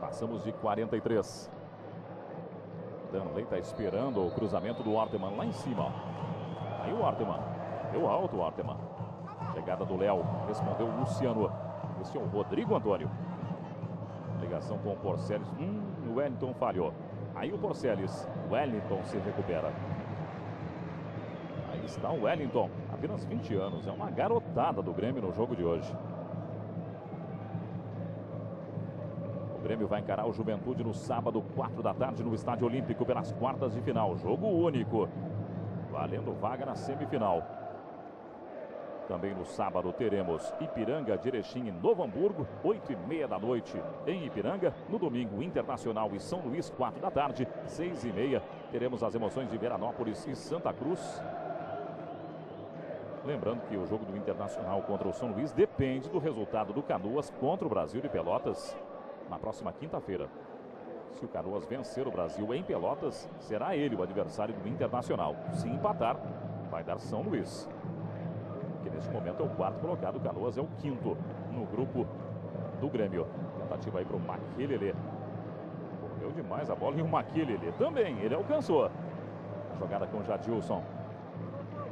Speaker 1: Passamos de 43. Danley está esperando o cruzamento do Ortman lá em cima, ó. Aí o Ortman. Deu alto o Ortman. Chegada do Léo. Respondeu o Luciano. Esse é o Rodrigo Antônio. Ligação com o Porceles. O Wellington falhou. Aí o Porceles. Wellington se recupera. Aí está o Wellington. Apenas 20 anos. É uma garotada do Grêmio no jogo de hoje. O Grêmio vai encarar o Juventude no sábado, 4 da tarde, no Estádio Olímpico, pelas quartas de final. Jogo único. Valendo vaga na semifinal. Também no sábado teremos Ipiranga de Erechim e Novo Hamburgo, 8h30 da noite em Ipiranga. No domingo, Internacional e São Luís, 4 da tarde, 6h30. Teremos as emoções de Veranópolis e Santa Cruz. Lembrando que o jogo do Internacional contra o São Luís depende do resultado do Canoas contra o Brasil de Pelotas na próxima quinta-feira. Se o Canoas vencer o Brasil em Pelotas, será ele o adversário do Internacional. Se empatar, vai dar São Luís, que neste momento é o quarto colocado. O Canoas é o quinto no grupo do Grêmio. Tentativa aí para o Maquelele. Correu demais a bola e o Maquelele também, ele alcançou. A jogada com o Jadilson.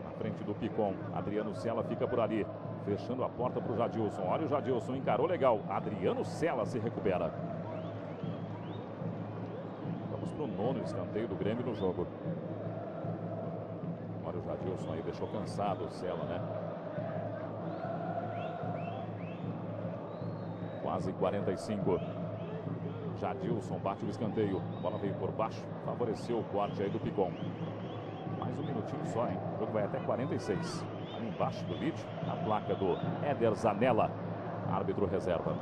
Speaker 1: Na frente do Picon, Adriano Cella fica por ali, fechando a porta para o Jadilson. Olha o Jadilson, encarou legal. Adriano Cella se recupera. Vamos para o nono escanteio do Grêmio no jogo. Olha o Jadilson aí, deixou cansado o Cella, né? Quase 45. Jadilson bate o escanteio. A bola veio por baixo, favoreceu o corte aí do Picon. Mais um minutinho só, hein? O jogo vai até 46. Ali embaixo do vídeo, a placa do Éder Zanella, árbitro reserva.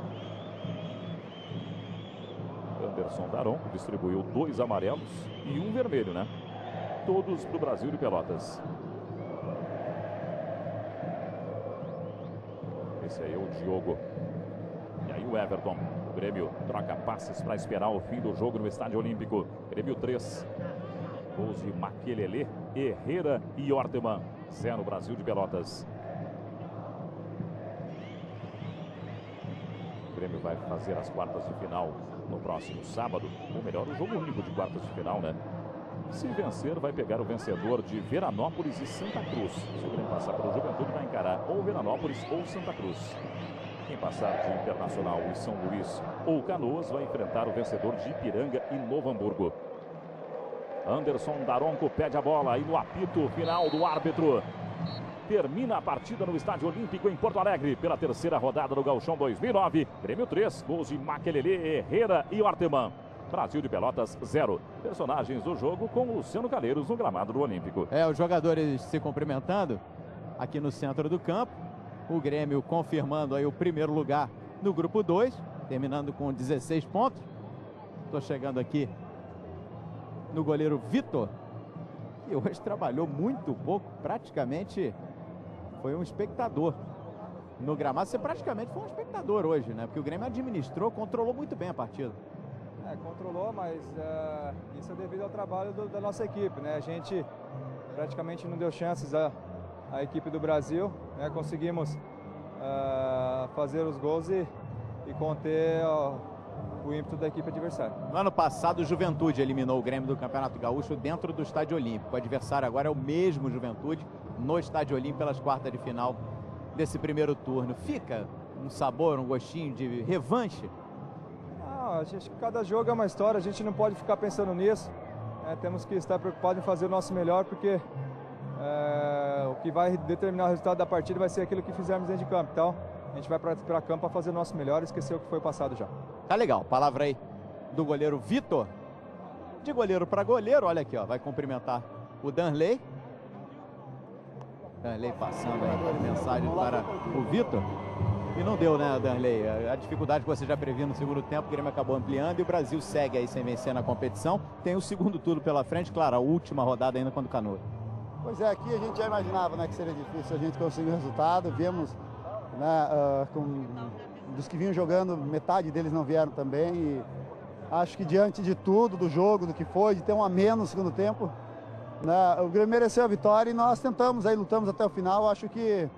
Speaker 1: Anderson Daronco distribuiu 2 amarelos e 1 vermelho, né? Todos para o Brasil de Pelotas. Esse aí é o Diogo. E aí o Everton. O Grêmio troca passes para esperar o fim do jogo no Estádio Olímpico. Grêmio 3. Gols de Maquelele, Herrera e Orteman. 0 Brasil de Pelotas. O Grêmio vai fazer as quartas de final no próximo sábado. Ou melhor, o jogo único de quartas de final, né? Se vencer, vai pegar o vencedor de Veranópolis e Santa Cruz. Se o Grêmio passar pelo Juventude, vai encarar ou Veranópolis ou Santa Cruz. Quem passar de Internacional e São Luís ou Canoas vai enfrentar o vencedor de Ipiranga e Novo Hamburgo. Anderson Daronco pede a bola aí no apito final do árbitro. Termina a partida no Estádio Olímpico em Porto Alegre pela terceira rodada do Gauchão 2009. Grêmio 3, gols de Maquelele, Herrera e Orteman. Brasil de Pelotas 0. Personagens do jogo com Luciano Calheiros no gramado do Olímpico.
Speaker 2: Os jogadores se cumprimentando aqui no centro do campo. O Grêmio confirmando aí o primeiro lugar no grupo 2, terminando com 16 pontos. Estou chegando aqui no goleiro Vitor, que hoje trabalhou muito pouco, praticamente foi um espectador no gramado. Você praticamente foi um espectador hoje, né? Porque o Grêmio administrou, controlou muito bem a partida.
Speaker 13: Controlou, mas isso é devido ao trabalho da nossa equipe, né? A gente praticamente não deu chances à equipe do Brasil, né? Conseguimos fazer os gols e conter o ímpeto da equipe adversária.
Speaker 2: No ano passado, o Juventude eliminou o Grêmio do Campeonato Gaúcho dentro do Estádio Olímpico. O adversário agora é o mesmo Juventude no Estádio Olímpico pelas quartas de final desse primeiro turno. Fica um sabor, um gostinho de revanche?
Speaker 13: Não, cada jogo é uma história, a gente não pode ficar pensando nisso. Temos que estar preocupados em fazer o nosso melhor, porque o que vai determinar o resultado da partida vai ser aquilo que fizermos dentro de campo. Então, a gente vai para campo para fazer o nosso melhor e esquecer o que foi passado já.
Speaker 2: Tá legal, palavra aí do goleiro Vitor. De goleiro para goleiro, olha aqui, ó, vai cumprimentar o Danley. Danley passando aí mensagem para o Vitor. E não deu, né, Danley? A dificuldade que você já previu no segundo tempo, o Grêmio acabou ampliando e o Brasil segue aí sem vencer na competição. Tem o segundo turno pela frente, claro, a última rodada ainda contra o Canoas.
Speaker 12: Pois é, aqui a gente já imaginava, né, que seria difícil a gente conseguir o resultado. Vimos, né, dos que vinham jogando, metade deles não vieram também. E acho que diante de tudo, do jogo, do que foi, de ter um a menos no segundo tempo, né, o Grêmio mereceu a vitória e nós tentamos aí, lutamos até o final. Acho que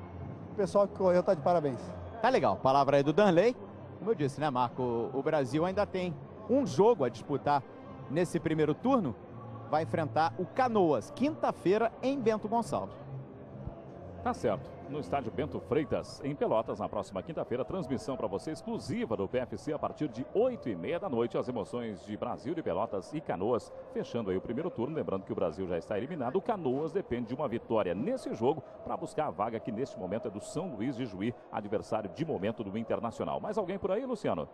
Speaker 12: o pessoal que correu está de parabéns.
Speaker 2: Tá legal, palavra aí do Danley. Como eu disse, né, Marco, o Brasil ainda tem um jogo a disputar nesse primeiro turno. Vai enfrentar o Canoas, quinta-feira em Bento Gonçalves.
Speaker 1: Tá certo. No estádio Bento Freitas, em Pelotas, na próxima quinta-feira, transmissão para você exclusiva do PFC a partir de 8h30 da noite. As emoções de Brasil de Pelotas e Canoas, fechando aí o primeiro turno. Lembrando que o Brasil já está eliminado. O Canoas depende de uma vitória nesse jogo para buscar a vaga que neste momento é do São Luís de Juí, adversário de momento do Internacional. Mais alguém por aí, Luciano?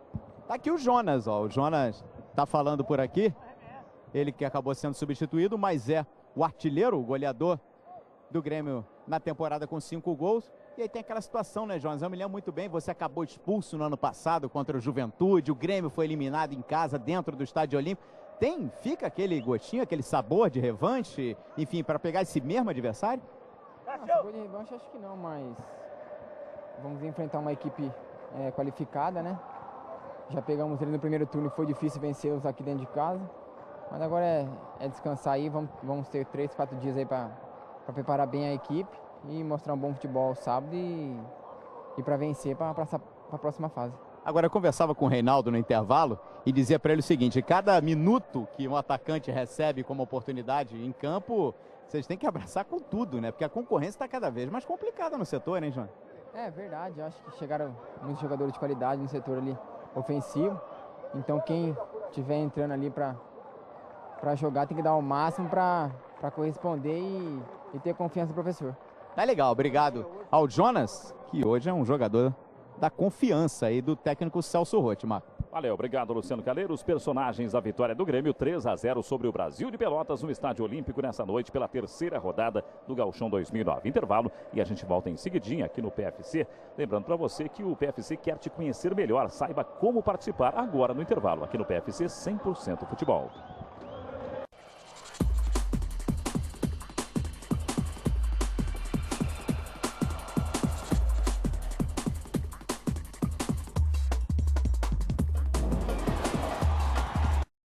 Speaker 2: Tá aqui o Jonas, ó. O Jonas tá falando por aqui. Ele que acabou sendo substituído, mas é o artilheiro, o goleador do Grêmio na temporada com 5 gols. E aí tem aquela situação, né, Jonas? Eu me lembro muito bem, você acabou expulso no ano passado contra o Juventude, o Grêmio foi eliminado em casa dentro do Estádio Olímpico. Fica aquele gostinho, aquele sabor de revanche, enfim, para pegar esse mesmo adversário?
Speaker 14: Sabor de revanche acho que não, mas vamos enfrentar uma equipe qualificada, né? Já pegamos ele no primeiro turno e foi difícil vencê-los aqui dentro de casa. Mas agora é descansar aí, vamos ter 3, 4 dias aí para preparar bem a equipe e mostrar um bom futebol sábado e para vencer para a próxima fase.
Speaker 2: Agora eu conversava com o Reinaldo no intervalo e dizia para ele o seguinte: cada minuto que um atacante recebe como oportunidade em campo, vocês têm que abraçar com tudo, né? Porque a concorrência está cada vez mais complicada no setor, hein, João?
Speaker 14: É verdade, acho que chegaram muitos jogadores de qualidade no setor ali ofensivo. Então quem estiver entrando ali para jogar tem que dar o máximo para corresponder e ter confiança do professor.
Speaker 2: Tá legal, obrigado ao Jonas, que hoje é um jogador da confiança aí do técnico Celso Roth, Marco.
Speaker 1: Valeu, obrigado, Luciano Caleiro. Os personagens da vitória do Grêmio, 3-0 sobre o Brasil de Pelotas no Estádio Olímpico nessa noite pela terceira rodada do Gauchão 2009. Intervalo e a gente volta em seguidinha aqui no PFC. Lembrando para você que o PFC quer te conhecer melhor. Saiba como participar agora no intervalo aqui no PFC 100% Futebol.